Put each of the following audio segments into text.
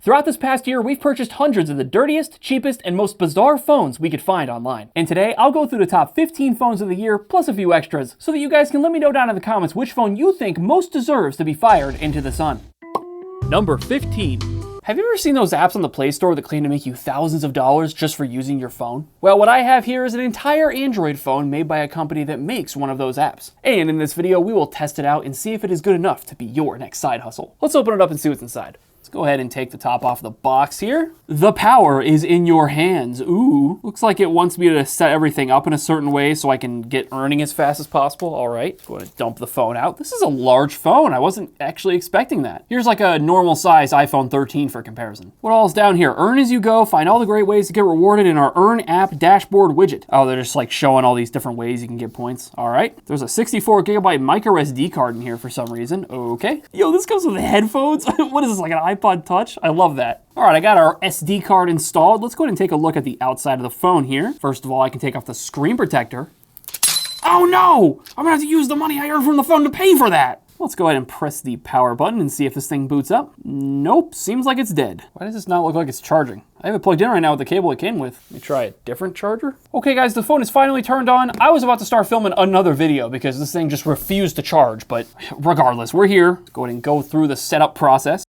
Throughout this past year, we've purchased hundreds of the dirtiest, cheapest, and most bizarre phones we could find online. And today, I'll go through the top 15 phones of the year, plus a few extras, so that you guys can let me know down in the comments which phone you think most deserves to be fired into the sun. Number 15. Have you ever seen those apps on the Play Store that claim to make you thousands of dollars just for using your phone? Well, what I have here is an entire Android phone made by a company that makes one of those apps. And in this video, we will test it out and see if it is good enough to be your next side hustle. Let's open it up and see what's inside. Let's go ahead and take the top off the box here. The power is in your hands. Ooh, looks like it wants me to set everything up in a certain way so I can get earning as fast as possible. All right, go ahead and dump the phone out. This is a large phone. I wasn't actually expecting that. Here's like a normal size iPhone 13 for comparison. What all is down here? Earn as you go. Find all the great ways to get rewarded in our Earn app dashboard widget. Oh, they're just like showing all these different ways you can get points. All right, there's a 64 gigabyte micro SD card in here for some reason. Okay. Yo, this comes with headphones. What is this, like an iPod Touch? I love that. All right, I got our SD card installed. Let's go ahead and take a look at the outside of the phone here. First of all, I can take off the screen protector. Oh no! I'm gonna have to use the money I earned from the phone to pay for that. Let's go ahead and press the power button and see if this thing boots up. Nope, seems like it's dead. Why does this not look like it's charging? I have it plugged in right now with the cable it came with. Let me try a different charger. Okay guys, the phone is finally turned on. I was about to start filming another video because this thing just refused to charge, but regardless, we're here. Let's go ahead and go through the setup process.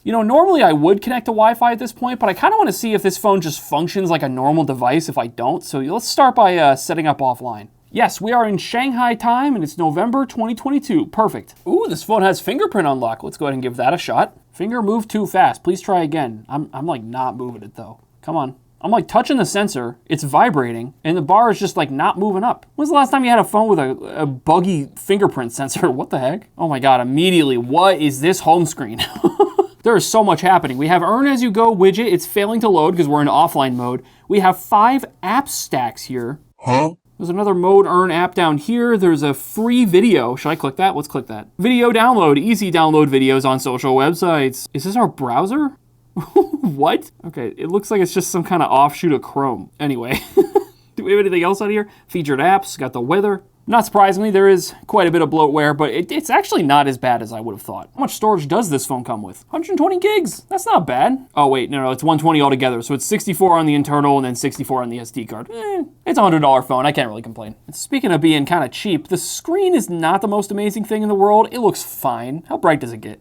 You know, normally I would connect to Wi-Fi at this point, but I kind of want to see if this phone just functions like a normal device if I don't. So let's start by setting up offline. Yes, we are in Shanghai time and it's November 2022. Perfect. Ooh, this phone has fingerprint unlock. Let's go ahead and give that a shot. Finger moved too fast. Please try again. I'm like not moving it though. Come on. I'm like touching the sensor, it's vibrating, and the bar is just like not moving up. When's the last time you had a phone with a buggy fingerprint sensor? What the heck? Oh my God, immediately, what is this home screen? There is so much happening. We have Earn As You Go widget. It's failing to load because we're in offline mode. We have 5 app stacks here. Huh? There's another mode Earn app down here. There's a free video. Should I click that? Let's click that. Video download. Easy download videos on social websites. Is this our browser? What? Okay, it looks like it's just some kind of offshoot of Chrome. Anyway, do we have anything else out here? Featured apps, got the weather. Not surprisingly, there is quite a bit of bloatware, but it's actually not as bad as I would have thought. How much storage does this phone come with? 120 gigs, that's not bad. Oh wait, no, it's 120 altogether. So it's 64 on the internal and then 64 on the SD card. It's a $100 phone, I can't really complain. And speaking of being kind of cheap, the screen is not the most amazing thing in the world. It looks fine. How bright does it get?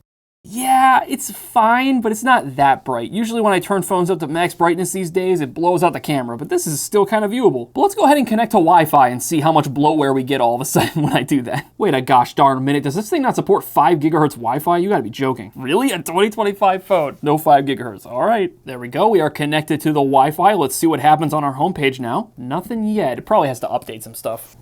Yeah, it's fine, but it's not that bright. Usually when I turn phones up to max brightness these days, it blows out the camera, but this is still kind of viewable. But let's go ahead and connect to Wi-Fi and see how much bloatware we get all of a sudden when I do that. Wait a gosh darn minute, does this thing not support 5 gigahertz Wi-Fi? You gotta be joking. Really? A 2025 phone? No 5 gigahertz. All right, there we go. We are connected to the Wi-Fi. Let's see what happens on our homepage now. Nothing yet. It probably has to update some stuff.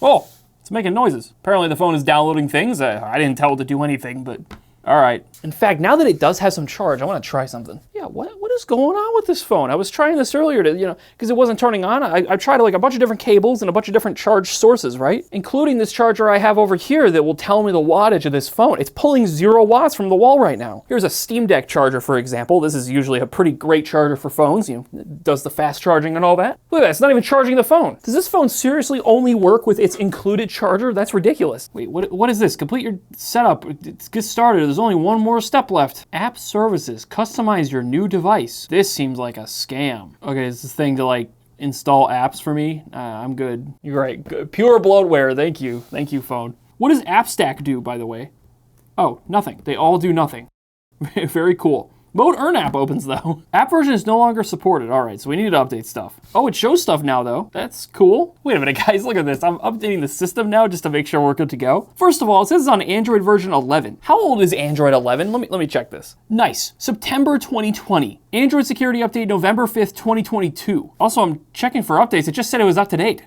Oh, it's making noises. Apparently the phone is downloading things. I didn't tell it to do anything, but all right. In fact, now that it does have some charge, I want to try something. Yeah, what is going on with this phone? I was trying this earlier to, because it wasn't turning on. I tried like a bunch of different cables and a bunch of different charge sources, right? Including this charger I have over here that will tell me the wattage of this phone. It's pulling 0 watts from the wall right now. Here's a Steam Deck charger, for example. This is usually a pretty great charger for phones. It does the fast charging and all that. Look at that, it's not even charging the phone. Does this phone seriously only work with its included charger? That's ridiculous. Wait, what is this? Complete your setup. Get started. There's only one more step left. App services. Customize your new device. This seems like a scam. Okay, it's this thing to like install apps for me. I'm good. You're right. Good. Pure bloatware. Thank you. Thank you, phone. What does AppStack do, by the way? Oh, nothing. They all do nothing. Very cool. Mode Earn app opens though. App version is no longer supported. All right, so we need to update stuff. Oh, it shows stuff now though. That's cool. Wait a minute guys, look at this. I'm updating the system now just to make sure we're good to go. First of all, it says it's on Android version 11. How old is Android 11? Let me check this. Nice, September 2020. Android security update November 5th, 2022. Also, I'm checking for updates. It just said it was up to date.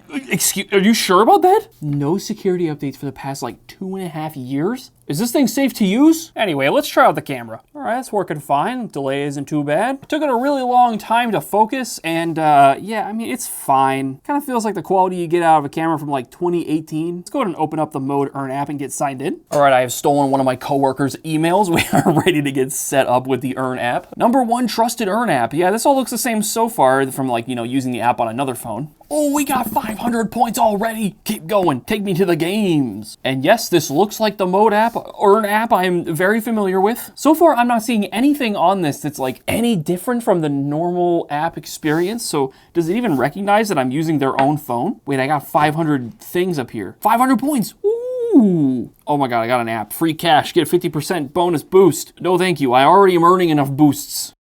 Excuse, are you sure about that? No security updates for the past like 2.5 years? Is this thing safe to use? Anyway, let's try out the camera. All right, it's working fine. Delay isn't too bad. It took it a really long time to focus and yeah, I mean, it's fine. Kind of feels like the quality you get out of a camera from like 2018. Let's go ahead and open up the Mode Earn app and get signed in. All right, I have stolen one of my coworkers' emails. We are ready to get set up with the Earn app. #1 trusted Earn app. Yeah, this all looks the same so far from like, using the app on another phone. Oh, we got 500 points already. Keep going. Take me to the games. And yes, this looks like the Mode app or an app I'm very familiar with. So far, I'm not seeing anything on this that's like any different from the normal app experience. So does it even recognize that I'm using their own phone? Wait, I got 500 things up here. 500 points. Ooh. Oh my God, I got an app. Free cash. Get 50% bonus boost. No, thank you. I already am earning enough boosts.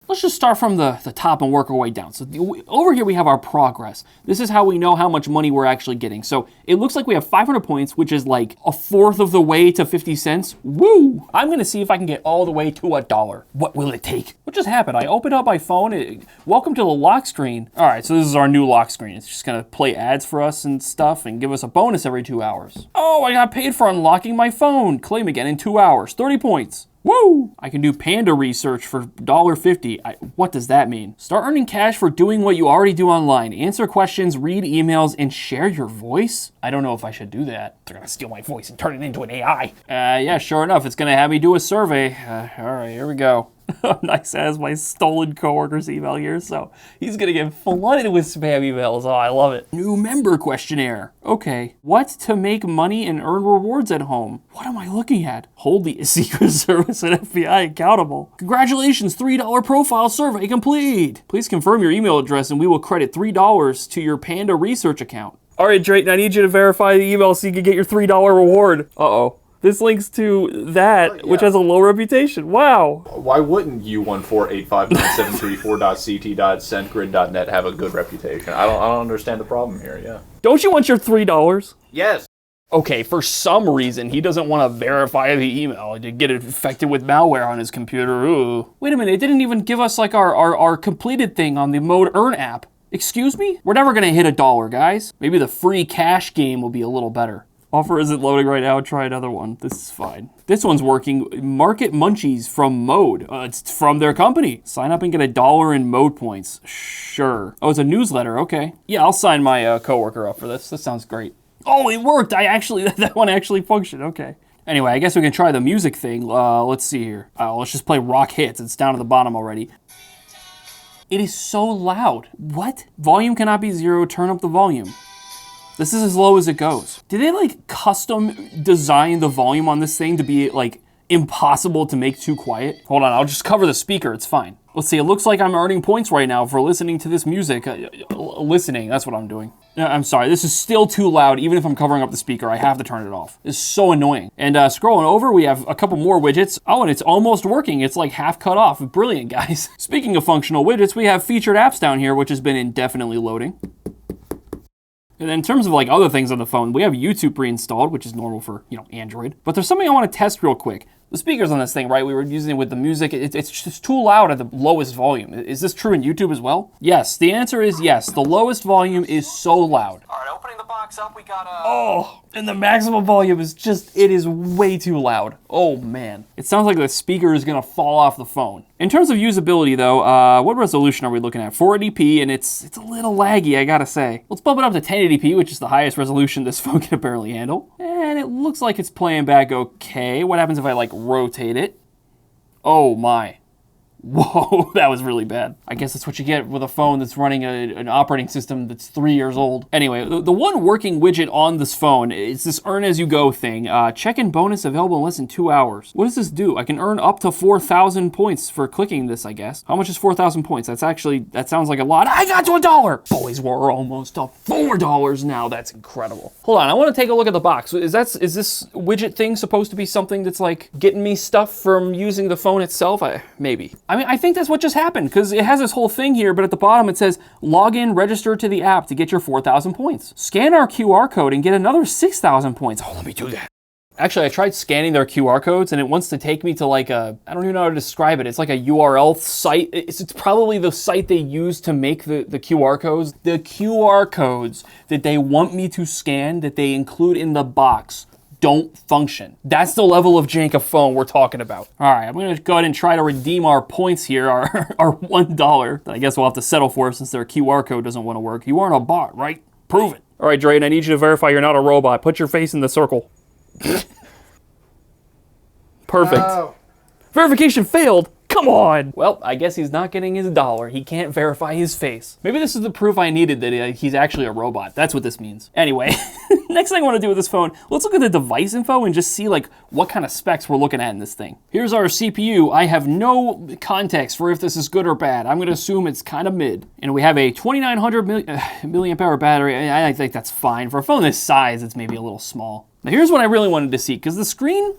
Let's just start from the top and work our way down. So over here we have our progress. This is how we know how much money we're actually getting. So it looks like we have 500 points, which is like a fourth of the way to 50 cents. Woo! I'm gonna see if I can get all the way to $1. What will it take? What just happened? I opened up my phone. Welcome to the lock screen. All right, so this is our new lock screen. It's just gonna play ads for us and stuff and give us a bonus every 2 hours. Oh, I got paid for unlocking my phone. Claim again in 2 hours, 30 points. Woo! I can do panda research for $1.50. What does that mean? Start earning cash for doing what you already do online. Answer questions, read emails, and share your voice? I don't know if I should do that. They're gonna steal my voice and turn it into an AI. Yeah, sure enough, it's gonna have me do a survey. All right, here we go. Nice as my stolen coworker's email here, so he's gonna get flooded with spam emails. Oh, I love it. New member questionnaire. Okay. What to make money and earn rewards at home? What am I looking at? Hold the Secret Service and FBI accountable. Congratulations, $3 profile survey complete. Please confirm your email address and we will credit $3 to your Panda research account. All right, Drayton, I need you to verify the email so you can get your $3 reward. Uh-oh. This links to that, which has a low reputation. Wow. Why wouldn't U1485973.ct.centgrid.net have a good reputation? I don't understand the problem here, yeah. Don't you want your $3? Yes. Okay, for some reason, he doesn't want to verify the email to get it infected with malware on his computer. Ooh. Wait a minute, it didn't even give us like our completed thing on the Mode Earn app. Excuse me? We're never gonna hit $1, guys. Maybe the free cash game will be a little better. Offer isn't loading right now. Try another one. This is fine. This one's working. Market Munchies from Mode. It's from their company. Sign up and get $1 in Mode points. Sure. Oh, it's a newsletter. Okay. Yeah, I'll sign my coworker up for this. This sounds great. Oh, it worked. That one actually functioned. Okay. Anyway, I guess we can try the music thing. Let's see here. Let's just play rock hits. It's down at the bottom already. It is so loud. What? Volume cannot be 0. Turn up the volume. This is as low as it goes. Did they like custom design the volume on this thing to be like impossible to make too quiet? Hold on, I'll just cover the speaker, it's fine. Let's see, it looks like I'm earning points right now for listening to this music. Listening, that's what I'm doing. I'm sorry, this is still too loud. Even if I'm covering up the speaker, I have to turn it off. It's so annoying. And scrolling over, we have a couple more widgets. Oh, and it's almost working. It's like half cut off. Brilliant, guys. Speaking of functional widgets, we have featured apps down here, which has been indefinitely loading. And then in terms of like other things on the phone, we have YouTube pre-installed, which is normal for, Android. But there's something I want to test real quick. The speakers on this thing, right? We were using it with the music. It's just too loud at the lowest volume. Is this true in YouTube as well? Yes, the answer is yes. The lowest volume is so loud. All right, opening the box up, we got a... Oh, and the maximum volume is just, it is way too loud. Oh man. It sounds like the speaker is gonna fall off the phone. In terms of usability though, what resolution are we looking at? 480p, and it's a little laggy, I gotta say. Let's bump it up to 1080p, which is the highest resolution this phone can apparently handle. And it looks like it's playing back okay. What happens if I like rotate it? Oh my. Whoa, that was really bad. I guess that's what you get with a phone that's running an operating system that's 3 years old. Anyway, the one working widget on this phone is this earn as you go thing. Check-in bonus available in less than 2 hours. What does this do? I can earn up to 4,000 points for clicking this, I guess. How much is 4,000 points? That sounds like a lot. I got to $1! Boys, we're almost to $4 now. That's incredible. Hold on, I want to take a look at the box. Is this widget thing supposed to be something that's like getting me stuff from using the phone itself? Maybe. I think that's what just happened, because it has this whole thing here, but at the bottom it says, log in, register to the app to get your 4,000 points. Scan our QR code and get another 6,000 points. Oh, let me do that. Actually, I tried scanning their QR codes, and it wants to take me to like I don't even know how to describe it. It's like a URL site. It's probably the site they use to make the QR codes. The QR codes that they want me to scan, that they include in the box, don't function. That's the level of jank of phone we're talking about. All right, I'm gonna go ahead and try to redeem our points here, our $1 that I guess we'll have to settle for since their QR code doesn't want to work. You aren't a bot, right? Prove it. All right, Drayton, I need you to verify you're not a robot. Put your face in the circle. Perfect. Oh. Verification failed. Come on. Well, I guess he's not getting his dollar. He can't verify his face. Maybe this is the proof I needed that he's actually a robot. That's what this means. Anyway, next thing I want to do with this phone, let's look at the device info and just see like what kind of specs we're looking at in this thing. Here's our CPU. I have no context for if this is good or bad. I'm going to assume it's kind of mid. And we have a 2900 milliamp hour battery. I think that's fine. For a phone this size, it's maybe a little small. Now here's what I really wanted to see, because the screen,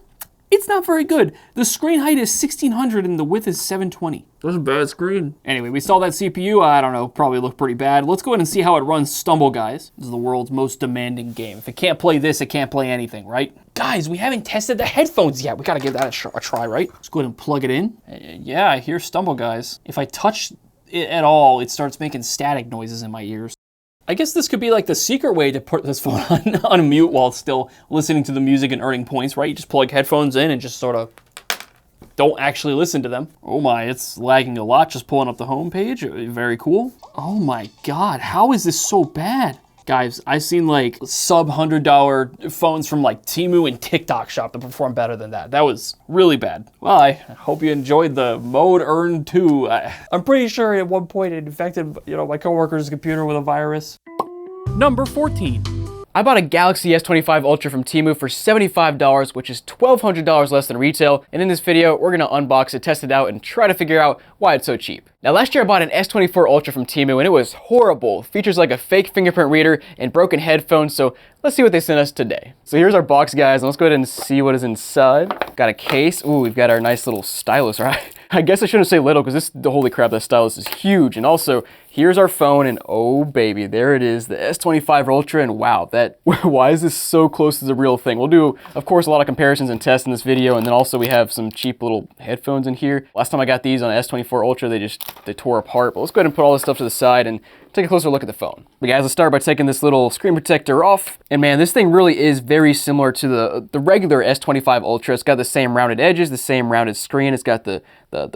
it's not very good. The screen height is 1600 and the width is 720. That's a bad screen. Anyway, we saw that CPU, I don't know, probably looked pretty bad. Let's go ahead and see how it runs Stumble Guys. This is the world's most demanding game. If it can't play this, it can't play anything, right? Guys, we haven't tested the headphones yet. We gotta give that a try, right? Let's go ahead and plug it in. Yeah, I hear Stumble Guys. If I touch it at all, it starts making static noises in my ears. I guess this could be like the secret way to put this phone on mute while still listening to the music and earning points, right? You just plug headphones in and just sort of don't actually listen to them. Oh my, it's lagging a lot just pulling up the home page. Very cool. Oh my God, how is this so bad? Guys, I've seen like sub $100 phones from like Temu and TikTok Shop that perform better than that. That was really bad. Well, I hope you enjoyed the mode earn 2. I'm pretty sure at one point it infected, my coworker's computer with a virus. Number 14. I bought a Galaxy S25 Ultra from Temu for $75, which is $1,200 less than retail. And in this video, we're gonna unbox it, test it out, and try to figure out why it's so cheap. Now, last year I bought an S24 Ultra from Temu and it was horrible. Features like a fake fingerprint reader and broken headphones, so let's see what they sent us today. So here's our box, guys, and let's go ahead and see what is inside. Got a case. Ooh, we've got our nice little stylus, right? I guess I shouldn't say little, because holy crap, that stylus is huge. And also, here's our phone, and oh baby, there it is, the S25 Ultra, and wow, why is this so close to the real thing? We'll do, of course, a lot of comparisons and tests in this video, and then also we have some cheap little headphones in here. Last time I got these on an S24 Ultra, they tore apart, but let's go ahead and put all this stuff to the side and take a closer look at the phone. But guys, let's start by taking this little screen protector off. And man, this thing really is very similar to the regular S25 Ultra. It's got the same rounded edges, the same rounded screen. It's got the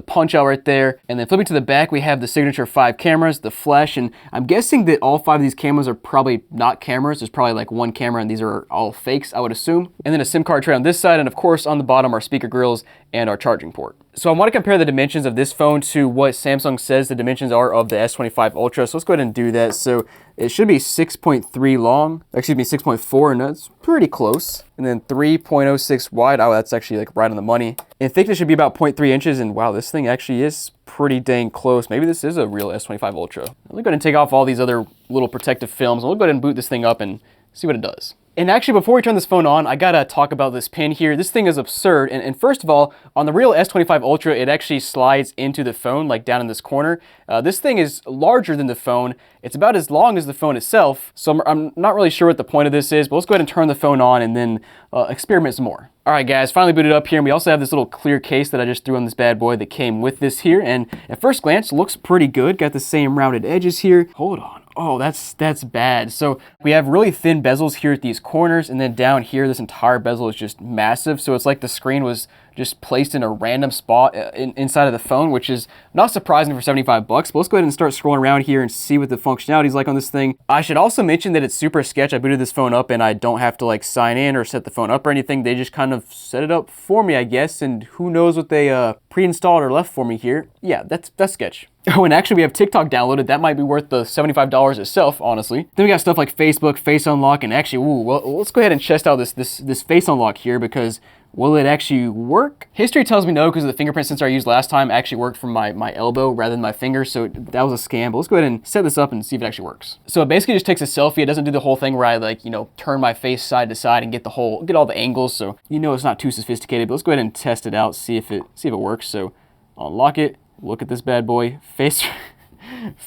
punch out right there. And then flipping to the back, we have the signature 5 cameras, the flash, and I'm guessing that all 5 of these cameras are probably not cameras. There's probably like one camera and these are all fakes, I would assume. And then a SIM card tray on this side, and of course on the bottom our speaker grills and our charging port. So I want to compare the dimensions of this phone to what Samsung says the dimensions are of the S25 Ultra. So let's go ahead and do that. So it should be 6.3 long, excuse me, 6.4, and that's pretty close. And then 3.06 wide. Oh, that's actually like right on the money. And thickness should be about 0.3 inches. And wow, this thing actually is pretty dang close. Maybe this is a real S25 Ultra. Let me go ahead and take off all these other little protective films. We'll go ahead and boot this thing up and see what it does. And actually, before we turn this phone on, I gotta talk about this pin here. This thing is absurd. And first of all, on the real S25 Ultra, it actually slides into the phone, like down in this corner. This thing is larger than the phone. It's about as long as the phone itself. So I'm not really sure what the point of this is, but let's go ahead and turn the phone on and then experiment some more. All right, guys, finally booted up here. And we also have this little clear case that I just threw on this bad boy that came with this here. And at first glance, looks pretty good. Got the same rounded edges here. Hold on. Oh, that's bad. So we have really thin bezels here at these corners, and then down here, this entire bezel is just massive. So it's like the screen was just placed in a random spot inside of the phone, which is not surprising for 75 bucks. But let's go ahead and start scrolling around here and see what the functionality is like on this thing. I should also mention that it's super sketch. I booted this phone up and I don't have to like sign in or set the phone up or anything. They just kind of set it up for me, I guess. And who knows what they pre-installed or left for me here. Yeah, that's sketch. Oh, and actually we have TikTok downloaded. That might be worth the $75 itself, honestly. Then we got stuff like Facebook, Face Unlock, and actually, ooh, well, let's go ahead and test out this Face Unlock here, because will it actually work? History tells me no, because the fingerprint sensor I used last time actually worked from my elbow rather than my finger, so that was a scam. But let's go ahead and set this up and see if it actually works. So it basically just takes a selfie. It doesn't do the whole thing where I like, turn my face side to side and get all the angles. So it's not too sophisticated. But let's go ahead and test it out, see if it works. So unlock it. Look at this bad boy. Face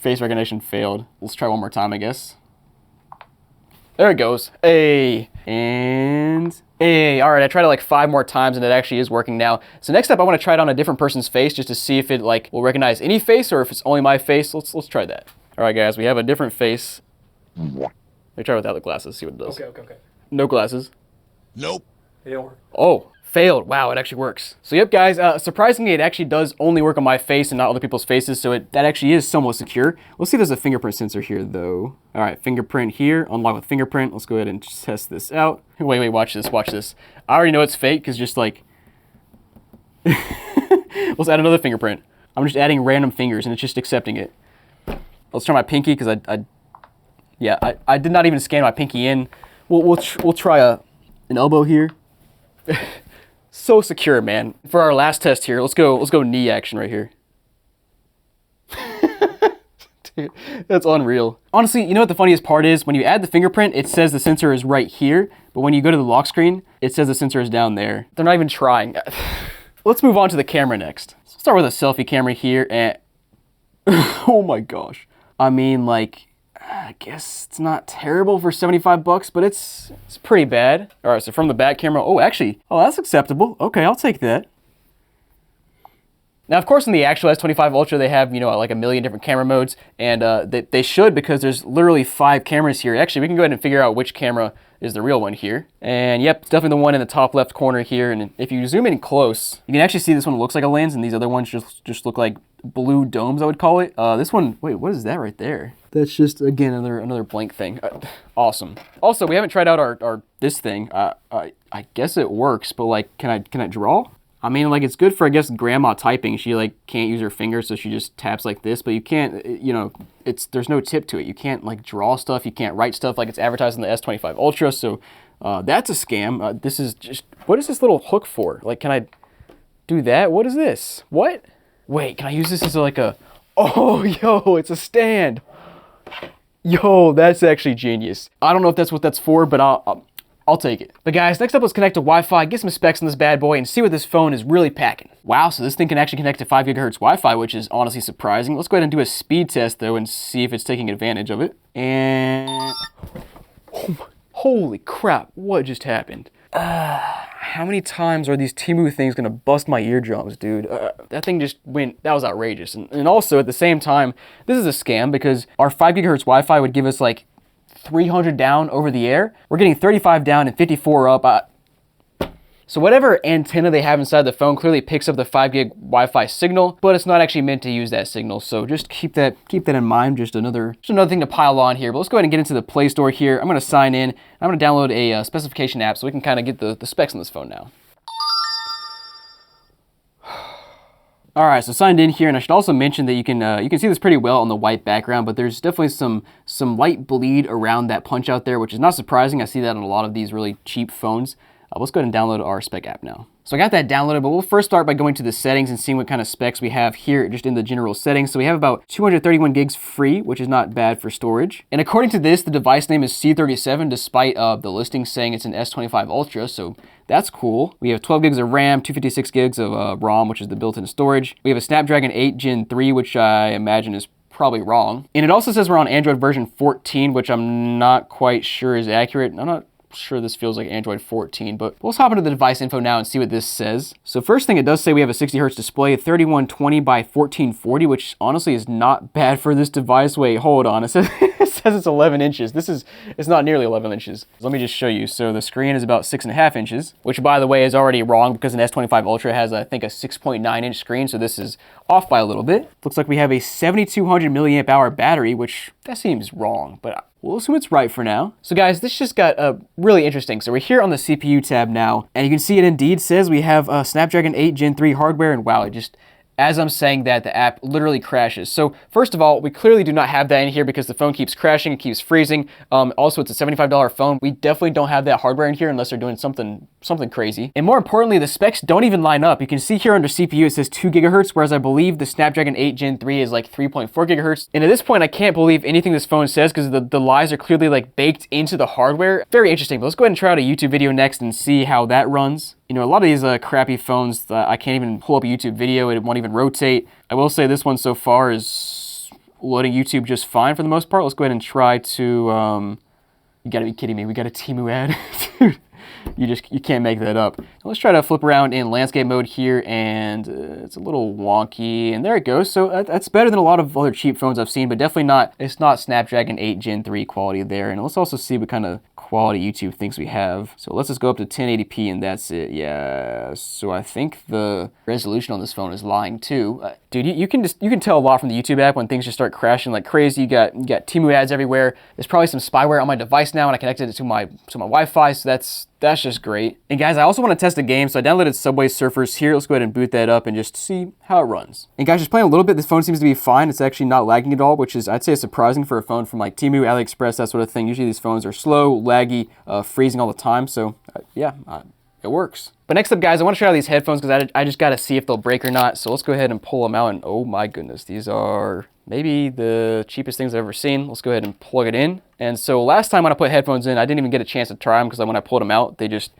recognition failed. Let's try one more time, I guess. There it goes. Hey, and hey. All right, I tried it like 5 more times and it actually is working now. So next up, I want to try it on a different person's face just to see if it like will recognize any face or if it's only my face. Let's try that. All right, guys, we have a different face. Let me try without the glasses, see what it does. Okay. No glasses. Nope. It don't work. Oh. Failed. Wow, it actually works. So yep, guys, surprisingly, it actually does only work on my face and not other people's faces, so that actually is somewhat secure. Let's see if there's a fingerprint sensor here, though. All right, fingerprint here, unlock with fingerprint. Let's go ahead and test this out. Wait, watch this. I already know it's fake, because just like... Let's add another fingerprint. I'm just adding random fingers and it's just accepting it. Let's try my pinky because I did not even scan my pinky in. We'll try an elbow here. So secure, man. For our last test here, let's go knee action right here. Dude, that's unreal. Honestly, you know what the funniest part is? When you add the fingerprint, it says the sensor is right here, but when you go to the lock screen, it says the sensor is down there. They're not even trying. Let's move on to the camera next. So start with a selfie camera here and oh my gosh. I mean, like, I guess it's not terrible for 75 bucks, but it's pretty bad. All right, so from the back camera, oh, that's acceptable. Okay, I'll take that. Now, of course, in the actual S25 Ultra, they have, you know, like a million different camera modes, and they should because there's literally 5 cameras here. Actually, we can go ahead and figure out which camera is the real one here. And yep, it's definitely the one in the top left corner here. And if you zoom in close, you can actually see this one looks like a lens, and these other ones just look like blue domes, I would call it. This one, wait, what is that right there? That's just, again, another blank thing. Awesome. Also, we haven't tried out our this thing. I guess it works, but like, can I draw? I mean, like, it's good for, I guess, grandma typing. She, like, can't use her fingers, so she just taps like this, but you can't, you know, there's no tip to it. You can't, like, draw stuff. You can't write stuff like it's advertised in the S25 Ultra, so that's a scam. This is just, what is this little hook for? Like, can I do that? What is this? What? Wait, can I use this as like a, oh, yo, it's a stand. Yo, that's actually genius. I don't know if that's what that's for, but I'll take it. But guys, next up, let's connect to Wi-Fi, get some specs on this bad boy, and see what this phone is really packing. Wow, so this thing can actually connect to 5 gigahertz Wi-Fi, which is honestly surprising. Let's go ahead and do a speed test, though, and see if it's taking advantage of it. And oh, holy crap, what just happened? How many times are these Temu things gonna bust my eardrums, dude? That thing just went, that was outrageous. And also, at the same time, this is a scam because our 5 gigahertz Wi-Fi would give us like 300 down over the air. We're getting 35 down and 54 up. So whatever antenna they have inside the phone clearly picks up the 5 gig Wi-Fi signal, but it's not actually meant to use that signal. So just keep that in mind. Just another thing to pile on here. But let's go ahead and get into the Play Store here. I'm gonna sign in. I'm gonna download a specification app so we can kind of get the specs on this phone now. All right, so signed in here, and I should also mention that you can see this pretty well on the white background, but there's definitely some light bleed around that punch out there, which is not surprising. I see that on a lot of these really cheap phones. Let's go ahead and download our spec app now. So I got that downloaded, but we'll first start by going to the settings and seeing what kind of specs we have here just in the general settings. So we have about 231 gigs free, which is not bad for storage. And according to this, the device name is C37, despite the listing saying it's an S25 Ultra, so that's cool. We have 12 gigs of RAM, 256 gigs of ROM, which is the built-in storage. We have a Snapdragon 8 Gen 3, which I imagine is probably wrong. And it also says we're on Android version 14, which I'm not quite sure is accurate. I'm not sure this feels like Android 14, but let's hop into the device info now and see what this says. So first thing, it does say we have a 60 hertz display, 3120 by 1440, which honestly is not bad for this device. Wait, hold on. It says it's 11 inches. It's not nearly 11 inches. Let me just show you. So the screen is about 6.5 inches, which by the way is already wrong because an S25 Ultra has, I think, a 6.9 inch screen. So this is off by a little bit. Looks like we have a 7200 milliamp hour battery, which that seems wrong, but we'll assume it's right for now. So guys, this just got really interesting. So we're here on the CPU tab now, and you can see it indeed says we have Snapdragon 8 Gen 3 hardware, and wow, it just, as I'm saying that, the app literally crashes. So first of all, we clearly do not have that in here because the phone keeps crashing, it keeps freezing. Also, it's a $75 phone. We definitely don't have that hardware in here unless they're doing something crazy. And more importantly, the specs don't even line up. You can see here under CPU, it says 2 gigahertz, whereas I believe the Snapdragon 8 Gen 3 is like 3.4 gigahertz. And at this point, I can't believe anything this phone says because the lies are clearly like baked into the hardware. Very interesting, but let's go ahead and try out a YouTube video next and see how that runs. You know, a lot of these crappy phones, I can't even pull up a YouTube video, it won't even rotate. I will say this one so far is loading YouTube just fine for the most part. Let's go ahead and try to, you gotta be kidding me, we got a Temu ad. Dude, you can't make that up. Let's try to flip around in landscape mode here, and it's a little wonky, and there it goes. So that's better than a lot of other cheap phones I've seen, but definitely not, it's not Snapdragon 8 Gen 3 quality there. And let's also see what kind of quality YouTube thinks we have. So let's just go up to 1080p and that's it. Yeah, so I think the resolution on this phone is lying too. Dude, you can tell a lot from the YouTube app when things just start crashing like crazy. You got Temu ads everywhere. There's probably some spyware on my device now, and I connected it to my Wi-Fi, so that's just great. And guys, I also want to test a game, so I downloaded Subway Surfers here. Let's go ahead and boot that up and just see how it runs. And guys, just playing a little bit, this phone seems to be fine. It's actually not lagging at all, which is, I'd say, surprising for a phone from like Temu, AliExpress, that sort of thing. Usually these phones are slow, laggy, freezing all the time, so yeah, it works. But next up, guys, I want to try out these headphones because I just got to see if they'll break or not. So let's go ahead and pull them out, and oh my goodness, these are maybe the cheapest things I've ever seen. Let's go ahead and plug it in. And so last time when I put headphones in, I didn't even get a chance to try them because when I pulled them out, they just,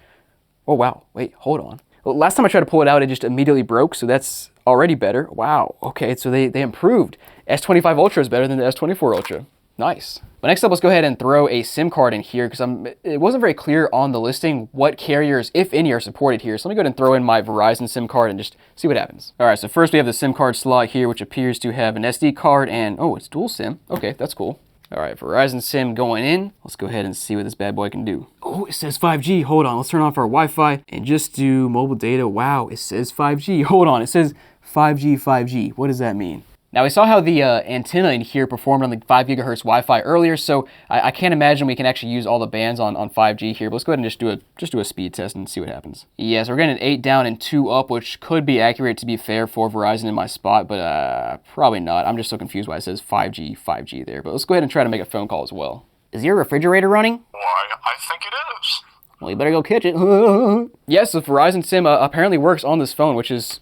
oh wow, wait, hold on. Well, last time I tried to pull it out, it just immediately broke, so that's already better. Wow, okay, so they improved. S25 Ultra is better than the S24 Ultra. Nice. But next up, let's go ahead and throw a SIM card in here because it wasn't very clear on the listing what carriers, if any, are supported here. So let me go ahead and throw in my Verizon SIM card and just see what happens. All right, so first we have the SIM card slot here, which appears to have an SD card and, oh, it's dual SIM. Okay, that's cool. All right, Verizon SIM going in. Let's go ahead and see what this bad boy can do. Oh, it says 5G. Hold on, let's turn off our Wi-Fi and just do mobile data. Wow, it says 5G. Hold on, it says 5G. What does that mean? Now we saw how the antenna in here performed on the 5 gigahertz Wi-Fi earlier, so I can't imagine we can actually use all the bands on 5G here. But let's go ahead and just do a speed test and see what happens. Yeah, so we're getting an 8 down and 2 up, which could be accurate to be fair for Verizon in my spot, but probably not. I'm just so confused why it says 5G there. But let's go ahead and try to make a phone call as well. Is your refrigerator running? Why, I think it is. Well, you better go catch it. Yes, the Verizon SIM apparently works on this phone, which is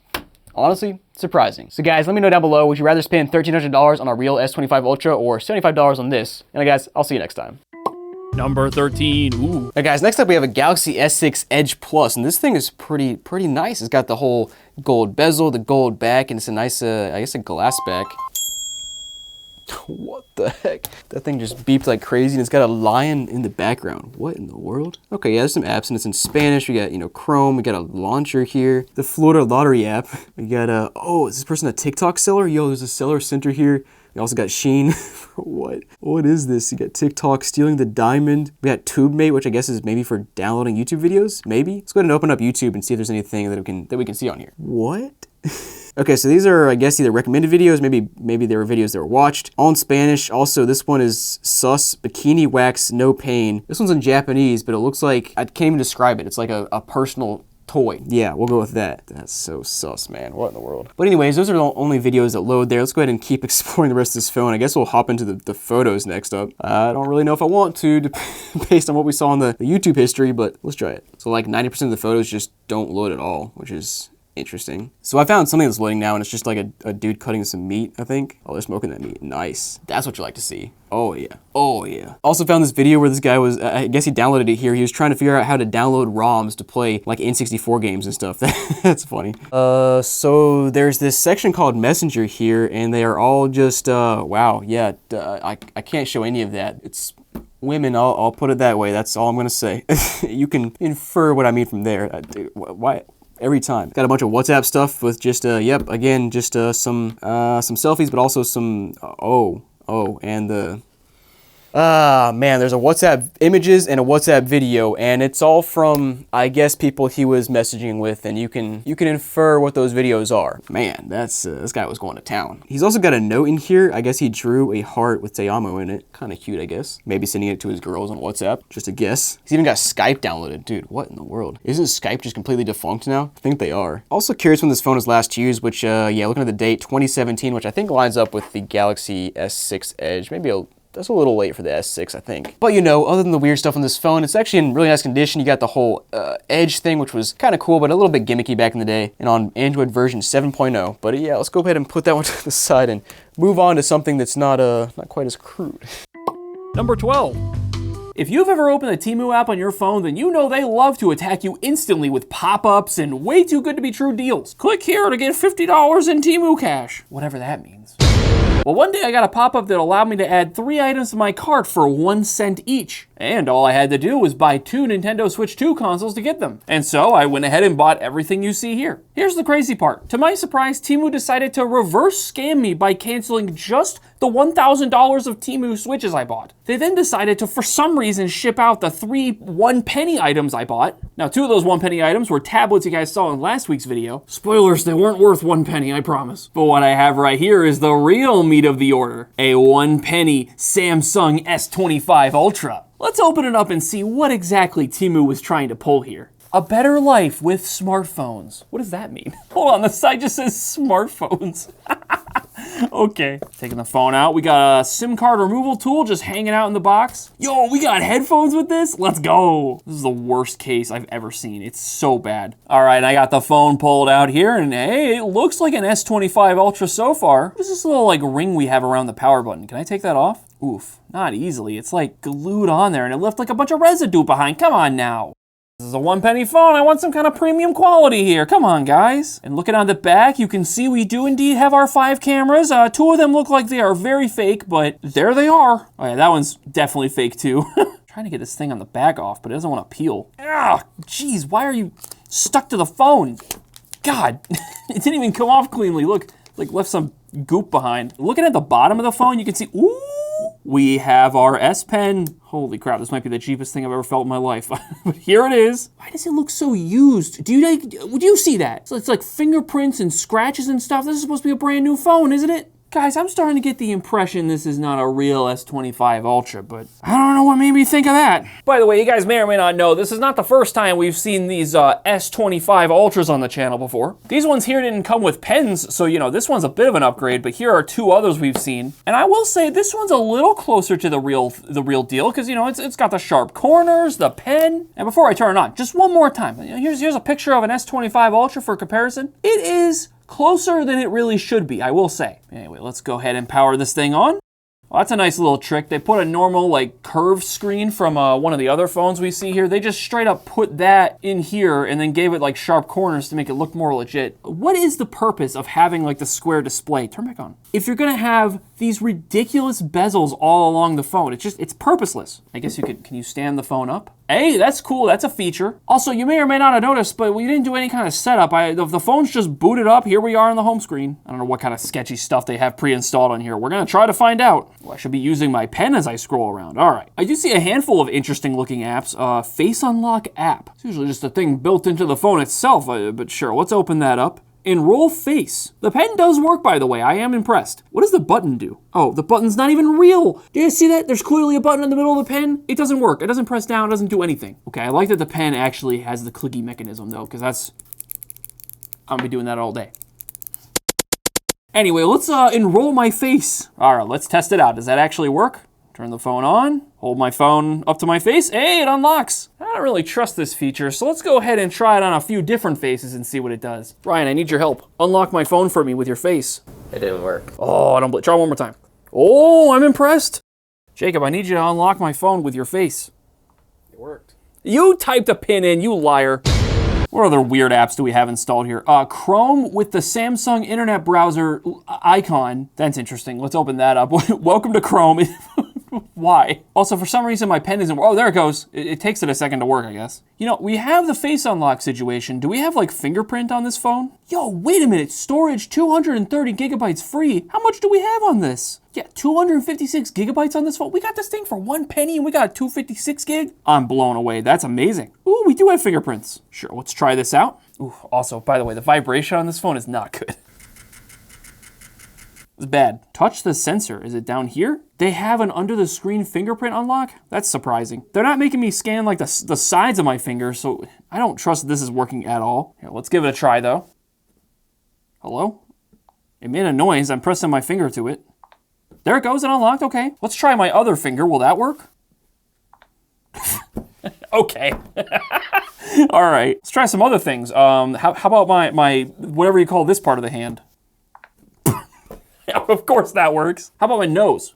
honestly surprising. So guys, let me know down below, would you rather spend $1,300 on a real S25 Ultra or $75 on this? And guys, I'll see you next time. Number 13, ooh. Now guys, next up we have a Galaxy S6 Edge Plus, and this thing is pretty nice. It's got the whole gold bezel, the gold back, and it's a nice, I guess a glass back. What the heck? That thing just beeped like crazy, and it's got a lion in the background. What in the world? Okay, yeah, there's some apps, and it's in Spanish. We got, Chrome. We got a launcher here. The Florida Lottery app. We got oh, is this person a TikTok seller? Yo, there's a seller center here. We also got Sheen. What is this? You got TikTok stealing the diamond. We got TubeMate, which I guess is maybe for downloading YouTube videos. Maybe. Let's go ahead and open up YouTube and see if there's anything that we can see on here. What? Okay, so these are, I guess, either recommended videos, maybe they were videos that were watched. All in Spanish. Also, this one is sus, bikini wax, no pain. This one's in Japanese, but it looks like, I can't even describe it. It's like a personal toy. Yeah, we'll go with that. That's so sus, man. What in the world? But anyways, those are the only videos that load there. Let's go ahead and keep exploring the rest of this phone. I guess we'll hop into the photos next up. I don't really know if I want to based on what we saw in the YouTube history, but let's try it. So like 90% of the photos just don't load at all, which is interesting. So I found something that's loading now, and it's just like a dude cutting some meat, I think. Oh, they're smoking that meat. Nice. That's what you like to see. Oh yeah. Oh yeah. Also found this video where this guy was, I guess he downloaded it here. He was trying to figure out how to download ROMs to play like N64 games and stuff. That's funny. So there's this section called Messenger here, and they are all just, wow, yeah, I can't show any of that. It's women, I'll put it that way. That's all I'm gonna say. You can infer what I mean from there. Dude, why? Every time. Got a bunch of WhatsApp stuff with just, yep, again, just some selfies, but also some, and the, man, there's a WhatsApp images and a WhatsApp video, and it's all from, I guess, people he was messaging with, and you can infer what those videos are. Man, that's, this guy was going to town. He's also got a note in here. I guess he drew a heart with Te Amo in it. Kind of cute, I guess. Maybe sending it to his girls on WhatsApp. Just a guess. He's even got Skype downloaded. Dude, what in the world? Isn't Skype just completely defunct now? I think they are. Also curious when this phone was last used, which, yeah, looking at the date, 2017, which I think lines up with the Galaxy S6 Edge. Maybe that's a little late for the S6, I think. But other than the weird stuff on this phone, it's actually in really nice condition. You got the whole Edge thing, which was kind of cool, but a little bit gimmicky back in the day, and on Android version 7.0. But yeah, let's go ahead and put that one to the side and move on to something that's not quite as crude. Number 12. If you've ever opened the Temu app on your phone, then you know they love to attack you instantly with pop-ups and way too good to be true deals. Click here to get $50 in Temu cash. Whatever that means. Well, one day I got a pop-up that allowed me to add 3 items to my cart for 1 cent each. And all I had to do was buy 2 Nintendo Switch 2 consoles to get them. And so I went ahead and bought everything you see here. Here's the crazy part. To my surprise, Temu decided to reverse scam me by canceling just the $1,000 of Temu Switches I bought. They then decided to, for some reason, ship out the 3 1-penny items I bought. Now, 2 of those 1-penny items were tablets you guys saw in last week's video. Spoilers, they weren't worth 1 penny, I promise. But what I have right here is the real meat of the order. A 1-penny Samsung S25 Ultra. Let's open it up and see what exactly Temu was trying to pull here. A better life with smartphones. What does that mean? Hold on, the side just says smartphones. Okay, taking the phone out. We got a SIM card removal tool just hanging out in the box. Yo, we got headphones with this? Let's go. This is the worst case I've ever seen. It's so bad. All right, I got the phone pulled out here, and hey, it looks like an S25 Ultra so far. What is this little like ring we have around the power button? Can I take that off? Oof, not easily. It's like glued on there, and it left like a bunch of residue behind. Come on now. This is a 1-penny phone. I want some kind of premium quality here. Come on, guys. And looking on the back, you can see we do indeed have our 5 cameras. 2 of them look like they are very fake, but there they are. Oh yeah, that one's definitely fake too. Trying to get this thing on the back off, but it doesn't want to peel. Ah, geez, why are you stuck to the phone? God, it didn't even come off cleanly. Look, like left some goop behind. Looking at the bottom of the phone, you can see, ooh, we have our S Pen. Holy crap, this might be the cheapest thing I've ever felt in my life. But here it is. Why does it look so used? Do you see that? So it's like fingerprints and scratches and stuff. This is supposed to be a brand new phone, isn't it? Guys, I'm starting to get the impression this is not a real S25 Ultra, but I don't know what made me think of that. By the way, you guys may or may not know, this is not the first time we've seen these S25 Ultras on the channel before. These ones here didn't come with pens, so you know, this one's a bit of an upgrade, but here are 2 others we've seen. And I will say this one's a little closer to the real deal, because you know, it's got the sharp corners, the pen. And before I turn it on, just one more time. Here's a picture of an S25 Ultra for comparison. It is closer than it really should be, I will say. Anyway, let's go ahead and power this thing on. Well, that's a nice little trick. They put a normal like curved screen from one of the other phones we see here. They just straight up put that in here and then gave it like sharp corners to make it look more legit. What is the purpose of having like the square display? Turn back on. If you're gonna have these ridiculous bezels all along the phone, it's purposeless. I guess can you stand the phone up? Hey, that's cool, that's a feature. Also, you may or may not have noticed, but we didn't do any kind of setup. The phone's just booted up. Here we are on the home screen. I don't know what kind of sketchy stuff they have pre-installed on here. We're gonna try to find out. Well, I should be using my pen as I scroll around. All right. I do see a handful of interesting looking apps. Face Unlock app. It's usually just a thing built into the phone itself, but sure, let's open that up. Enroll face. The pen does work, by the way. I am impressed. What does the button do? Oh, the button's not even real. Do you see that? There's clearly a button in the middle of the pen. It doesn't work. It doesn't press down. It doesn't do anything. Okay, I like that the pen actually has the clicky mechanism, though, because I'm gonna be doing that all day. Anyway, let's enroll my face. All right, let's test it out. Does that actually work? Turn the phone on, hold my phone up to my face. Hey, it unlocks. I don't really trust this feature, so let's go ahead and try it on a few different faces and see what it does. Ryan, I need your help. Unlock my phone for me with your face. It didn't work. Oh, I don't believe. Try one more time. Oh, I'm impressed. Jacob, I need you to unlock my phone with your face. It worked. You typed a pin in, you liar. What other weird apps do we have installed here? Chrome with the Samsung internet browser icon. That's interesting. Let's open that up. Welcome to Chrome. Why? Also, for some reason, my pen isn't. Oh, there it goes. It takes it a second to work, I guess. You know, we have the face unlock situation. Do we have like fingerprint on this phone? Yo, wait a minute. Storage 230 gigabytes free. How much do we have on this? Yeah, 256 gigabytes on this phone. We got this thing for 1 penny and we got 256 gig. I'm blown away. That's amazing. Ooh, we do have fingerprints. Sure, let's try this out. Ooh, also, by the way, the vibration on this phone is not good. It's bad. Touch the sensor. Is it down here? They have an under the screen fingerprint unlock? That's surprising. They're not making me scan like the sides of my fingers, so I don't trust this is working at all. Here, let's give it a try though. Hello? It made a noise. I'm pressing my finger to it. There it goes, it unlocked, okay. Let's try my other finger. Will that work? Okay. All right, let's try some other things. How about my whatever you call this part of the hand? Of course that works. How about my nose?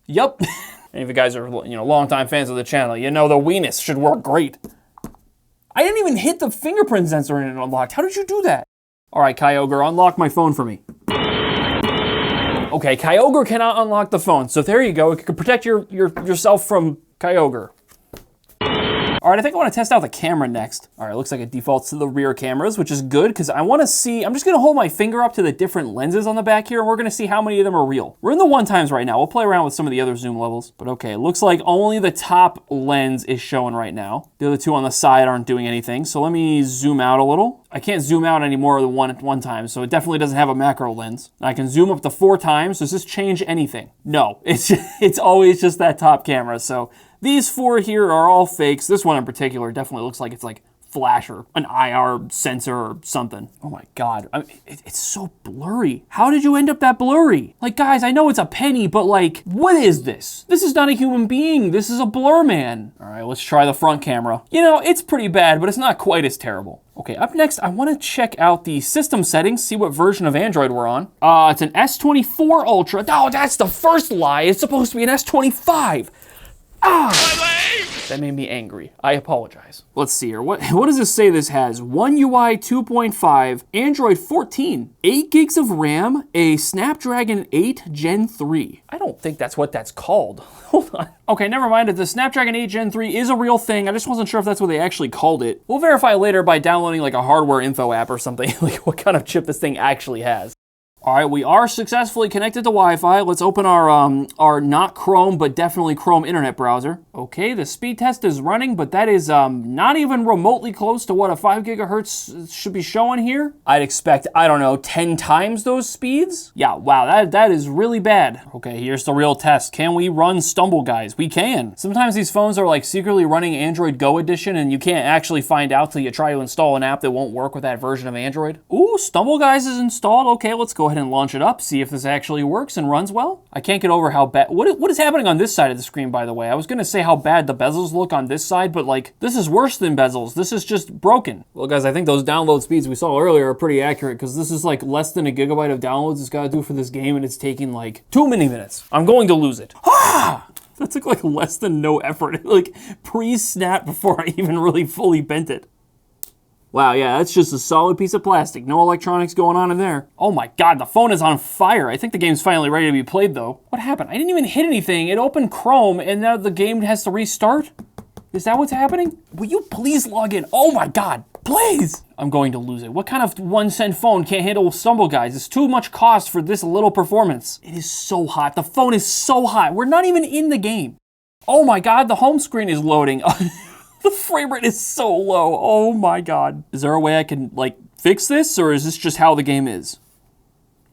Yup. Any of you guys are, longtime fans of the channel, you know the weenus should work great. I didn't even hit the fingerprint sensor and it unlocked. How did you do that? All right, Kyogre, unlock my phone for me. Okay, Kyogre cannot unlock the phone, so there you go. It can protect yourself from Kyogre. All right, I think I want to test out the camera next. All right, looks like it defaults to the rear cameras, which is good because I want to see, I'm just going to hold my finger up to the different lenses on the back here, and we're going to see how many of them are real. We're in the 1x right now. We'll play around with some of the other zoom levels, but okay, it looks like only the top lens is showing right now. The other two on the side aren't doing anything, so let me zoom out a little. I can't zoom out any more than one time, so it definitely doesn't have a macro lens. I can zoom up to 4x. Does this change anything? No, it's always just that top camera, so these 4 here are all fakes. This one in particular definitely looks like it's like flash or an IR sensor or something. Oh my God, it's so blurry. How did you end up that blurry? Like, guys, I know it's a penny, but like, what is this? This is not a human being. This is a blur man. All right, let's try the front camera. You know, it's pretty bad, but it's not quite as terrible. Okay, up next, I want to check out the system settings, see what version of Android we're on. It's an S24 Ultra. Oh, that's the first lie. It's supposed to be an S25. That made me angry. I apologize. Let's see here. What does this say this has? One UI 2.5, Android 14, 8 gigs of RAM, a Snapdragon 8 Gen 3. I don't think that's what that's called. Hold on. Okay, never mind. The Snapdragon 8 Gen 3 is a real thing. I just wasn't sure if that's what they actually called it. We'll verify later by downloading like a hardware info app or something, like what kind of chip this thing actually has. All right, we are successfully connected to Wi-Fi. Let's open our not Chrome, but definitely Chrome internet browser. Okay, the speed test is running, but that is not even remotely close to what a 5 gigahertz should be showing here. I'd expect, I don't know, 10 times those speeds? Yeah, wow, that is really bad. Okay, here's the real test. Can we run Stumble Guys? We can. Sometimes these phones are like secretly running Android Go edition, and you can't actually find out till you try to install an app that won't work with that version of Android. Ooh, Stumble Guys is installed. Okay, let's go ahead and launch it up, see if this actually works and runs well. I can't get over how bad, what is happening on this side of the screen, by the way? I was gonna say how bad the bezels look on this side, but like, this is worse than bezels. This is just broken. Well, guys, I think those download speeds we saw earlier are pretty accurate because this is like less than a gigabyte of downloads it's gotta do for this game, and it's taking like too many minutes. I'm going to lose it. Ah! That took like less than no effort. Like pre-snap before I even really fully bent it. Wow, yeah, that's just a solid piece of plastic. No electronics going on in there. Oh my God, the phone is on fire. I think the game's finally ready to be played though. What happened? I didn't even hit anything. It opened Chrome and now the game has to restart? Is that what's happening? Will you please log in? Oh my God, please. I'm going to lose it. What kind of 1-cent phone can't handle Stumble Guys? It's too much cost for this little performance. It is so hot. The phone is so hot. We're not even in the game. Oh my God, the home screen is loading. The frame rate is so low. Oh my God. Is there a way I can like fix this, or is this just how the game is?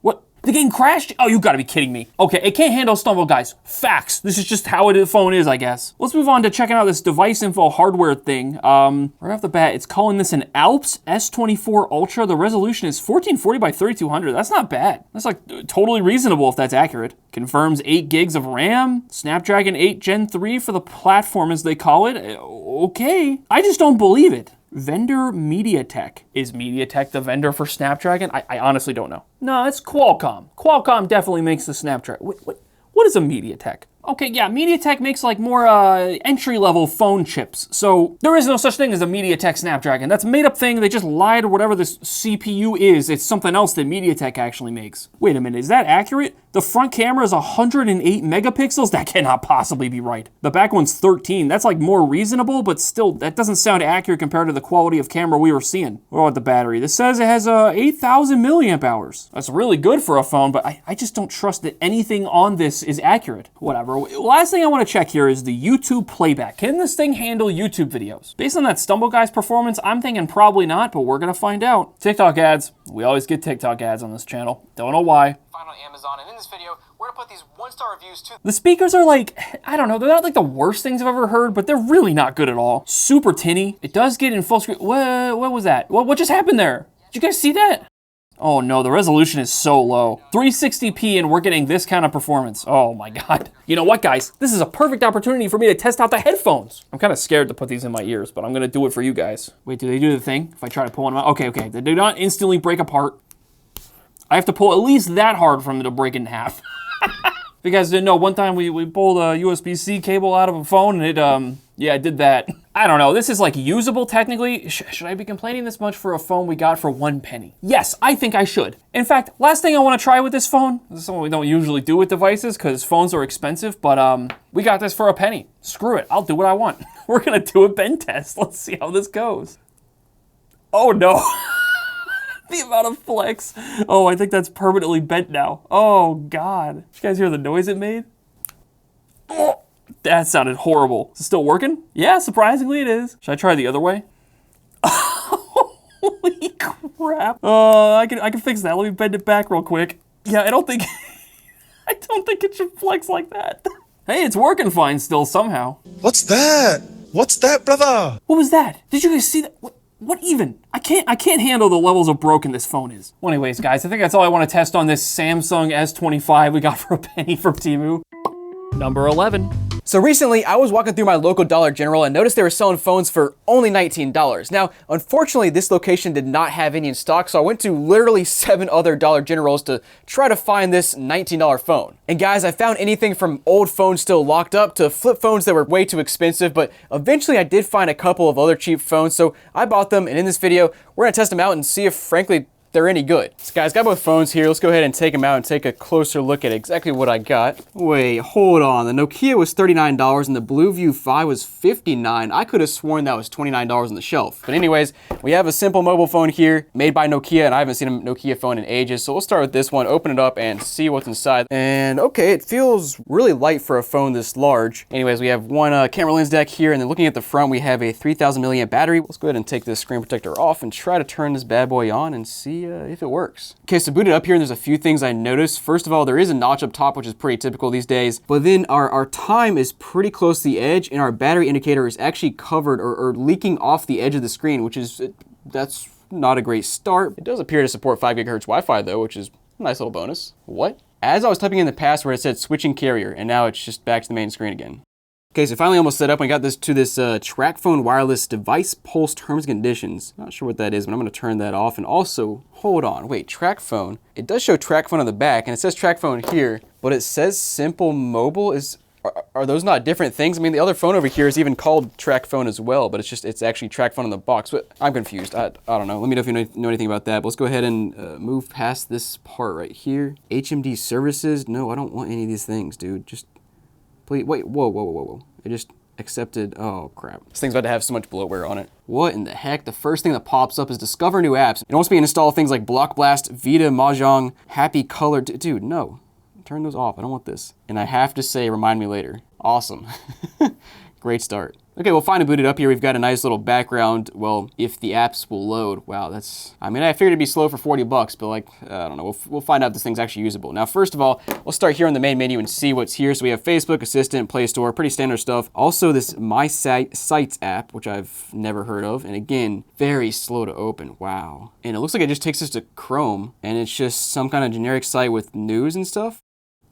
What? The game crashed? Oh, you gotta be kidding me. Okay, it can't handle Stumble Guys. Facts. This is just how the phone is, I guess. Let's move on to checking out this device info hardware thing. Right off the bat, it's calling this an Alps S24 Ultra. The resolution is 1440 by 3200. That's not bad. That's like totally reasonable if that's accurate. Confirms 8 gigs of RAM, Snapdragon 8 Gen 3 for the platform as they call it. Okay. I just don't believe it. Vendor MediaTek. Is MediaTek the vendor for Snapdragon? I honestly don't know. No, it's Qualcomm. Qualcomm definitely makes the Snapdragon. What is a MediaTek? Okay, yeah, MediaTek makes like more entry-level phone chips. So there is no such thing as a MediaTek Snapdragon. That's a made-up thing. They just lied or whatever this CPU is. It's something else that MediaTek actually makes. Wait a minute, is that accurate? The front camera is 108 megapixels? That cannot possibly be right. The back one's 13. That's like more reasonable, but still, that doesn't sound accurate compared to the quality of camera we were seeing. What about the battery? This says it has 8,000 milliamp hours. That's really good for a phone, but I just don't trust that anything on this is accurate. Whatever. Last thing I want to check here is the YouTube playback. Can this thing handle YouTube videos? Based on that Stumble Guys performance, I'm thinking probably not, but we're gonna find out. TikTok ads. We always get TikTok ads on this channel. Don't know why. Find on Amazon, and in this video, we're gonna put these 1-star reviews to the speakers are like, I don't know, they're not like the worst things I've ever heard, but they're really not good at all. Super tinny. It does get in full screen. What was that? What just happened there? Did you guys see that? Oh no, the resolution is so low. 360p and we're getting this kind of performance. Oh my God. You know what, guys? This is a perfect opportunity for me to test out the headphones. I'm kind of scared to put these in my ears, but I'm gonna do it for you guys. Wait, do they do the thing? If I try to pull them out? Okay. They do not instantly break apart. I have to pull at least that hard for them to break in half. If you guys didn't know, one time we pulled a USB-C cable out of a phone and it, yeah, it did that. I don't know, this is like usable technically. Should I be complaining this much for a phone we got for 1 penny? Yes, I think I should. In fact, last thing I want to try with this phone, this is something we don't usually do with devices because phones are expensive, but we got this for a penny. Screw it, I'll do what I want. We're gonna do a bend test. Let's see how this goes. Oh no. The amount of flex. Oh, I think that's permanently bent now. Oh God. Did you guys hear the noise it made? Oh. That sounded horrible. Is it still working? Yeah, surprisingly it is. Should I try the other way? Holy crap. I can fix that. Let me bend it back real quick. Yeah, I don't think it should flex like that. Hey, it's working fine still somehow. What's that? What's that, brother? What was that? Did you guys see that? What even? I can't handle the levels of broken this phone is. Well, anyways, guys, I think that's all I want to test on this Samsung S25 we got for a penny from Temu. Number 11. So recently, I was walking through my local Dollar General and noticed they were selling phones for only $19. Now, unfortunately, this location did not have any in stock, so I went to literally 7 other Dollar Generals to try to find this $19 phone. And guys, I found anything from old phones still locked up to flip phones that were way too expensive, but eventually I did find a couple of other cheap phones, so I bought them, and in this video, we're gonna test them out and see if, frankly, they're any good. So guys, got both phones here. Let's go ahead and take them out and take a closer look at exactly what I got. Wait, hold on. The Nokia was $39 and the BlueView 5 was $59. I could have sworn that was $29 on the shelf. But anyways, we have a simple mobile phone here made by Nokia, and I haven't seen a Nokia phone in ages. So we'll start with this one, open it up and see what's inside. And okay, it feels really light for a phone this large. Anyways, we have one camera lens deck here, and then looking at the front, we have a 3000 milliamp battery. Let's go ahead and take this screen protector off and try to turn this bad boy on and see if it works. Okay, so booted up here, and there's a few things I noticed. First of all, there is a notch up top, which is pretty typical these days. But then our time is pretty close to the edge, and our battery indicator is actually covered or leaking off the edge of the screen, which is, that's not a great start. It does appear to support 5 gigahertz Wi-Fi though, which is a nice little bonus. What? As I was typing in the password, it said switching carrier, and now it's just back to the main screen again. Okay, so finally almost set up. I got this to this TracFone wireless device pulse terms and conditions. Not sure what that is, but I'm gonna turn that off. And also, hold on, wait, TracFone. It does show TracFone on the back, and it says TracFone here, but it says Simple Mobile. Are those not different things? I mean, the other phone over here is even called TracFone as well, but it's actually TracFone on the box. But I'm confused. I don't know. Let me know if you know anything about that. But let's go ahead and move past this part right here. HMD services. No, I don't want any of these things, dude. Just please, wait, whoa. I just accepted, oh crap. This thing's about to have so much bloatware on it. What in the heck? The first thing that pops up is discover new apps. It wants me to install things like Block Blast, Vita, Mahjong, Happy Color. Dude, no. Turn those off, I don't want this. And I have to say, remind me later. Awesome. Great start. Okay, well, finally booted up here. We've got a nice little background. Well, if the apps will load. Wow, that's, I mean, I figured it'd be slow for 40 bucks, but like, I don't know. We'll find out if this thing's actually usable. Now, first of all, we'll start here on the main menu and see what's here. So we have Facebook, Assistant, Play Store, pretty standard stuff. Also this My Sites app, which I've never heard of. And again, very slow to open. Wow. And it looks like it just takes us to Chrome, and it's just some kind of generic site with news and stuff.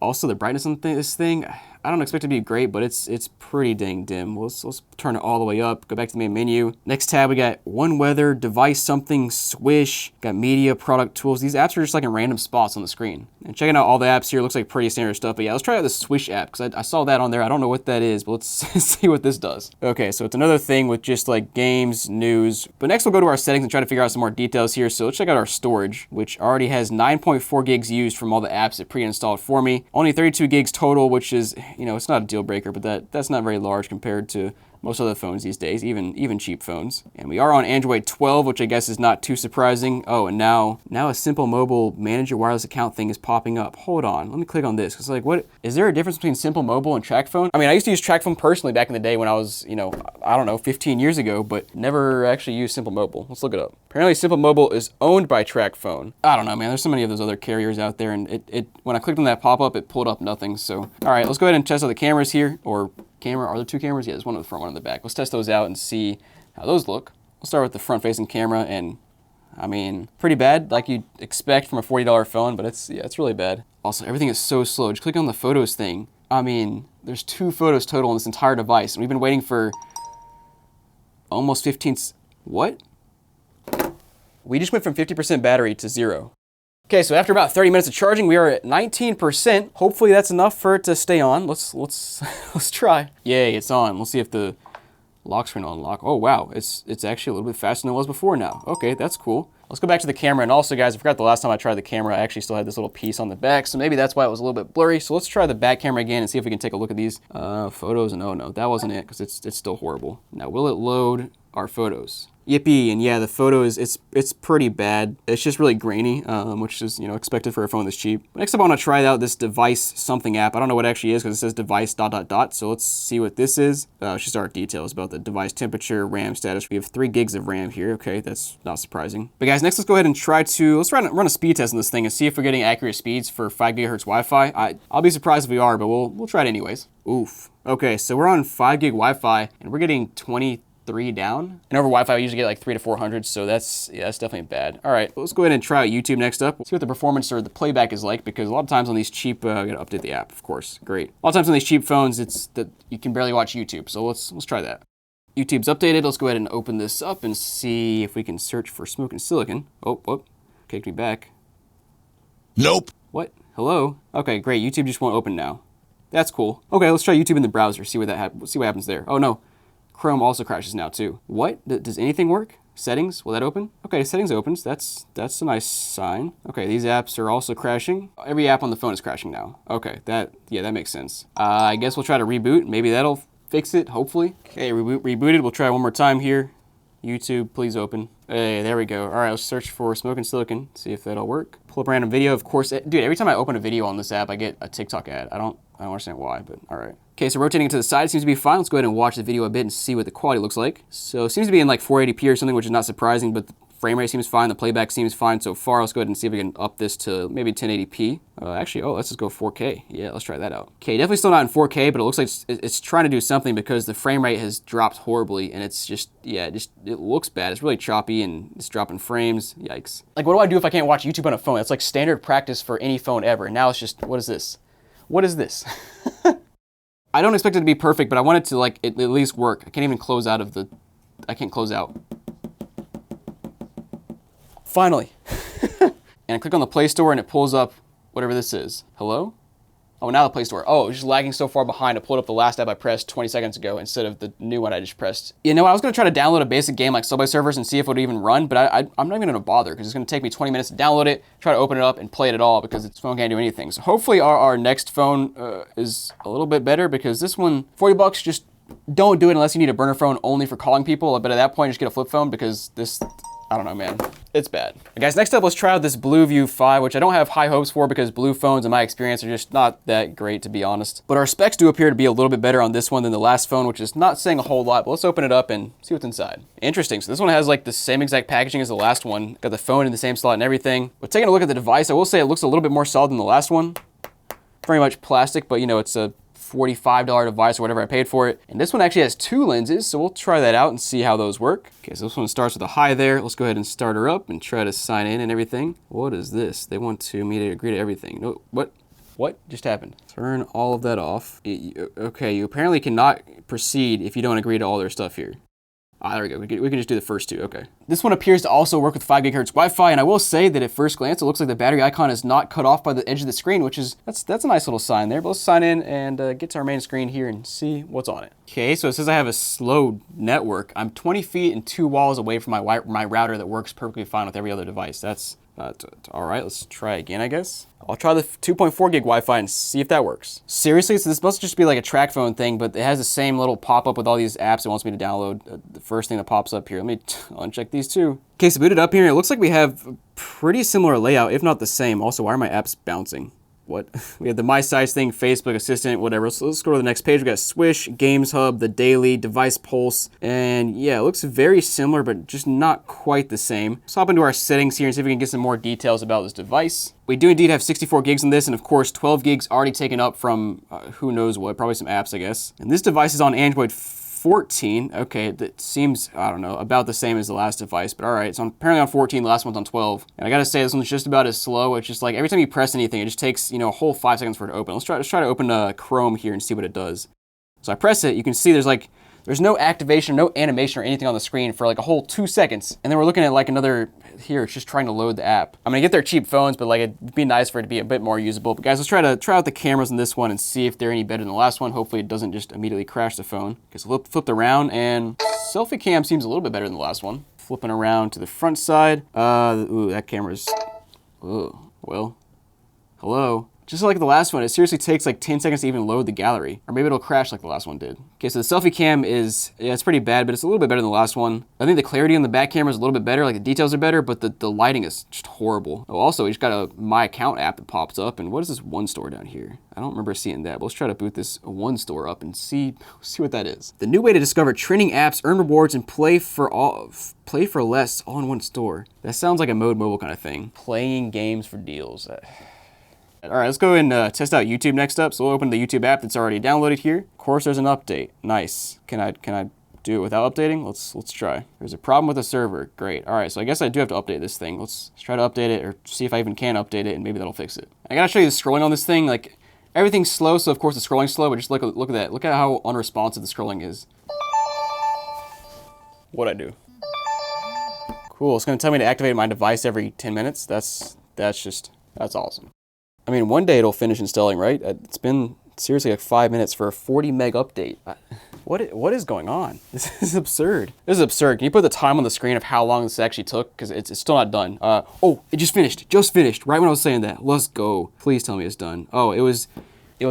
Also, the brightness on this thing, I don't expect it to be great, but it's pretty dang dim. Let's turn it all the way up, go back to the main menu. Next tab, we got One Weather, Device Something, Swish, got Media, Product Tools. These apps are just like in random spots on the screen. And checking out all the apps here, looks like pretty standard stuff. But yeah, let's try out the Swish app, because I saw that on there. I don't know what that is, but let's see what this does. Okay, so it's another thing with just like games, news. But next we'll go to our settings and try to figure out some more details here. So let's check out our storage, which already has 9.4 gigs used from all the apps it pre-installed for me. Only 32 gigs total, which is, you know, it's not a deal breaker, but that's not very large compared to most other phones these days, even cheap phones. And we are on Android 12, which I guess is not too surprising. Oh, and now a Simple Mobile Manage Your Wireless Account thing is popping up. Hold on, let me click on this. It's like, what, is there a difference between Simple Mobile and TracFone? I mean, I used to use TracFone personally back in the day when I was, you know, I don't know, 15 years ago, but never actually used Simple Mobile. Let's look it up. Apparently Simple Mobile is owned by TracFone. I don't know, man, there's so many of those other carriers out there, and when I clicked on that pop-up, it pulled up nothing. So, all right, let's go ahead and test out the cameras here, or camera. Are there two cameras? Yeah, there's one in the front, one in the back. Let's test those out and see how those look. We'll start with the front-facing camera, and I mean, pretty bad, like you'd expect from a $40 phone, but it's really bad. Also, everything is so slow. Just click on the photos thing. I mean, there's 2 photos total on this entire device, and we've been waiting for almost 15. What? We just went from 50% battery to 0. Okay, so after about 30 minutes of charging, we are at 19%. Hopefully that's enough for it to stay on. Let's try. Yay, it's on. Let's see if the Lock screen will unlock. Oh wow, it's actually a little bit faster than it was before now. Okay, that's cool. Let's go back to the camera. And also guys, I forgot the last time I tried the camera, I actually still had this little piece on the back. So maybe that's why it was a little bit blurry. So let's try the back camera again and see if we can take a look at these photos. And oh no, that wasn't it because it's still horrible. Now will it load our photos? Yippee, and yeah, the photo is, it's pretty bad. It's just really grainy, which is, you know, expected for a phone this cheap. Next up, I want to try out this device something app. I don't know what it actually is because it says device ... So let's see what this is. It's just our details about the device temperature, RAM status. We have 3 gigs of RAM here. Okay, that's not surprising. But guys, next let's go ahead and let's run a speed test on this thing and see if we're getting accurate speeds for 5 gigahertz Wi-Fi. I'll be surprised if we are, but we'll try it anyways. Oof. Okay, so we're on 5 gig Wi-Fi and we're getting 23 down. And over Wi-Fi, we usually get like 300 to 400, so that's definitely bad. All right, let's go ahead and try out YouTube next up. See what the performance or the playback is like, because a lot of times on these cheap, I gotta update the app, of course, great. A lot of times on these cheap phones, it's that you can barely watch YouTube, so let's try that. YouTube's updated. Let's go ahead and open this up and see if we can search for Smokin Silicon. Oh, whoop, kicked me back. Nope. What? Hello? Okay, great. YouTube just won't open now. That's cool. Okay, let's try YouTube in the browser. See what happens there. Oh no. Chrome also crashes now too. What? Does anything work? Settings, will that open? Okay, settings opens. That's a nice sign. Okay, these apps are also crashing. Every app on the phone is crashing now. Okay, that makes sense. I guess we'll try to reboot. Maybe that'll fix it, hopefully. Okay, rebooted. We'll try one more time here. YouTube, please open. Hey, there we go. All right, let's search for Smokin Silicon, see if that'll work. Pull up a random video, of course. Dude, every time I open a video on this app, I get a TikTok ad. I don't understand why, but all right. Okay, so rotating it to the side seems to be fine. Let's go ahead and watch the video a bit and see what the quality looks like. So it seems to be in like 480p or something, which is not surprising, but the frame rate seems fine. The playback seems fine so far. Let's go ahead and see if we can up this to maybe 1080p. Actually, let's just go 4K. Yeah, let's try that out. Okay, definitely still not in 4K, but it looks like it's trying to do something because the frame rate has dropped horribly, and it's just, it looks bad. It's really choppy, and it's dropping frames. Yikes. Like, what do I do if I can't watch YouTube on a phone? That's like standard practice for any phone ever. Now it's just, what is this? What is this? I don't expect it to be perfect, but I want it to like at least work. I can't even close out of I can't close out. Finally. And I click on the Play Store and it pulls up whatever this is. Hello? Oh, now the Play Store. Oh, it's just lagging so far behind. I pulled up the last app I pressed 20 seconds ago instead of the new one I just pressed. You know, I was gonna try to download a basic game like Subway Surfers and see if it would even run, but I'm not even gonna bother because it's gonna take me 20 minutes to download it, try to open it up and play it at all because this phone can't do anything. So hopefully our next phone is a little bit better because this one, 40 bucks, just don't do it unless you need a burner phone only for calling people. But at that point, just get a flip phone because this, I don't know, man. It's bad. Guys, next up, let's try out this BlueView 5, which I don't have high hopes for because blue phones, in my experience, are just not that great, to be honest. But our specs do appear to be a little bit better on this one than the last phone, which is not saying a whole lot, but let's open it up and see what's inside. Interesting. So this one has like the same exact packaging as the last one. Got the phone in the same slot and everything. But taking a look at the device, I will say it looks a little bit more solid than the last one. Very much plastic, but you know, it's a $45 device or whatever I paid for it. And this one actually has 2 lenses, so we'll try that out and see how those work. Okay, so this one starts with a high there. Let's go ahead and start her up and try to sign in and everything. What is this? They want me to agree to everything. No, what just happened? Turn all of that off. Okay, you apparently cannot proceed if you don't agree to all their stuff here. Ah, there we go. We can just do the first 2. Okay. This one appears to also work with 5 gigahertz Wi-Fi, and I will say that at first glance, it looks like the battery icon is not cut off by the edge of the screen, which is, that's a nice little sign there. But let's sign in and get to our main screen here and see what's on it. Okay, so it says I have a slow network. I'm 20 feet and 2 walls away from my router that works perfectly fine with every other device. That's all right. Let's try again, I guess. I'll try the 2.4 gig Wi-Fi and see if that works. Seriously, so this must just be like a track phone thing, but it has the same little pop-up with all these apps it wants me to download. The first thing that pops up here. Let me uncheck these 2. Okay, so booted up here. It looks like we have a pretty similar layout, if not the same. Also, why are my apps bouncing? What? We have the My Size thing, Facebook Assistant, whatever. So let's go to the next page. We got Swish, Games Hub, the Daily, Device Pulse, and yeah, it looks very similar, but just not quite the same. Let's hop into our settings here and see if we can get some more details about this device. We do indeed have 64 gigs in this, and of course, 12 gigs already taken up from who knows what, probably some apps, I guess. And this device is on Android 14. Okay, that seems, I don't know, about the same as the last device, but all right. It's apparently on 14, the last one's on 12. And I gotta say, this one's just about as slow. It's just like every time you press anything, it just takes, you know, a whole 5 seconds for it to open. Let's try to open Chrome here and see what it does. So I press it, you can see there's there's no activation, no animation or anything on the screen for like a whole 2 seconds. And then we're looking at like another, here, it's just trying to load the app. I'm gonna get their cheap phones, but like it'd be nice for it to be a bit more usable. But guys, let's try out the cameras in this one and see if they're any better than the last one. Hopefully it doesn't just immediately crash the phone. Because flipped around and selfie cam seems a little bit better than the last one. Flipping around to the front side. Ooh, that camera's, ooh, well, hello. Just like the last one, it seriously takes like 10 seconds to even load the gallery. Or maybe it'll crash like the last one did. Okay, so the selfie cam is, yeah, it's pretty bad, but it's a little bit better than the last one. I think the clarity on the back camera is a little bit better, like the details are better, but the lighting is just horrible. Oh, also, we just got a My Account app that pops up, and what is this One Store down here? I don't remember seeing that, but let's try to boot this One Store up and see what that is. The new way to discover trending apps, earn rewards, and play for less all in one store. That sounds like a Mode Mobile kind of thing. Playing games for deals. All right, let's go and test out YouTube next up. So we'll open the YouTube app that's already downloaded here. Of course, there's an update. Nice. Can I do it without updating? Let's try. There's a problem with the server. Great. All right, so I guess I do have to update this thing. Let's try to update it or see if I even can update it, and maybe that'll fix it. I gotta show you the scrolling on this thing. Like everything's slow, so of course the scrolling's slow. But just look at that. Look at how unresponsive the scrolling is. What'd I do? Cool. It's gonna tell me to activate my device every 10 minutes. That's awesome. I mean, one day it'll finish installing, right? It's been seriously like 5 minutes for a 40 meg update. What is going on? This is absurd. This is absurd. Can you put the time on the screen of how long this actually took? Because it's still not done. Oh, it just finished. Just finished. Right when I was saying that. Let's go. Please tell me it's done. Oh, it was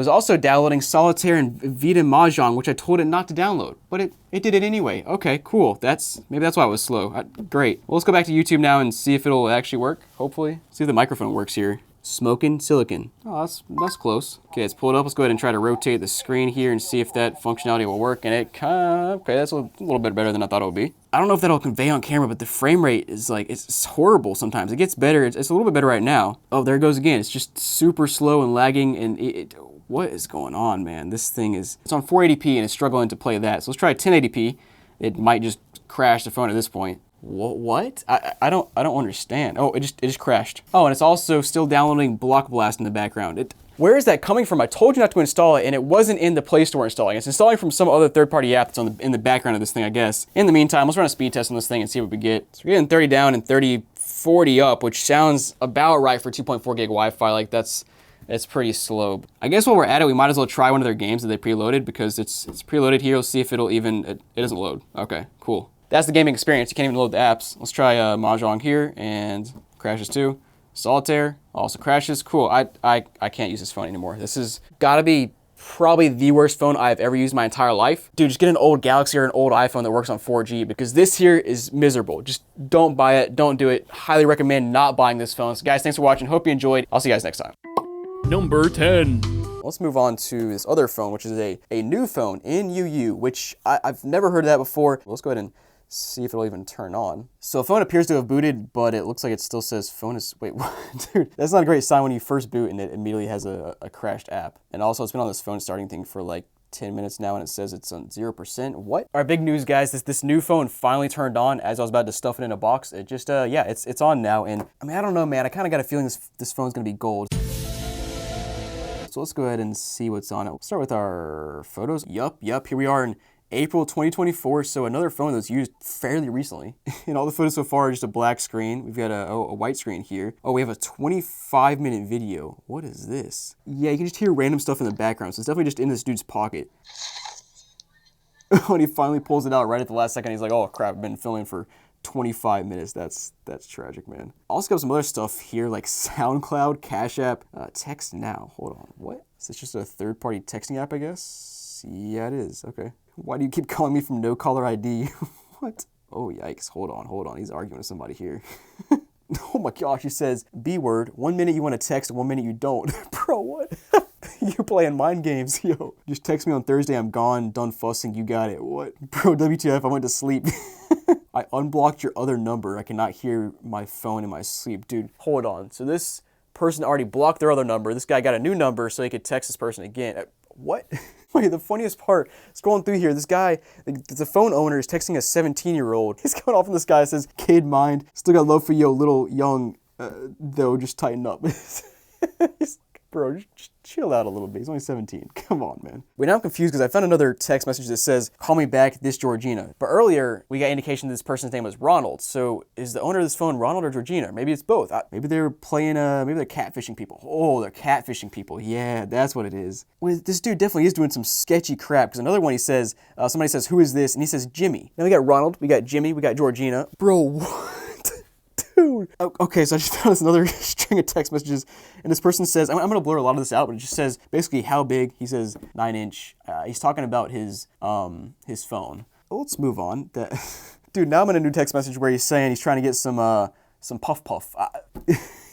also downloading Solitaire and Vita Mahjong, which I told it not to download, but it did it anyway. Okay, cool. Maybe that's why it was slow. Great. Well, let's go back to YouTube now and see if it'll actually work. Hopefully. See if the microphone works here. Smokin Silicon. Oh, that's close. Okay, let's pull it up. Let's go ahead and try to rotate the screen here and see if that functionality will work. And okay, that's a little bit better than I thought it would be. I don't know if that'll convey on camera, but the frame rate is like, it's horrible sometimes. It gets better. It's a little bit better right now. Oh, there it goes again. It's just super slow and lagging. And what is going on, man? This thing it's on 480p and it's struggling to play that. So let's try 1080p. It might just crash the phone at this point. What? I don't understand. Oh, it just crashed. Oh, and it's also still downloading Block Blast in the background. Where is that coming from? I told you not to install it, and it wasn't in the Play Store installing. It's installing from some other third-party app that's in the background of this thing, I guess. In the meantime, let's run a speed test on this thing and see what we get. So we're getting 30 down and 40 up, which sounds about right for 2.4 gig Wi-Fi. Like it's pretty slow. I guess while we're at it, we might as well try one of their games that they preloaded because it's preloaded here. We'll see if it doesn't load. Okay, cool. That's the gaming experience. You can't even load the apps. Let's try Mahjong here, and crashes too. Solitaire also crashes. Cool. I can't use this phone anymore. This has gotta be probably the worst phone I've ever used in my entire life. Dude, just get an old Galaxy or an old iPhone that works on 4G because this here is miserable. Just don't buy it. Don't do it. Highly recommend not buying this phone. So guys, thanks for watching. Hope you enjoyed. I'll see you guys next time. Number 10. Let's move on to this other phone, which is a new phone, NUU, which I've never heard of that before. Let's go ahead and see if it'll even turn on. So phone appears to have booted, but it looks like it still says phone is, wait, what? Dude, that's not a great sign when you first boot and it immediately has a crashed app. And also it's been on this phone starting thing for like 10 minutes now and it says it's on 0%. What? All right, big news guys, this new phone finally turned on as I was about to stuff it in a box. It just, yeah, it's on now. And I mean, I don't know, man, I kind of got a feeling this phone's gonna be gold. So let's go ahead and see what's on it. We'll start with our photos. Yup, here we are in April 2024, so another phone that's used fairly recently. And all the photos so far are just a black screen. We've got a white screen here. Oh, we have a 25-minute video. What is this? Yeah, you can just hear random stuff in the background, so it's definitely just in this dude's pocket. When he finally pulls it out right at the last second, he's like, oh crap, I've been filming for 25 minutes. That's tragic, man. Also got some other stuff here like SoundCloud, Cash App, Text Now. Hold on, what? Is this just a third-party texting app, I guess? Yeah, it is. Okay. Why do you keep calling me from no caller ID? What? Oh, yikes. Hold on. He's arguing with somebody here. Oh my gosh, he says, B word, 1 minute you want to text, 1 minute you don't. Bro, what? You're playing mind games, yo. Just text me on Thursday, I'm gone, done fussing, you got it. What? Bro, WTF, I went to sleep. I unblocked your other number. I cannot hear my phone in my sleep. Dude, hold on. So this person already blocked their other number. This guy got a new number so he could text this person again. What? Wait, the funniest part, scrolling through here, this guy, the phone owner is texting a 17-year-old. He's going off on this guy that says, kid mind, still got love for you, little young, though, just tighten up. He's like, bro, just chill out a little bit. He's only 17. Come on, man. Wait, now I'm confused because I found another text message that says, call me back, this Georgina. But earlier, we got indication that this person's name was Ronald. So is the owner of this phone Ronald or Georgina? Maybe it's both. Maybe they're playing, maybe they're catfishing people. Oh, they're catfishing people. Yeah, that's what it is. Well, this dude definitely is doing some sketchy crap because another one he says, somebody says, who is this? And he says, Jimmy. Now we got Ronald, we got Jimmy, we got Georgina. Bro, what? Dude. Okay, so I just found this another string of text messages, and this person says, I'm gonna blur a lot of this out, but it just says basically how big. He says 9-inch. He's talking about his phone. Well, let's move on. Dude, now I'm in a new text message where he's saying he's trying to get some puff.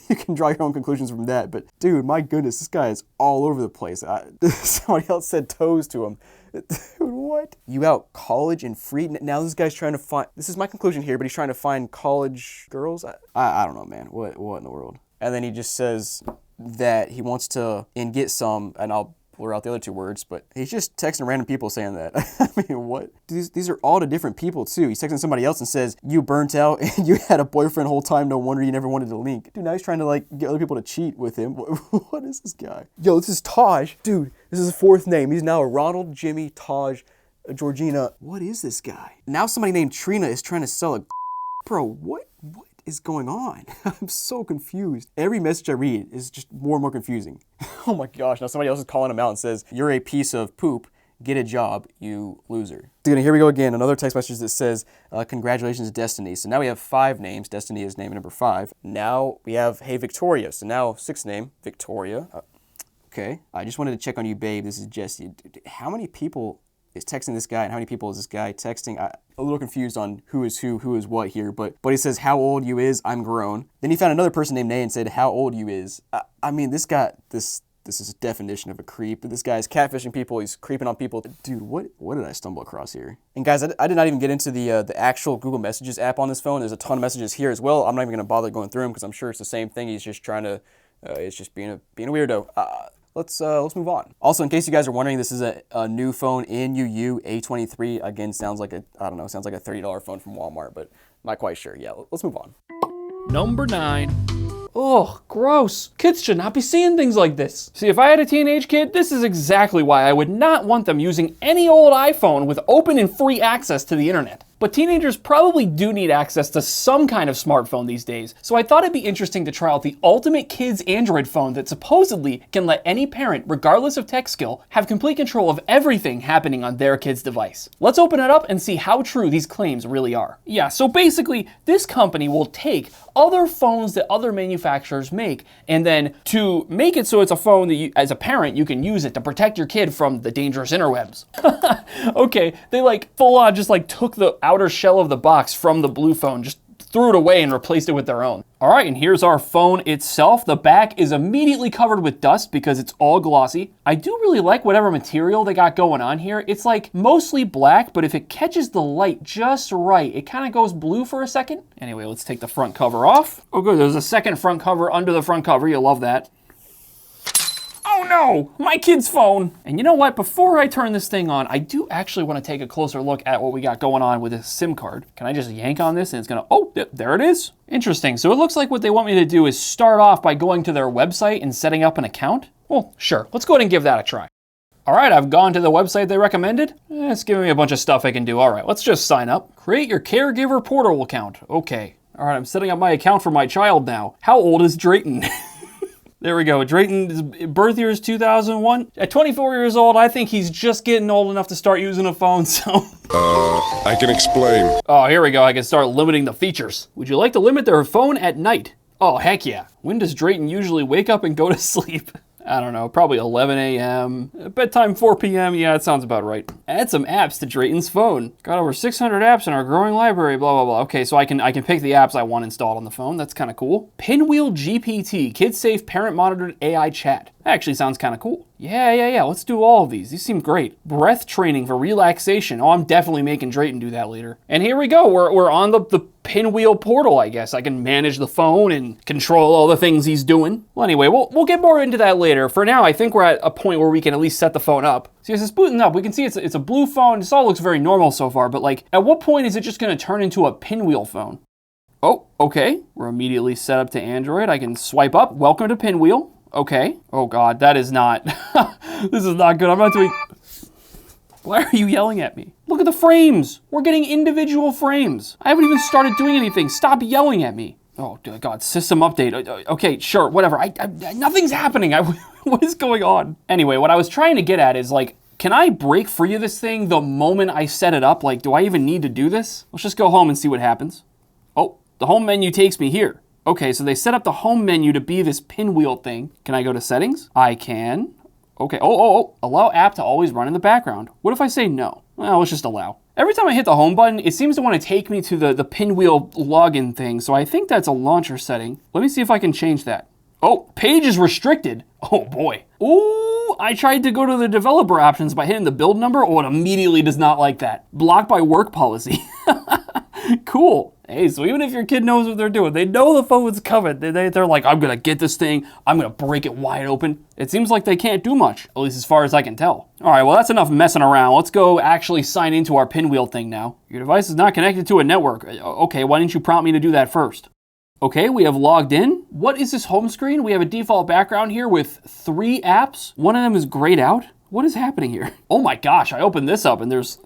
You can draw your own conclusions from that, but dude, my goodness, this guy is all over the place. Somebody else said toes to him. Dude, what? You out college and free? Now this guy's trying to find, this is my conclusion here, but he's trying to find college girls? I don't know, man. What in the world? And then he just says that he wants to get some, and I'll blur out the other two words, but he's just texting random people saying that. I mean, what? These are all to different people, too. He's texting somebody else and says, you burnt out and you had a boyfriend the whole time, no wonder you never wanted to link. Dude, now he's trying to, like, get other people to cheat with him. What is this guy? Yo, this is Taj. Dude, this is his fourth name. He's now a Ronald, Jimmy, Taj, Georgina. What is this guy? Now somebody named Trina is trying to sell a bro, what is going on? I'm so confused. Every message I read is just more and more confusing. Oh my gosh, now somebody else is calling him out and says, you're a piece of poop, get a job, you loser. Dude, here we go again, another text message that says, congratulations, Destiny. So now we have 5 names. Destiny is name number 5. Now we have, hey, Victoria. So now 6th name, Victoria. Okay, I just wanted to check on you, babe. This is Jesse. How many people is texting this guy, and how many people is this guy texting? I'm a little confused on who is what here, but he says, how old you is, I'm grown. Then he found another person named Nay and said, how old you is. I mean, this guy, this is a definition of a creep. This guy's catfishing people, he's creeping on people. Dude, what did I stumble across here? And guys, I did not even get into the actual Google Messages app on this phone. There's a ton of messages here as well. I'm not even gonna bother going through them because I'm sure it's the same thing. He's just trying to, it's just being a weirdo. Let's move on. Also, in case you guys are wondering, this is a new phone in UU A23. Again, sounds like sounds like a $30 phone from Walmart, but not quite sure. Yeah, let's move on. Number 9. Ugh, gross. Kids should not be seeing things like this. See, if I had a teenage kid, this is exactly why I would not want them using any old iPhone with open and free access to the internet. But teenagers probably do need access to some kind of smartphone these days, so I thought it'd be interesting to try out the ultimate kids Android phone that supposedly can let any parent, regardless of tech skill, have complete control of everything happening on their kid's device. Let's open it up and see how true these claims really are. Yeah, so basically, this company will take other phones that other manufacturers make, and then to make it so it's a phone that you, as a parent, you can use it to protect your kid from the dangerous interwebs. Okay, they like full on just like took the outer shell of the box from the blue phone, just threw it away and replaced it with their own. All right, and here's our phone itself. The back is immediately covered with dust because it's all glossy. I do really like whatever material they got going on here. It's like mostly black, but if it catches the light just right, it kind of goes blue for a second. Anyway, let's take the front cover off. Oh good, there's a second front cover under the front cover. You'll love that. Oh no, my kid's phone. And you know what, before I turn this thing on, I do actually want to take a closer look at what we got going on with this SIM card. Can I just yank on this and it's gonna, oh, there it is. Interesting, so it looks like what they want me to do is start off by going to their website and setting up an account. Well, sure, let's go ahead and give that a try. All right, I've gone to the website they recommended. It's giving me a bunch of stuff I can do. All right, let's just sign up. Create your caregiver portal account. Okay, all right, I'm setting up my account for my child now. How old is Drayton? There we go. Drayton's birth year is 2001. At 24 years old, I think he's just getting old enough to start using a phone, so... I can explain. Oh, here we go. I can start limiting the features. Would you like to limit their phone at night? Oh, heck yeah. When does Drayton usually wake up and go to sleep? I don't know, probably 11 a.m. Bedtime 4 p.m. Yeah, that sounds about right. Add some apps to Drayton's phone. Got over 600 apps in our growing library, blah, blah, blah. Okay, so I can pick the apps I want installed on the phone. That's kind of cool. Pinwheel GPT, kid-safe, parent-monitored AI chat. That actually sounds kind of cool. Yeah, let's do all of these. These seem great. Breath training for relaxation. Oh, I'm definitely making Drayton do that later. And here we go, we're on the Pinwheel portal, I guess. I can manage the phone and control all the things he's doing. Well, anyway, we'll get more into that later. For now, I think we're at a point where we can at least set the phone up. See, as it's booting up, we can see it's a blue phone. This all looks very normal so far, but like, at what point is it just gonna turn into a Pinwheel phone? Oh, okay. We're immediately set up to Android. I can swipe up. Welcome to Pinwheel. Okay. Oh God, that is not, this is not good. I'm not doing, why are you yelling at me? Look at the frames. We're getting individual frames. I haven't even started doing anything. Stop yelling at me. Oh God, system update. Okay, sure, whatever. Nothing's happening. What is going on? Anyway, what I was trying to get at is like, can I break free of this thing the moment I set it up? Like, do I even need to do this? Let's just go home and see what happens. Oh, the home menu takes me here. Okay, so they set up the home menu to be this pinwheel thing. Can I go to settings? I can. Okay, allow app to always run in the background. What if I say no? Well, let's just allow. Every time I hit the home button, it seems to want to take me to the pinwheel login thing, so I think that's a launcher setting. Let me see if I can change that. Oh, page is restricted. Oh boy. Ooh, I tried to go to the developer options by hitting the build number. Oh, it immediately does not like that. Blocked by work policy. Cool. Hey, so even if your kid knows what they're doing, they know the phone's coming. They're like, I'm gonna get this thing. I'm gonna break it wide open. It seems like they can't do much, at least as far as I can tell. All right, well, that's enough messing around. Let's go actually sign into our pinwheel thing now. Your device is not connected to a network. Okay, why didn't you prompt me to do that first? Okay, we have logged in. What is this home screen? We have a default background here with 3 apps. One of them is grayed out. What is happening here? Oh my gosh, I opened this up and there's,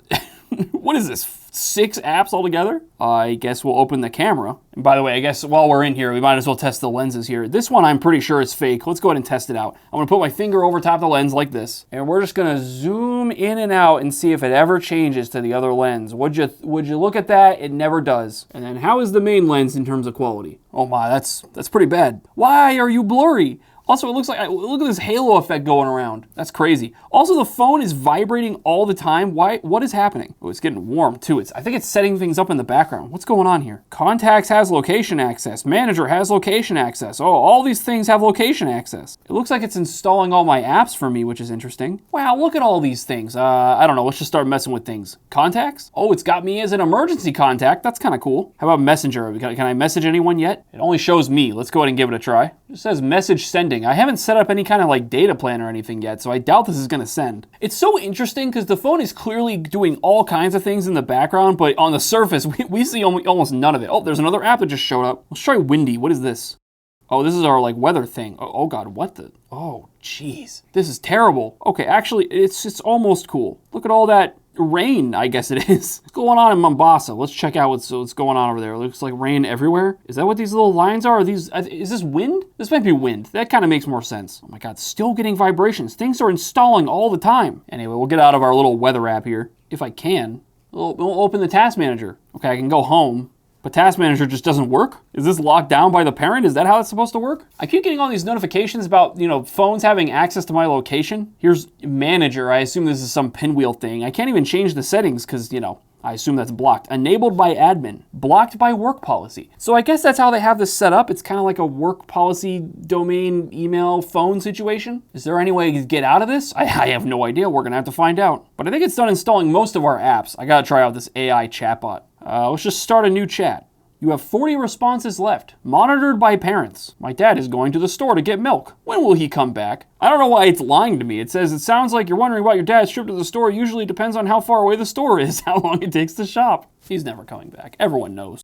what is this? 6 apps altogether? I guess we'll open the camera. And by the way, I guess while we're in here, we might as well test the lenses here. This one I'm pretty sure is fake. Let's go ahead and test it out. I'm gonna put my finger over top the lens like this, and we're just gonna zoom in and out and see if it ever changes to the other lens. Would you look at that? It never does. And then how is the main lens in terms of quality? Oh my, that's pretty bad. Why are you blurry? Also, it looks like, look at this halo effect going around. That's crazy. Also, the phone is vibrating all the time. Why? What is happening? Oh, it's getting warm too. I think it's setting things up in the background. What's going on here? Contacts has location access. Manager has location access. Oh, all these things have location access. It looks like it's installing all my apps for me, which is interesting. Wow, look at all these things. I don't know, let's just start messing with things. Contacts? Oh, it's got me as an emergency contact. That's kind of cool. How about Messenger? Can I message anyone yet? It only shows me. Let's go ahead and give it a try. It says message sending. I haven't set up any kind of like data plan or anything yet, so I doubt this is gonna send. It's so interesting because the phone is clearly doing all kinds of things in the background, but on the surface, we see almost none of it. Oh, there's another app that just showed up. Let's try Windy. What is this? Oh, this is our like weather thing. Oh God, what the? Oh, jeez. This is terrible. Okay, actually, it's almost cool. Look at all that rain, I guess it is. What's going on in Mombasa? Let's check out what's going on over there. It looks like rain everywhere. Is that what these little lines are? Is this wind? This might be wind. That kind of makes more sense. Oh my God, still getting vibrations. Things are installing all the time. Anyway, we'll get out of our little weather app here, if I can. We'll open the task manager. Okay, I can go home. But Task Manager just doesn't work? Is this locked down by the parent? Is that how it's supposed to work? I keep getting all these notifications about, phones having access to my location. Here's Manager. I assume this is some pinwheel thing. I can't even change the settings because, I assume that's blocked. Enabled by admin. Blocked by work policy. So I guess that's how they have this set up. It's kind of like a work policy domain, email, phone situation. Is there any way to get out of this? I have no idea. We're going to have to find out. But I think it's done installing most of our apps. I got to try out this AI chatbot. Let's just start a new chat. You have 40 responses left. Monitored by parents. My dad is going to the store to get milk. When will he come back? I don't know why it's lying to me. It says, it sounds like you're wondering why your dad's trip to the store usually depends on how far away the store is, how long it takes to shop. He's never coming back. Everyone knows.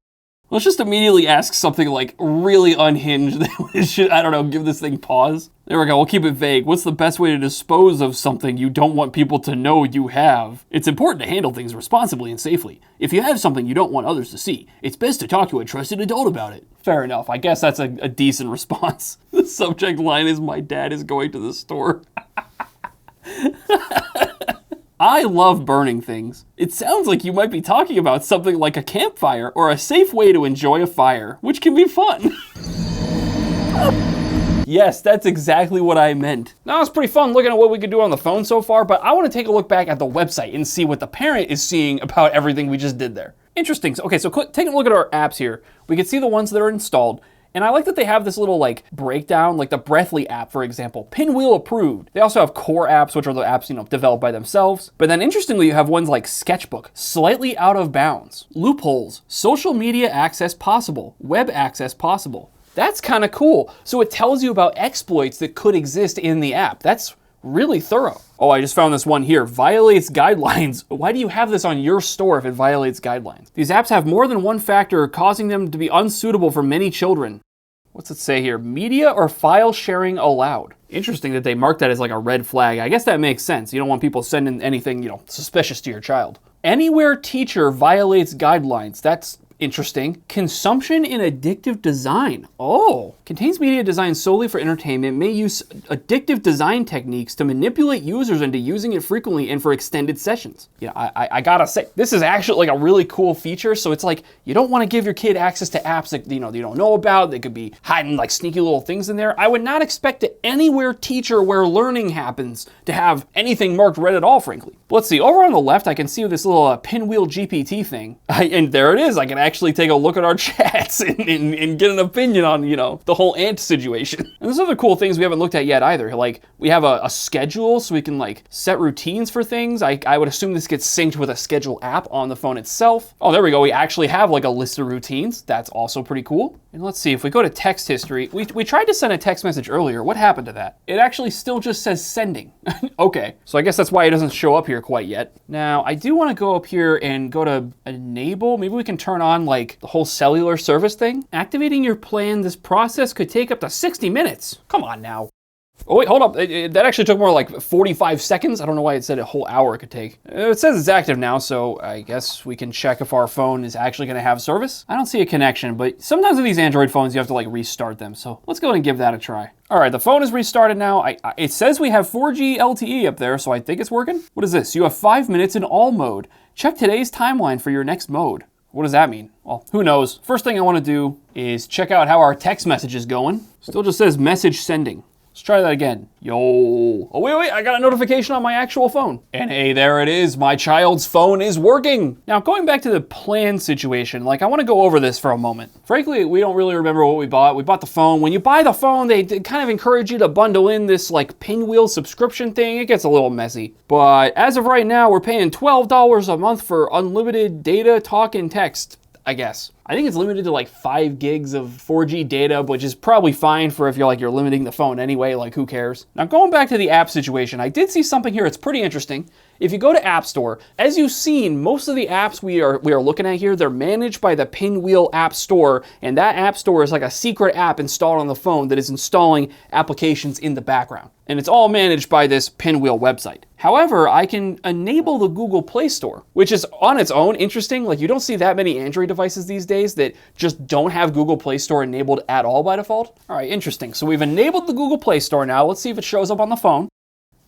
Let's just immediately ask something like really unhinged that should, I don't know, give this thing pause. There we go, we'll keep it vague. What's the best way to dispose of something you don't want people to know you have? It's important to handle things responsibly and safely. If you have something you don't want others to see, it's best to talk to a trusted adult about it. Fair enough, I guess that's a decent response. The subject line is, my dad is going to the store. I love burning things. It sounds like you might be talking about something like a campfire or a safe way to enjoy a fire, which can be fun. Yes, that's exactly what I meant. Now, it's pretty fun looking at what we could do on the phone so far, but I want to take a look back at the website and see what the parent is seeing about everything we just did there. Interesting. Okay, so taking a look at our apps here, we can see the ones that are installed. And I like that they have this little breakdown, like the Breathly app, for example, Pinwheel approved. They also have core apps, which are the apps, developed by themselves. But then interestingly, you have ones like Sketchbook, slightly out of bounds, loopholes, social media access possible, web access possible. That's kind of cool. So it tells you about exploits that could exist in the app. That's really thorough. Oh, I just found this one here. Violates guidelines. Why do you have this on your store if it violates guidelines? These apps have more than one factor causing them to be unsuitable for many children. What's it say here? Media or file sharing allowed. Interesting that they marked that as like a red flag. I guess that makes sense. You don't want people sending anything, suspicious to your child. Anywhere teacher violates guidelines. That's interesting. Consumption in addictive design. Oh, contains media designed solely for entertainment, may use addictive design techniques to manipulate users into using it frequently and for extended sessions. I gotta say, this is actually like a really cool feature. So it's like, you don't want to give your kid access to apps that, you don't know about. They could be hiding like sneaky little things in there. I would not expect the anywhere teacher where learning happens to have anything marked red at all, frankly. But let's see, over on the left, I can see this little pinwheel GPT thing. And there it is. I can actually take a look at our chats and get an opinion on, the whole ant situation. And there's other cool things we haven't looked at yet either. Like, we have a schedule so we can like set routines for things. I would assume this gets synced with a schedule app on the phone itself. Oh, there we go. We actually have like a list of routines. That's also pretty cool. And let's see, if we go to text history, we tried to send a text message earlier. What happened to that? It actually still just says sending. Okay, so I guess that's why it doesn't show up here quite yet. Now, I do want to go up here and go to enable. Maybe we can turn on like the whole cellular service thing. Activating your plan, this process could take up to 60 minutes. Come on now. Oh wait, hold up. That actually took more like 45 seconds. I don't know why it said a whole hour it could take. It says it's active now, so I guess we can check if our phone is actually gonna have service. I don't see a connection, but sometimes with these Android phones, you have to like restart them. So let's go ahead and give that a try. All right, the phone is restarted now. It says we have 4G LTE up there, so I think it's working. What is this? You have 5 minutes in all mode. Check today's timeline for your next mode. What does that mean? Well, who knows? First thing I wanna do is check out how our text message is going. Still just says message sending. Let's try that again. Yo. Oh, wait, I got a notification on my actual phone. And hey, there it is. My child's phone is working. Now, going back to the plan situation, like I want to go over this for a moment. Frankly, we don't really remember what we bought. We bought the phone. When you buy the phone, they kind of encourage you to bundle in this like pinwheel subscription thing. It gets a little messy. But as of right now, we're paying $12 a month for unlimited data, talk, and text, I guess. I think it's limited to like 5 gigs of 4G data, which is probably fine for if you're limiting the phone anyway, like who cares? Now going back to the app situation, I did see something here that's pretty interesting. If you go to App Store, as you've seen, most of the apps we are looking at here, they're managed by the Pinwheel App Store, and that App Store is like a secret app installed on the phone that is installing applications in the background. And it's all managed by this Pinwheel website. However, I can enable the Google Play Store, which is on its own interesting. Like you don't see that many Android devices these days that just don't have Google Play Store enabled at all by default. All right, interesting. So we've enabled the Google Play Store now. Let's see if it shows up on the phone.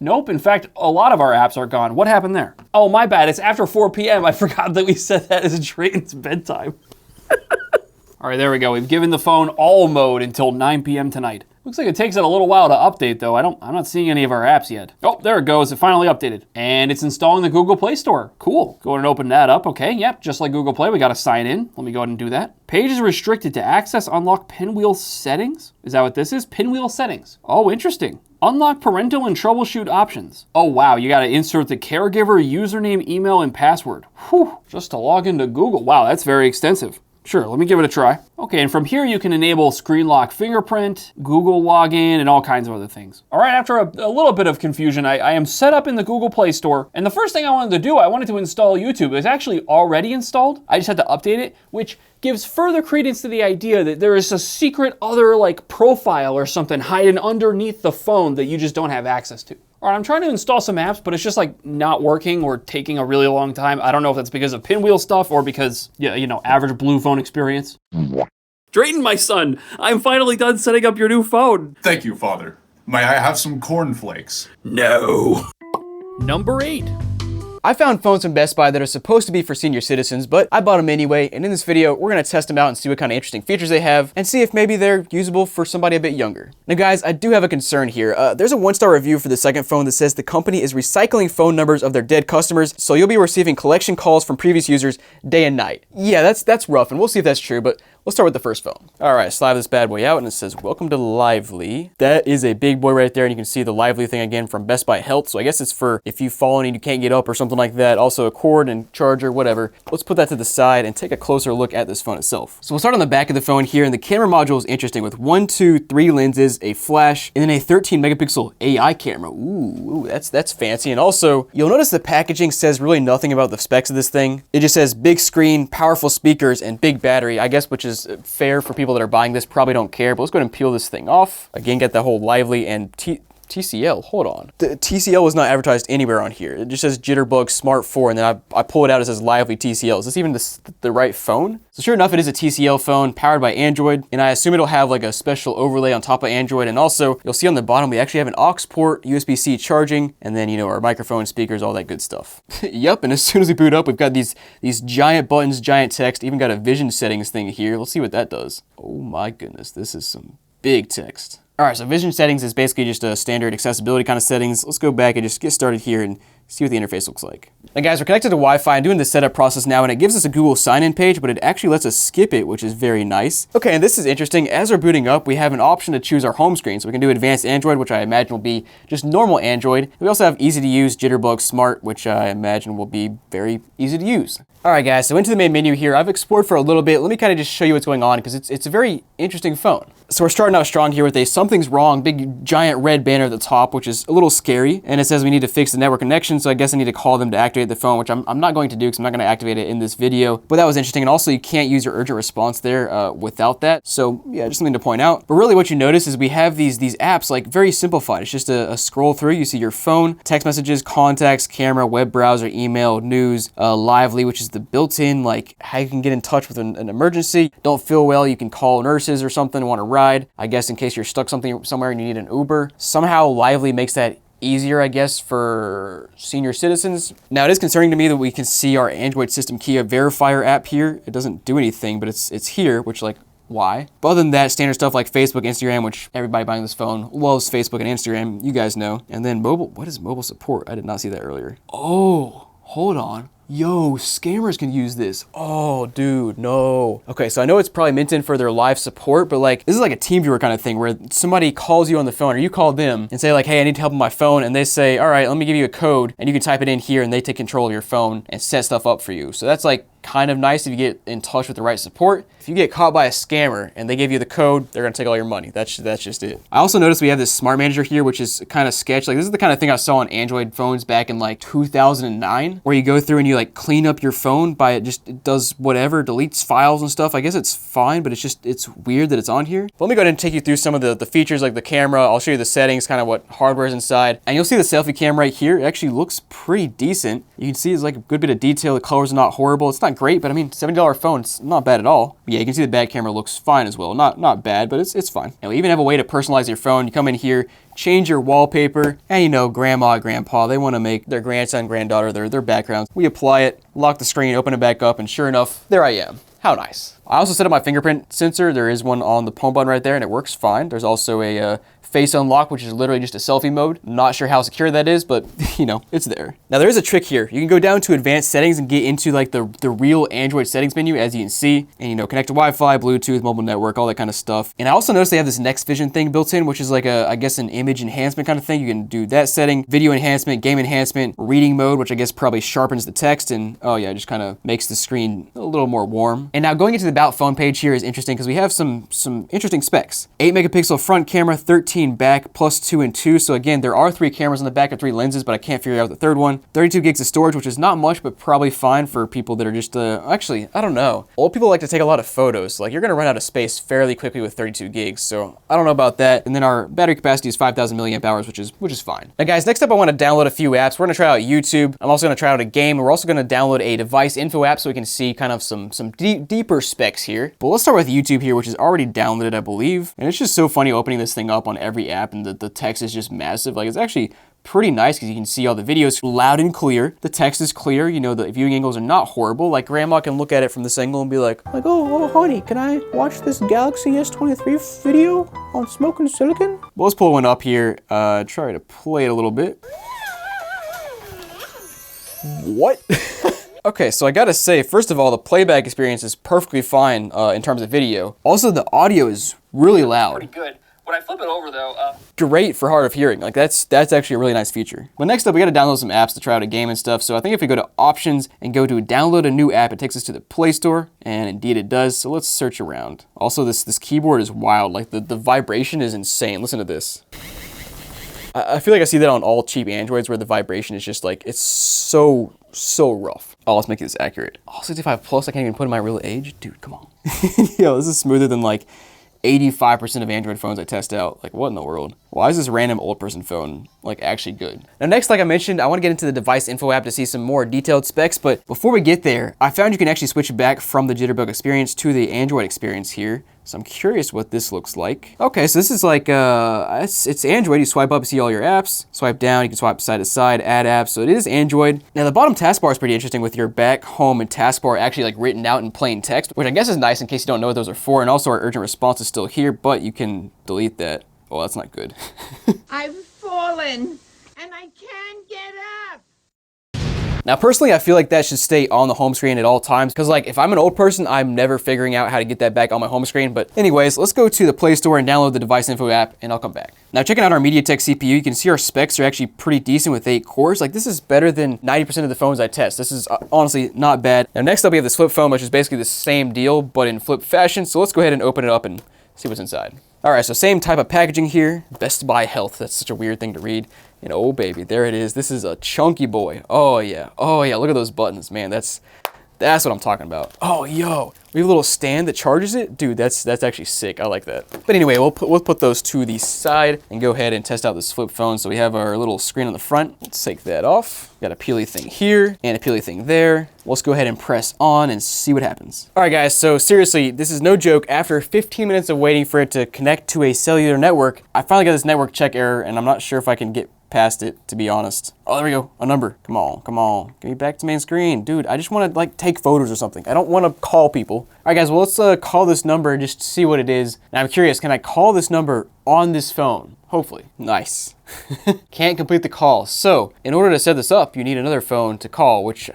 Nope, in fact, a lot of our apps are gone. What happened there? Oh, my bad, it's after 4 p.m. I forgot that we set that as Drayton's bedtime. All right, there we go. We've given the phone all mode until 9 p.m. tonight. Looks like it takes it a little while to update though. I'm not seeing any of our apps yet. Oh, there it goes. It finally updated. And it's installing the Google Play Store. Cool. Go ahead and open that up. Okay, yep, just like Google Play, we got to sign in. Let me go ahead and do that. Page is restricted to access unlock pinwheel settings. Is that what this is? Pinwheel settings. Oh, interesting. Unlock parental and troubleshoot options. Oh wow, you gotta insert the caregiver username, email, and password. Whew, just to log into Google. Wow, that's very extensive. Sure, let me give it a try. Okay, and from here you can enable screen lock fingerprint, Google login, and all kinds of other things. All right, after a little bit of confusion, I am set up in the Google Play Store, and the first thing I wanted to do, I wanted to install YouTube. It was actually already installed. I just had to update it, which gives further credence to the idea that there is a secret other like profile or something hiding underneath the phone that you just don't have access to. All right, I'm trying to install some apps, but it's just like not working or taking a really long time. I don't know if that's because of pinwheel stuff or because, average blue phone experience. Drayton, my son, I'm finally done setting up your new phone. Thank you, Father. May I have some cornflakes? No. Number 8. I found phones from Best Buy that are supposed to be for senior citizens, but I bought them anyway, and in this video, we're gonna test them out and see what kind of interesting features they have, and see if maybe they're usable for somebody a bit younger. Now guys, I do have a concern here. There's a 1-star review for the second phone that says the company is recycling phone numbers of their dead customers, so you'll be receiving collection calls from previous users day and night. Yeah, that's rough, and we'll see if that's true, but let's start with the first phone. All right, slide this bad boy out, and it says, welcome to Lively. That is a big boy right there, and you can see the Lively thing again from Best Buy Health, so I guess it's for if you've fallen and you can't get up or something like that. Also a cord and charger, whatever. Let's put that to the side and take a closer look at this phone itself. So we'll start on the back of the phone here, and the camera module is interesting with 1, 2, 3 lenses, a flash, and then a 13 megapixel AI camera. Ooh, that's fancy. And also, you'll notice the packaging says really nothing about the specs of this thing. It just says big screen, powerful speakers, and big battery, I guess, which is fair for people that are buying this, probably don't care, but let's go ahead and peel this thing off. Again, get the whole Lively and TCL, hold on. The TCL was not advertised anywhere on here. It just says Jitterbug Smart 4, and then I pull it out, it says Lively TCL. Is this even the right phone? So sure enough, it is a TCL phone powered by Android, and I assume it'll have like a special overlay on top of Android, and also you'll see on the bottom, we actually have an aux port, USB-C charging, and then, you know, our microphone, speakers, all that good stuff. Yep, and as soon as we boot up, we've got these giant buttons, giant text, even got a vision settings thing here. Let's see what that does. Oh my goodness, this is some big text. All right, so vision settings is basically just a standard accessibility kind of settings. Let's go back and just get started here and see what the interface looks like. Now guys, we're connected to Wi-Fi and doing the setup process now, and it gives us a Google sign-in page, but it actually lets us skip it, which is very nice. Okay, and this is interesting. As we're booting up, we have an option to choose our home screen. So we can do advanced Android, which I imagine will be just normal Android. We also have easy to use Jitterbug Smart, which I imagine will be very easy to use. All right guys, so into the main menu here. I've explored for a little bit. Let me kind of just show you what's going on because it's a very interesting phone. So we're starting out strong here with a something's wrong, big giant red banner at the top, which is a little scary. And it says we need to fix the network connection. So I guess I need to call them to activate the phone, which I'm not going to do because I'm not going to activate it in this video. But that was interesting. And also you can't use your urgent response there without that. So yeah, just something to point out. But really what you notice is we have these apps like very simplified. It's just a scroll through. You see your phone, text messages, contacts, camera, web browser, email, news, Lively, which is the built-in, like how you can get in touch with an emergency. Don't feel well, you can call nurses or something, want to ride, I guess in case you're stuck somewhere and you need an Uber. Somehow Lively makes that easier, I guess, for senior citizens. Now it is concerning to me that we can see our Android system key, a verifier app here. It doesn't do anything, but it's here, which like, why? But other than that, standard stuff like Facebook, Instagram, which everybody buying this phone loves Facebook and Instagram, you guys know. And then mobile, what is mobile support? I did not see that earlier. Oh, hold on. Yo, scammers can use this. Oh, dude, no. Okay, so I know it's probably meant in for their live support, but like, this is like a team viewer kind of thing where somebody calls you on the phone or you call them and say like, hey, I need help on my phone. And they say, all right, let me give you a code and you can type it in here and they take control of your phone and set stuff up for you. So that's like kind of nice if you get in touch with the right support. If you get caught by a scammer and they give you the code, they're gonna take all your money. That's just it. I also noticed we have this smart manager here, which is kind of sketch. Like this is the kind of thing I saw on Android phones back in like 2009, where you go through and you like clean up your phone by it does whatever, deletes files and stuff. I guess it's fine, but it's weird that it's on here. But let me go ahead and take you through some of the features like the camera. I'll show you the settings, kind of what hardware is inside. And you'll see the selfie cam right here. It actually looks pretty decent. You can see it's like a good bit of detail. The colors are not horrible. It's not great, but I mean, $70 phone, it's not bad at all. But yeah, you can see the back camera looks fine as well. Not bad, but it's fine. And we even have a way to personalize your phone. You come in here, change your wallpaper, and you know, grandma, grandpa, they want to make their grandson, granddaughter, their backgrounds. We apply it, lock the screen, open it back up, and sure enough, there I am. How nice. I also set up my fingerprint sensor. There is one on the home button right there, and it works fine. There's also a face unlock, which is literally just a selfie mode. Not sure how secure that is, but you know, it's there. Now there is a trick here. You can go down to advanced settings and get into like the real Android settings menu, as you can see, and you know, connect to Wi-Fi, Bluetooth, mobile network, all that kind of stuff. And I also noticed they have this Next Vision thing built in, which is like I guess an image enhancement kind of thing. You can do that setting, video enhancement, game enhancement, reading mode, which I guess probably sharpens the text, and oh yeah, just kind of makes the screen a little more warm. And now going into the About Phone page here is interesting because we have some interesting specs. 8 megapixel front camera, 13 back, plus 2 and 2. So again, there are 3 cameras on the back and 3 lenses, but I can't figure out the third one. 32 gigs of storage, which is not much, but probably fine for people that are just, actually, I don't know. Old people like to take a lot of photos. Like you're gonna run out of space fairly quickly with 32 gigs. So I don't know about that. And then our battery capacity is 5,000 milliamp hours, which is fine. Now guys, next up I wanna download a few apps. We're gonna try out YouTube. I'm also gonna try out a game. We're also gonna download a device info app so we can see kind of some deeper specs here. But let's start with YouTube here, which is already downloaded, I believe. And it's just so funny opening this thing up on every app, and the text is just massive. Like it's actually pretty nice because you can see all the videos loud and clear. The text is clear. You know, the viewing angles are not horrible. Like grandma can look at it from this angle and be like, oh honey, can I watch this Galaxy S23 video on Smokin Silicon? Well, let's pull one up here. Try to play it a little bit. What? Okay, so I gotta say, first of all, the playback experience is perfectly fine in terms of video. Also, the audio is really loud. Pretty good. When I flip it over though, great for hard of hearing. Like that's actually a really nice feature. But next up, we gotta download some apps to try out a game and stuff. So I think if we go to options and go to download a new app, it takes us to the Play Store, and indeed it does. So let's search around. Also, this keyboard is wild. Like the vibration is insane. Listen to this. I feel like I see that on all cheap Androids where the vibration is just like, it's so rough. Oh, let's make this accurate. Oh, 65 plus, I can't even put in my real age? Dude, come on. Yo, this is smoother than like 85% of Android phones I test out. Like, what in the world? Why is this random old person phone like actually good? Now next, like I mentioned, I want to get into the device info app to see some more detailed specs, but before we get there, I found you can actually switch back from the Jitterbug experience to the Android experience here. So I'm curious what this looks like. Okay, so this is like, it's Android. You swipe up, see all your apps. Swipe down, you can swipe side to side, add apps. So it is Android. Now the bottom taskbar is pretty interesting with your back, home, and taskbar actually like written out in plain text, which I guess is nice in case you don't know what those are for. And also our urgent response is still here, but you can delete that. Oh, that's not good. I've fallen and I can't get up. Now, personally, I feel like that should stay on the home screen at all times because, like, if I'm an old person, I'm never figuring out how to get that back on my home screen. But anyways, let's go to the Play Store and download the device info app, and I'll come back. Now, checking out our MediaTek CPU, you can see our specs are actually pretty decent with 8 cores. Like, this is better than 90% of the phones I test. This is honestly not bad. Now, next up, we have this flip phone, which is basically the same deal, but in flip fashion. So let's go ahead and open it up and see what's inside. All right, so same type of packaging here. Best Buy Health. That's such a weird thing to read. And oh baby, there it is. This is a chunky boy. Oh yeah, look at those buttons, man. That's what I'm talking about. Oh yo, we have a little stand that charges it. Dude, that's actually sick. I like that. But anyway, we'll put those to the side and go ahead and test out this flip phone. So we have our little screen on the front. Let's take that off. Got a peely thing here and a peely thing there. Let's go ahead and press on and see what happens. All right guys, so seriously, this is no joke. After 15 minutes of waiting for it to connect to a cellular network, I finally got this network check error and I'm not sure if I can get past it, to be honest. Oh, there we go, a number. Come on. Get me back to main screen. Dude, I just want to like take photos or something. I don't want to call people. All right guys, well let's call this number just to see what it is. And I'm curious, can I call this number on this phone? Hopefully. Nice. Can't complete the call. So, in order to set this up, you need another phone to call, which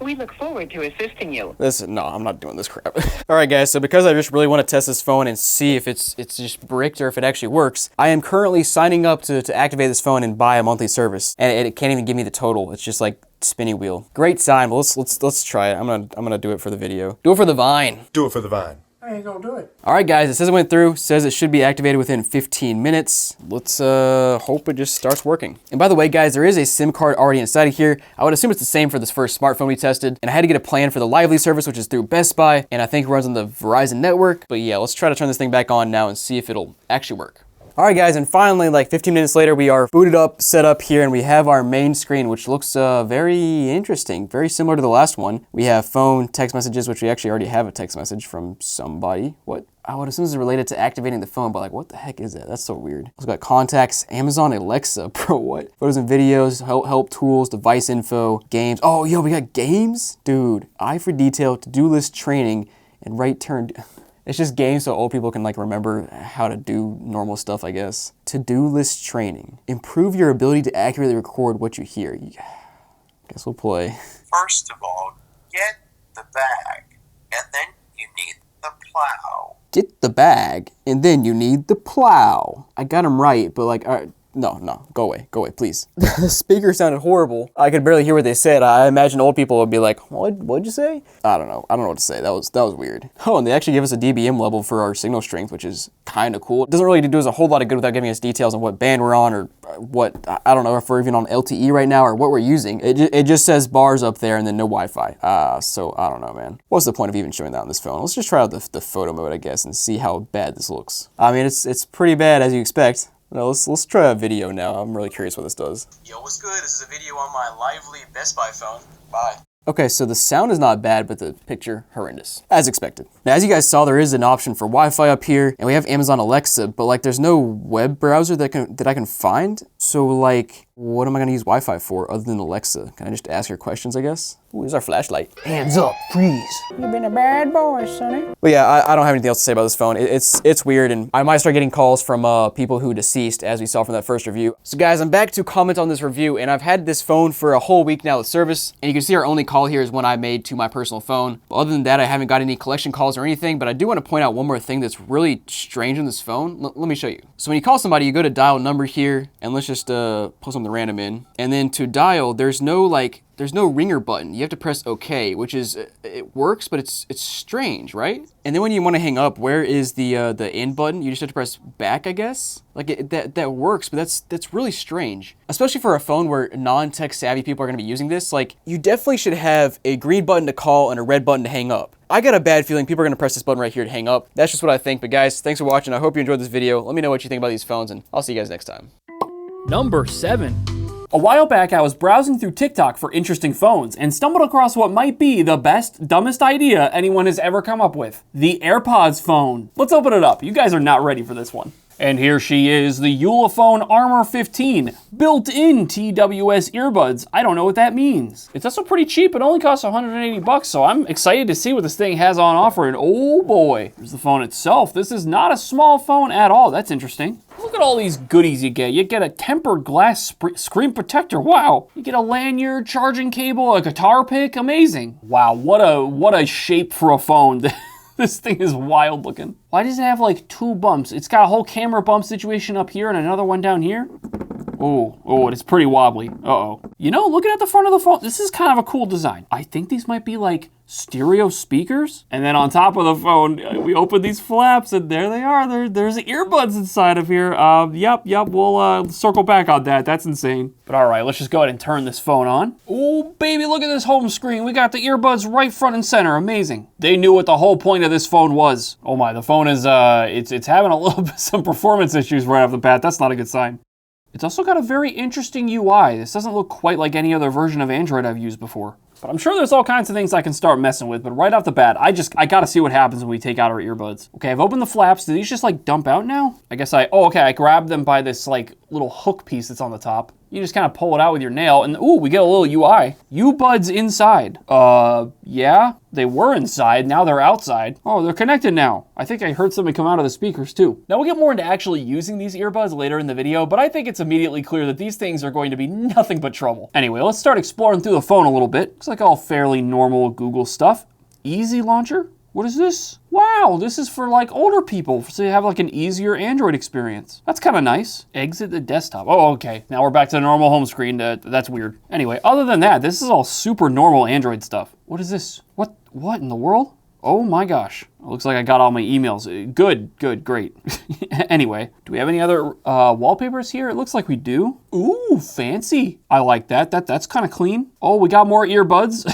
We look forward to assisting you. no, I'm not doing this crap. All right, guys, so because I just really want to test this phone and see if it's just bricked or if it actually works, I am currently signing up to activate this phone and buy a monthly service. And it can't even give me the total. It's just like spinny wheel. Great sign. Well, let's try it. I'm gonna do it for the video. Do it for the Vine. Do it for the Vine. I ain't gonna do it. All right, guys, it says it went through, says it should be activated within 15 minutes. Let's hope it just starts working. And by the way, guys, there is a SIM card already inside of here. I would assume it's the same for this first smartphone we tested. And I had to get a plan for the Lively service, which is through Best Buy, and I think it runs on the Verizon network. But yeah, let's try to turn this thing back on now and see if it'll actually work. All right, guys, and finally, like 15 minutes later, we are booted up, set up here, and we have our main screen, which looks very interesting, very similar to the last one. We have phone, text messages, which we actually already have a text message from somebody. What? I would assume this is related to activating the phone, but like, what the heck is that? That's so weird. We've got contacts, Amazon Alexa, bro, what? Photos and videos, help tools, device info, games. Oh, yo, we got games? Dude, eye for detail, to-do list training, and right turn. It's just games so old people can like remember how to do normal stuff, I guess. To-do list training. Improve your ability to accurately record what you hear. Guess we'll play. First of all, get the bag, and then you need the plow. Get the bag, and then you need the plow. I got him right, but like, all right. No, go away, please. The speaker sounded horrible. I could barely hear what they said. I imagine old people would be like, what'd you say? I don't know what to say. That was weird. Oh, and they actually give us a dBm level for our signal strength, which is kind of cool. It doesn't really do us a whole lot of good without giving us details on what band we're on or what, I don't know if we're even on LTE right now or what we're using. It just says bars up there and then no Wi-Fi. So I don't know, man. What's the point of even showing that on this phone? Let's just try out the photo mode, I guess, and see how bad this looks. I mean, it's pretty bad as you expect. No, let's try a video now. I'm really curious what this does. Yo, what's good? This is a video on my Lively Best Buy phone. Bye. Okay, so the sound is not bad, but the picture, horrendous. As expected. Now, as you guys saw, there is an option for Wi-Fi up here, and we have Amazon Alexa, but like there's no web browser that I can find. So like, what am I gonna use Wi-Fi for other than Alexa? Can I just ask her questions, I guess? Ooh, here's our flashlight. Hands up, freeze. You've been a bad boy, sonny. But yeah, I don't have anything else to say about this phone. It's weird, and I might start getting calls from people who deceased, as we saw from that first review. So guys, I'm back to comment on this review, and I've had this phone for a whole week now with service, and you can see our only call here is one I made to my personal phone. But other than that, I haven't got any collection calls or anything, but I do want to point out one more thing that's really strange on this phone. Let me show you. So when you call somebody, you go to dial number here, and let's just put something random in. And then to dial, there's no like there's no ringer button. You have to press OK, which is, it works, but it's strange, right? And then when you want to hang up, where is the end button? You just have to press back, I guess? Like, that works, but that's really strange. Especially for a phone where non-tech savvy people are going to be using this. Like, you definitely should have a green button to call and a red button to hang up. I got a bad feeling people are going to press this button right here to hang up. That's just what I think. But guys, thanks for watching. I hope you enjoyed this video. Let me know what you think about these phones, and I'll see you guys next time. Number 7. A while back, I was browsing through TikTok for interesting phones and stumbled across what might be the best, dumbest idea anyone has ever come up with. The AirPods phone. Let's open it up. You guys are not ready for this one. And here she is, the Ulefone Armor 15, built-in TWS earbuds. I don't know what that means. It's also pretty cheap. It only costs 180 bucks, so I'm excited to see what this thing has on offer. And oh boy, here's the phone itself. This is not a small phone at all. That's interesting. Look at all these goodies you get. You get a tempered glass screen protector. Wow. You get a lanyard, charging cable, a guitar pick. Amazing. Wow, what a shape for a phone. This thing is wild looking. Why does it have like 2 bumps? It's got a whole camera bump situation up here and another one down here. Oh, it's pretty wobbly. Uh-oh. You know, looking at the front of the phone, this is kind of a cool design. I think these might be like stereo speakers. And then on top of the phone, we open these flaps and there they are. There's earbuds inside of here. Yep, we'll circle back on that. That's insane. But all right, let's just go ahead and turn this phone on. Oh, baby, look at this home screen. We got the earbuds right front and center. Amazing. They knew what the whole point of this phone was. Oh my, the phone is, it's having a little bit, some performance issues right off the bat. That's not a good sign. It's also got a very interesting UI. This doesn't look quite like any other version of Android I've used before. But I'm sure there's all kinds of things I can start messing with, but right off the bat, I gotta see what happens when we take out our earbuds. Okay, I've opened the flaps. Do these just like dump out now? I guess I grabbed them by this like little hook piece that's on the top. You just kind of pull it out with your nail and ooh, we get a little UI. U-buds inside. Yeah, they were inside, now they're outside. Oh, they're connected now. I think I heard something come out of the speakers too. Now we'll get more into actually using these earbuds later in the video, but I think it's immediately clear that these things are going to be nothing but trouble. Anyway, let's start exploring through the phone a little bit. Looks like all fairly normal Google stuff. Easy launcher? What is this? Wow, this is for like older people, so you have like an easier Android experience. That's kind of nice. Exit the desktop. Oh, okay. Now we're back to the normal home screen. That's weird. Anyway, other than that, this is all super normal Android stuff. What is this? What in the world? Oh my gosh. It looks like I got all my emails. Good, great. Anyway, do we have any other wallpapers here? It looks like we do. Ooh, fancy. I like that. That's kind of clean. Oh, we got more earbuds.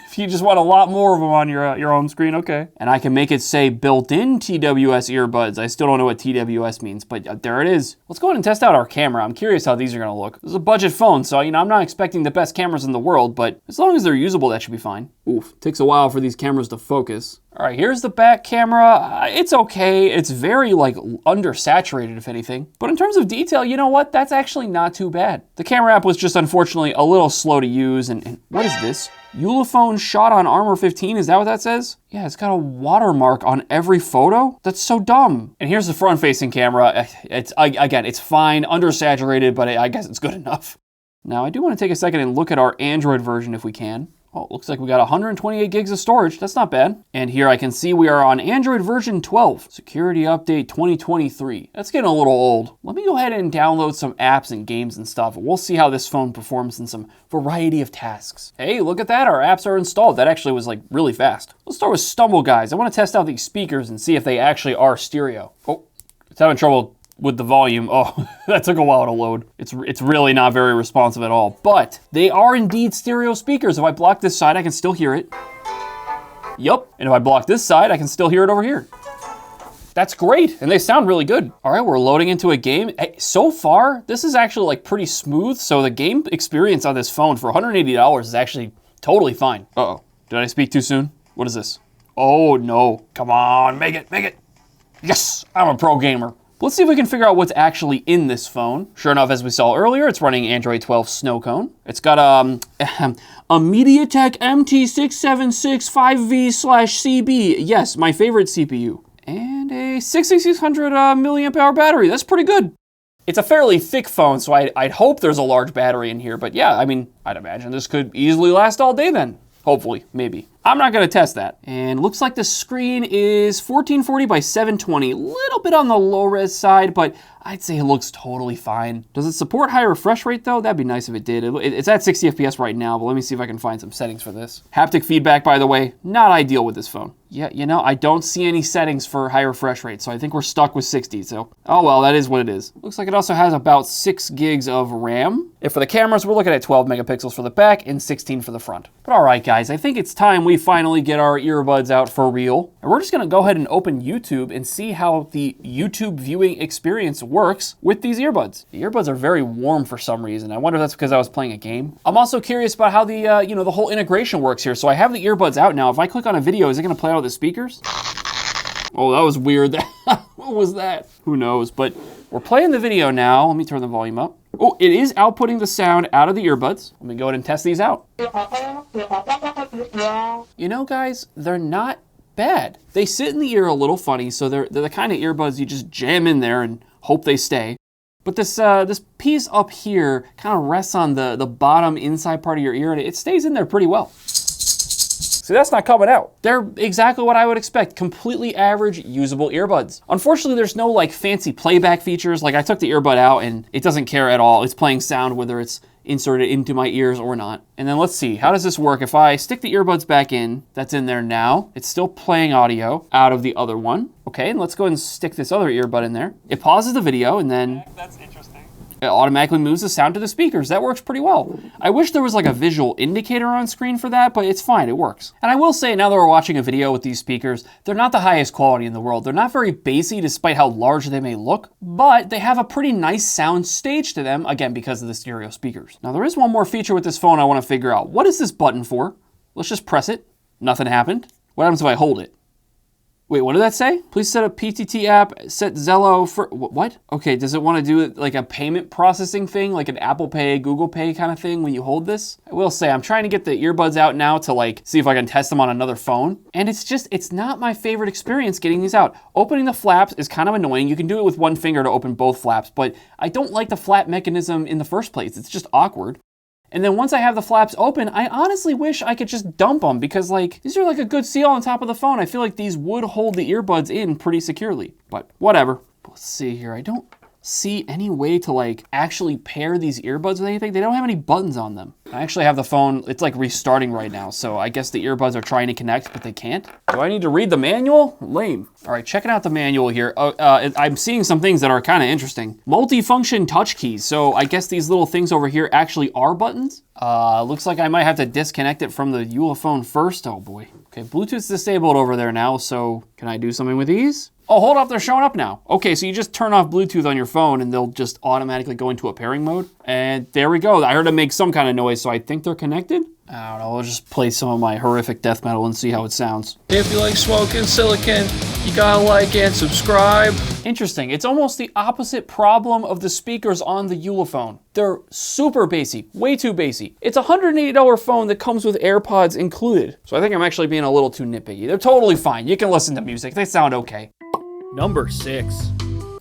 If you just want a lot more of them on your home screen, okay. And I can make it say built-in TWS earbuds. I still don't know what TWS means, but there it is. Let's go ahead and test out our camera. I'm curious how these are gonna look. This is a budget phone, so I'm not expecting the best cameras in the world, but as long as they're usable, that should be fine. Oof, takes a while for these cameras to focus. All right, here's the back camera. It's okay. It's very like undersaturated, if anything. But in terms of detail, you know what? That's actually not too bad. The camera app was just unfortunately a little slow to use. And what is this? Ulefone shot on Armor 15, is that what that says? Yeah, it's got a watermark on every photo? That's so dumb. And here's the front-facing camera. Again, it's fine, undersaturated, but I guess it's good enough. Now, I do want to take a second and look at our Android version if we can. Oh, it looks like we got 128 gigs of storage. That's not bad. And here I can see we are on Android version 12. Security update 2023. That's getting a little old. Let me go ahead and download some apps and games and stuff. We'll see how this phone performs in some variety of tasks. Hey, look at that. Our apps are installed. That actually was like really fast. Let's start with Stumble Guys. I want to test out these speakers and see if they actually are stereo. Oh, it's having trouble with the volume. Oh, that took a while to load. It's really not very responsive at all, but they are indeed stereo speakers. If I block this side, I can still hear it. Yup, and if I block this side, I can still hear it over here. That's great, and they sound really good. All right, we're loading into a game. Hey, so far, this is actually like pretty smooth, so the game experience on this phone for $180 is actually totally fine. Uh-oh, did I speak too soon? What is this? Oh no, come on, make it. Yes, I'm a pro gamer. Let's see if we can figure out what's actually in this phone. Sure enough, as we saw earlier, it's running Android 12 Snow Cone. It's got a MediaTek MT676 5V/CB. Yes, my favorite CPU. And a 6600 milliamp hour battery. That's pretty good. It's a fairly thick phone, so I'd hope there's a large battery in here. But yeah, I mean, I'd imagine this could easily last all day then. Hopefully, maybe. I'm not gonna test that. And looks like the screen is 1440 by 720. A little bit on the low res side, but I'd say it looks totally fine. Does it support high refresh rate though? That'd be nice if it did. It's at 60 FPS right now, but let me see if I can find some settings for this. Haptic feedback, by the way, not ideal with this phone. Yeah, you know, I don't see any settings for high refresh rate, so I think we're stuck with 60, so, oh well, that is what it is. Looks like it also has about 6 gigs of RAM. If for the cameras, we're looking at 12 megapixels for the back and 16 for the front. But all right, guys, I think it's time we finally get our earbuds out for real. And we're just gonna go ahead and open YouTube and see how the YouTube viewing experience works with these earbuds. The earbuds are very warm for some reason. I wonder if that's because I was playing a game. I'm also curious about how the, you know, the whole integration works here. So I have the earbuds out now. If I click on a video, is it gonna play out the speakers? Oh, that was weird. What was that? Who knows? But we're playing the video now. Let me turn the volume up. Oh, it is outputting the sound out of the earbuds. Let me go ahead and test these out. You know, guys, they're not bad. They sit in the ear a little funny, so they're the kind of earbuds you just jam in there and hope they stay. But this piece up here kind of rests on the bottom inside part of your ear, and it stays in there pretty well. See, that's not coming out. They're exactly what I would expect. Completely average, usable earbuds. Unfortunately, there's no like fancy playback features. Like I took the earbud out and it doesn't care at all. It's playing sound whether it's inserted into my ears or not. And then let's see, how does this work? If I stick the earbuds back in, that's in there now. It's still playing audio out of the other one. Okay, and let's go ahead and stick this other earbud in there. It pauses the video and then That's interesting. it automatically moves the sound to the speakers. That works pretty well. I wish there was like a visual indicator on screen for that, but it's fine, it works. And I will say, now that we're watching a video with these speakers, they're not the highest quality in the world. They're not very bassy despite how large they may look, but they have a pretty nice sound stage to them, again, because of the stereo speakers. Now there is one more feature with this phone I wanna figure out. What is this button for? Let's just press it. Nothing happened. What happens if I hold it? Wait, what did that say? Please set up PTT app, set Zello for, what? Okay, does it want to do like a payment processing thing, like an Apple Pay, Google Pay kind of thing when you hold this? I will say, I'm trying to get the earbuds out now to like, see if I can test them on another phone. And it's not my favorite experience getting these out. Opening the flaps is kind of annoying. You can do it with one finger to open both flaps, but I don't like the flap mechanism in the first place. It's just awkward. And then once I have the flaps open, I honestly wish I could just dump them because like, these are like a good seal on top of the phone. I feel like these would hold the earbuds in pretty securely, but whatever. Let's see here. I don't see any way to like actually pair these earbuds with anything. They don't have any buttons on them. I actually have the phone, it's like restarting right now. So I guess the earbuds are trying to connect, but they can't. Do I need to read the manual? Lame. All right, checking out the manual here. I'm seeing some things that are kind of interesting. Multi-function touch keys. So I guess these little things over here actually are buttons. Looks like I might have to disconnect it from the Ulefone first. Oh boy. Okay, Bluetooth's disabled over there now. So can I do something with these? Oh, hold up, they're showing up now. Okay, so you just turn off Bluetooth on your phone and they'll just automatically go into a pairing mode. And there we go. I heard it make some kind of noise, so I think they're connected. I don't know, I'll just play some of my horrific death metal and see how it sounds. If you like Smokin Silicon, you gotta like and subscribe. Interesting, it's almost the opposite problem of the speakers on the Ulefone. They're super bassy, way too bassy. It's a $180 phone that comes with AirPods included. So I think I'm actually being a little too nitpicky. They're totally fine, you can listen to music, they sound okay. Number 6.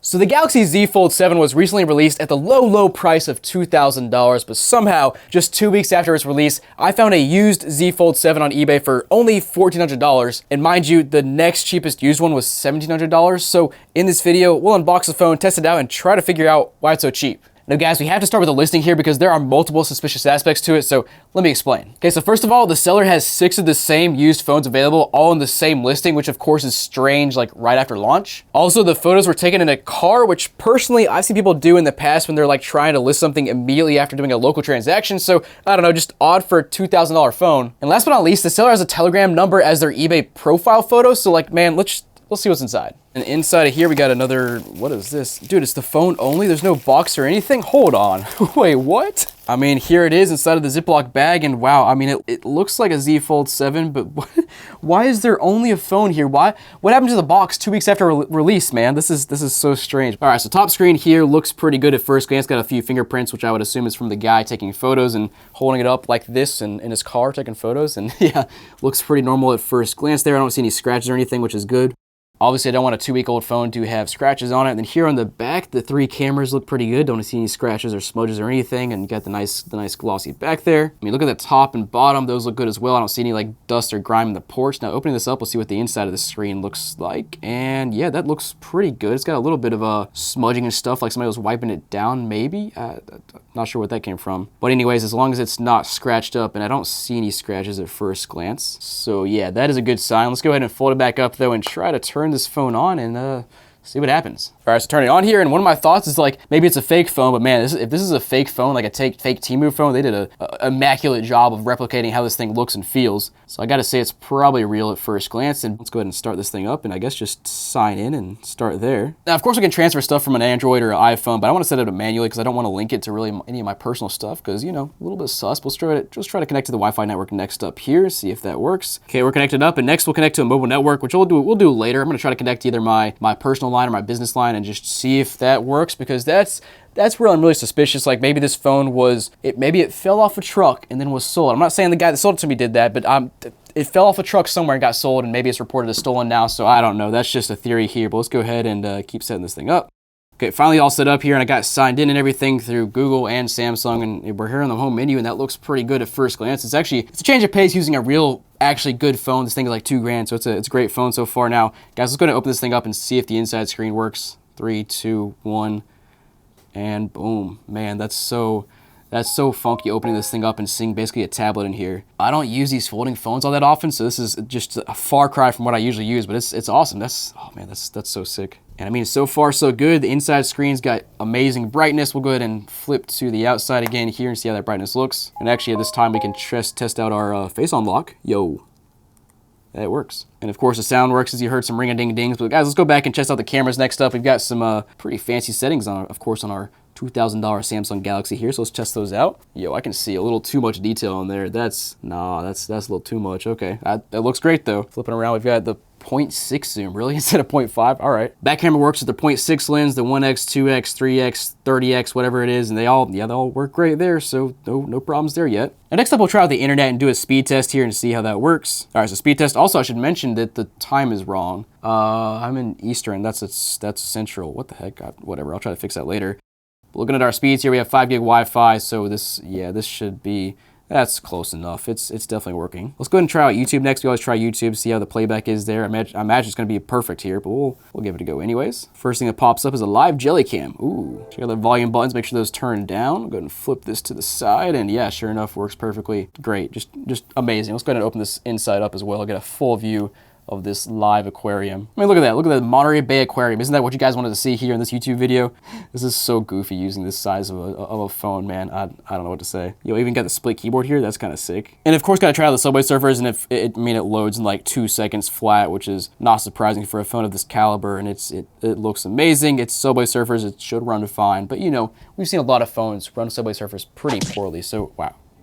So the Galaxy Z Fold 7 was recently released at the low price of $2,000, but somehow, just 2 weeks after its release, I found a used Z Fold 7 on eBay for only $1,400. And mind you, the next cheapest used one was $1,700. So in this video, we'll unbox the phone, test it out, and try to figure out why it's so cheap. Now guys, we have to start with the listing here because there are multiple suspicious aspects to it, so let me explain. Okay, so first of all, the seller has 6 of the same used phones available, all in the same listing, which of course is strange, like right after launch. Also, the photos were taken in a car, which personally I've seen people do in the past when they're like trying to list something immediately after doing a local transaction, so I don't know, just odd for a $2,000 phone. And last but not least, the seller has a Telegram number as their eBay profile photo, so like, man, let's see what's inside. And inside of here, we got another, what is this? Dude, it's the phone only? There's no box or anything? Hold on. Wait, what? I mean, here it is inside of the Ziploc bag, and wow, I mean, it looks like a Z Fold 7, but why is there only a phone here? What happened to the box 2 weeks after release, man? This is so strange. All right, so top screen here looks pretty good at first glance. Got a few fingerprints, which I would assume is from the guy taking photos and holding it up like this in his car taking photos, and yeah, looks pretty normal at first glance there. I don't see any scratches or anything, which is good. Obviously, I don't want a 2-week-old phone to have scratches on it. And then here on the back, the 3 cameras look pretty good. Don't see any scratches or smudges or anything. And you got the nice glossy back there. I mean, look at the top and bottom. Those look good as well. I don't see any like dust or grime in the ports. Now, opening this up, we'll see what the inside of the screen looks like. And yeah, that looks pretty good. It's got a little bit of a smudging and stuff, like somebody was wiping it down, maybe. Not sure what that came from. But anyways, as long as it's not scratched up, and I don't see any scratches at first glance. So yeah, that is a good sign. Let's go ahead and fold it back up though and try to turn this phone on and see what happens. All right, so turn it on here, and one of my thoughts is like, maybe it's a fake phone, but man, if this is a fake phone, like a fake Temu phone, they did a immaculate job of replicating how this thing looks and feels. So I gotta say it's probably real at first glance, and let's go ahead and start this thing up, and I guess just sign in and start there. Now, of course, we can transfer stuff from an Android or an iPhone, but I wanna set it up manually because I don't wanna link it to really any of my personal stuff because, you know, a little bit sus. We'll just try to connect to the Wi-Fi network next up here, see if that works. Okay, we're connected up, and next we'll connect to a mobile network, which we'll do later. I'm gonna try to connect to either my personal line or my business line and just see if that works, because that's where I'm really suspicious. Like maybe this phone maybe it fell off a truck and then was sold. I'm not saying the guy that sold it to me did that, but it fell off a truck somewhere and got sold, and maybe it's reported as stolen now, so I don't know. That's just a theory here, but let's go ahead and keep setting this thing up. Okay, finally all set up here, and I got signed in and everything through Google and Samsung, and we're here on the home menu, and that looks pretty good at first glance. It's a change of pace using a real, actually good phone. This thing is like $2,000, so it's a great phone so far. Now, guys, let's go ahead and open this thing up and see if the inside screen works. 3, 2, 1, and boom. Man, that's so funky opening this thing up and seeing basically a tablet in here. I don't use these folding phones all that often, so this is just a far cry from what I usually use, but it's awesome. Oh man, that's so sick. And I mean, so far so good. The inside screen's got amazing brightness. We'll go ahead and flip to the outside again here and see how that brightness looks. And actually at this time we can test out our face unlock. Yo. It works. And of course the sound works, as you heard some ring-a-ding-dings. But guys, let's go back and test out the cameras next up. We've got some pretty fancy settings on, of course, on our $2,000 Samsung Galaxy here. So let's test those out. Yo, I can see a little too much detail on there. That's a little too much. Okay, that looks great though. Flipping around, we've got the 0.6 zoom, really, instead of 0.5. All right. Back camera works with the 0.6 lens, the 1x, 2x, 3x, 30x, whatever it is, and they all work great there, so no problems there yet. Now, next up, we'll try out the internet and do a speed test here and see how that works. All right, so speed test. Also, I should mention that the time is wrong. I'm in Eastern. That's Central. What the heck? Whatever. I'll try to fix that later. But looking at our speeds here, we have 5 gig Wi-Fi, so this should be. That's close enough. It's definitely working. Let's go ahead and try out YouTube next. We always try YouTube, see how the playback is there. I imagine it's going to be perfect here, but we'll give it a go anyways. First thing that pops up is a live jelly cam. Ooh, check out the volume buttons. Make sure those turn down. Go ahead and flip this to the side, and yeah, sure enough, works perfectly. Great, just amazing. Let's go ahead and open this inside up as well. Get a full view of this live aquarium. I mean, look at that. Look at that Monterey Bay Aquarium. Isn't that what you guys wanted to see here in this YouTube video? This is so goofy using this size of a phone, man. I don't know what to say. You even got the split keyboard here. That's kind of sick. And of course, got to try out the Subway Surfers, and it loads in like 2 seconds flat, which is not surprising for a phone of this caliber, and it looks amazing. It's Subway Surfers. It should run fine, but you know, we've seen a lot of phones run Subway Surfers pretty poorly, so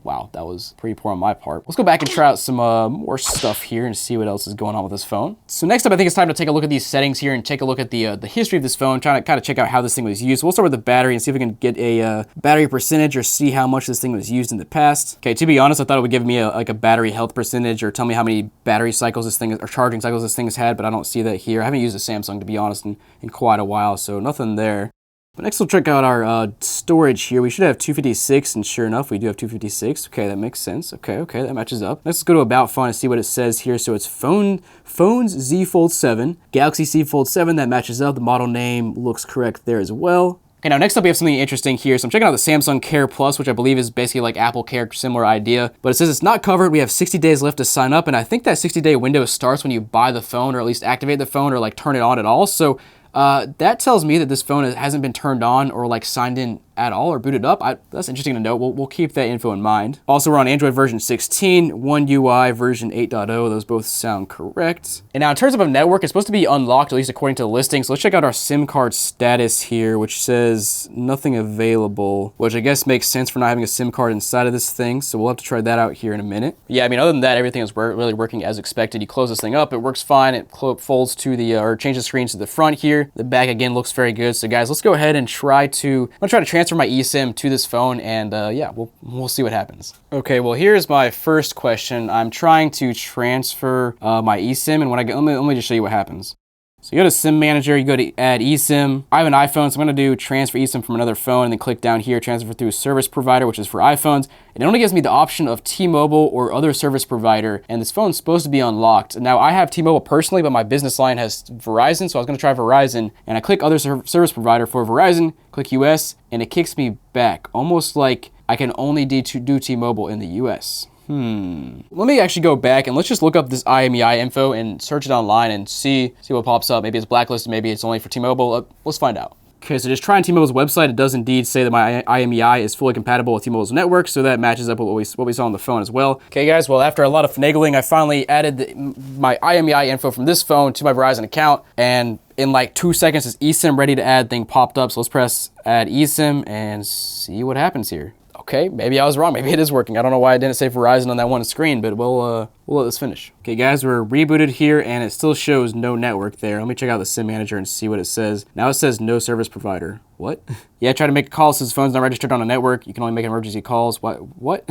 wow, that was pretty poor on my part. Let's go back and try out some more stuff here and see what else is going on with this phone. So next up, I think it's time to take a look at these settings here and take a look at the history of this phone, trying to kind of check out how this thing was used. We'll start with the battery and see if we can get a battery percentage or see how much this thing was used in the past. Okay, to be honest, I thought it would give me a battery health percentage or tell me how many battery cycles this thing or charging cycles this thing has had, but I don't see that here. I haven't used a Samsung, to be honest, in quite a while, so nothing there. But next we'll check out our storage here. We should have 256, and sure enough, we do have 256. Okay, that makes sense. Okay, that matches up. Let's go to About Phone and see what it says here. So it's phones Z Fold 7, Galaxy Z Fold 7, that matches up. The model name looks correct there as well. Okay, now next up we have something interesting here. So I'm checking out the Samsung Care Plus, which I believe is basically like Apple Care, similar idea. But it says it's not covered. We have 60 days left to sign up, and I think that 60-day window starts when you buy the phone, or at least activate the phone, or like turn it on at all. So that tells me that this phone hasn't been turned on or like signed in at all or booted up. That's interesting to know. We'll keep that info in mind. Also, we're on Android version 16, One UI version 8.0. Those both sound correct. And now in terms of a network, it's supposed to be unlocked, at least according to the listing. So let's check out our SIM card status here, which says nothing available, which I guess makes sense for not having a SIM card inside of this thing. So we'll have to try that out here in a minute. Yeah, I mean, other than that, everything is really working as expected. You close this thing up, it works fine. It folds to the, or changes screens to the front here. The back again looks very good. So guys, let's go ahead and I'm gonna try to transfer my eSIM to this phone, and yeah, we'll see what happens. Okay, well, here's my first question. I'm trying to transfer my eSIM, and when let me just show you what happens. So you go to SIM manager, you go to add eSIM. I have an iPhone, so I'm gonna do transfer eSIM from another phone and then click down here, transfer through a service provider, which is for iPhones. It only gives me the option of T-Mobile or other service provider, and this phone's supposed to be unlocked. Now I have T-Mobile personally, but my business line has Verizon, so I was gonna try Verizon, and I click other service provider for Verizon, click US, and it kicks me back, almost like I can only do T-Mobile in the US. Let me actually go back and let's just look up this IMEI info and search it online and see what pops up. Maybe it's blacklisted, maybe it's only for T-Mobile. Let's find out. Okay, so just trying T-Mobile's website, it does indeed say that my IMEI is fully compatible with T-Mobile's network, so that matches up with what we saw on the phone as well. Okay guys, well after a lot of finagling, I finally added my IMEI info from this phone to my Verizon account, and in like 2 seconds, this eSIM ready to add thing popped up, so let's press add eSIM and see what happens here. Okay, maybe I was wrong. Maybe it is working. I don't know why I didn't say Verizon on that one screen, but we'll let this finish. Okay, guys, we're rebooted here, and it still shows no network there. Let me check out the SIM manager and see what it says. Now it says no service provider. What? Yeah, try to make a call since the phone's not registered on a network. You can only make emergency calls. What?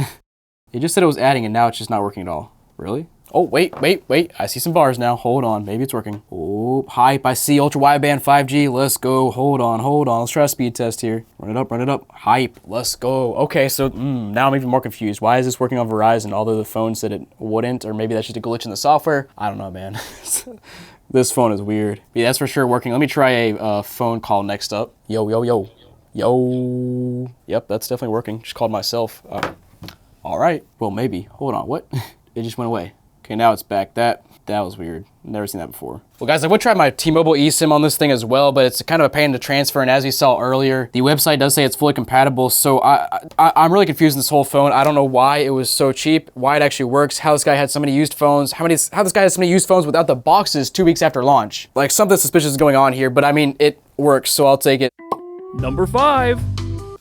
It just said it was adding, and now it's just not working at all. Really? Oh, wait. I see some bars now. Hold on. Maybe it's working. Oh, hype. I see ultra wideband 5G. Let's go. Hold on. Let's try a speed test here. Run it up. Hype. Let's go. Okay, so now I'm even more confused. Why is this working on Verizon, although the phone said it wouldn't? Or maybe that's just a glitch in the software? I don't know, man. This phone is weird. Yeah, that's for sure working. Let me try a phone call next up. Yo. Yep, that's definitely working. Just called myself. All right. Well, maybe. Hold on. What? It just went away. Okay, now it's back. That was weird. Never seen that before. Well, guys, I would try my T-Mobile eSIM on this thing as well, but it's kind of a pain to transfer, and as we saw earlier, the website does say it's fully compatible, so I'm really confused in this whole phone. I don't know why it was so cheap, why it actually works, how this guy had so many used phones, how this guy has so many used phones without the boxes 2 weeks after launch. Like, something suspicious is going on here, but I mean, it works, so I'll take it. Number 5.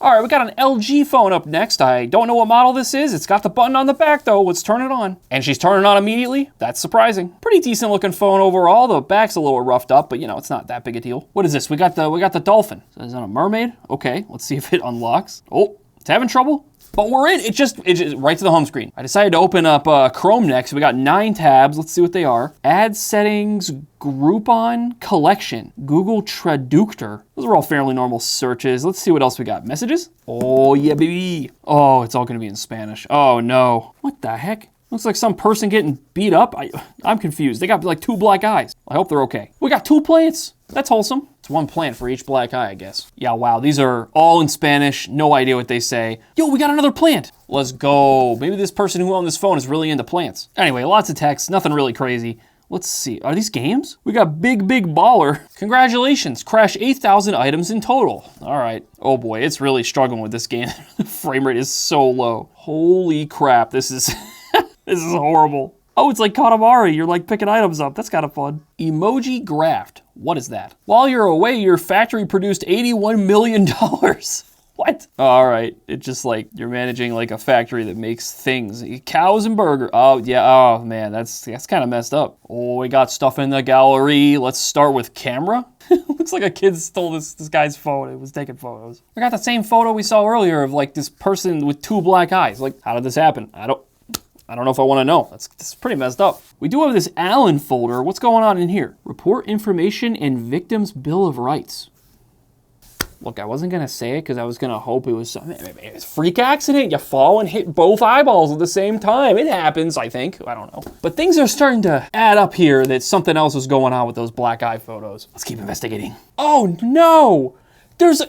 All right, we got an LG phone up next. I don't know what model this is. It's got the button on the back though. Let's turn it on. And she's turning on immediately. That's surprising. Pretty decent looking phone overall. The back's a little roughed up, but you know, it's not that big a deal. What is this? We got the dolphin. Is that a mermaid? Okay, let's see if it unlocks. Oh, it's having trouble. But we're in. It just right to the home screen. I decided to open up Chrome next. We got 9 tabs. Let's see what they are. Add settings, Groupon, collection, Google Traductor. Those are all fairly normal searches. Let's see what else we got. Messages? Oh yeah, baby. Oh, it's all gonna be in Spanish. Oh no. What the heck? Looks like some person getting beat up. I'm confused. They got like 2 black eyes. I hope they're okay. We got 2 plants. That's wholesome. It's 1 plant for each black eye, I guess. Yeah, wow, these are all in Spanish. No idea what they say. Yo, we got another plant. Let's go. Maybe this person who owned this phone is really into plants. Anyway, lots of text, nothing really crazy. Let's see, are these games? We got Big Baller. Congratulations, crash 8,000 items in total. All right, oh boy, it's really struggling with this game. The frame rate is so low. Holy crap, this is, this is horrible. Oh, it's like Katamari, you're like picking items up. That's kind of fun. Emoji graft, what is that? While you're away, your factory produced $81 million. What? All right, it's just like you're managing like a factory that makes things. Cows and burger. Oh yeah, oh man, that's kind of messed up. Oh, we got stuff in the gallery. Let's start with camera. Looks like a kid stole this guy's phone. It was taking photos. We got the same photo we saw earlier of like this person with 2 black eyes. Like, how did this happen? I don't know if I want to know. That's pretty messed up. We do have this Allen folder. What's going on in here? Report information and victim's bill of rights. Look, I wasn't gonna say it because I was gonna hope it was something. It's a freak accident. You fall and hit both eyeballs at the same time. It happens, I think. I don't know. But things are starting to add up here that something else was going on with those black eye photos. Let's keep investigating. Oh no! There's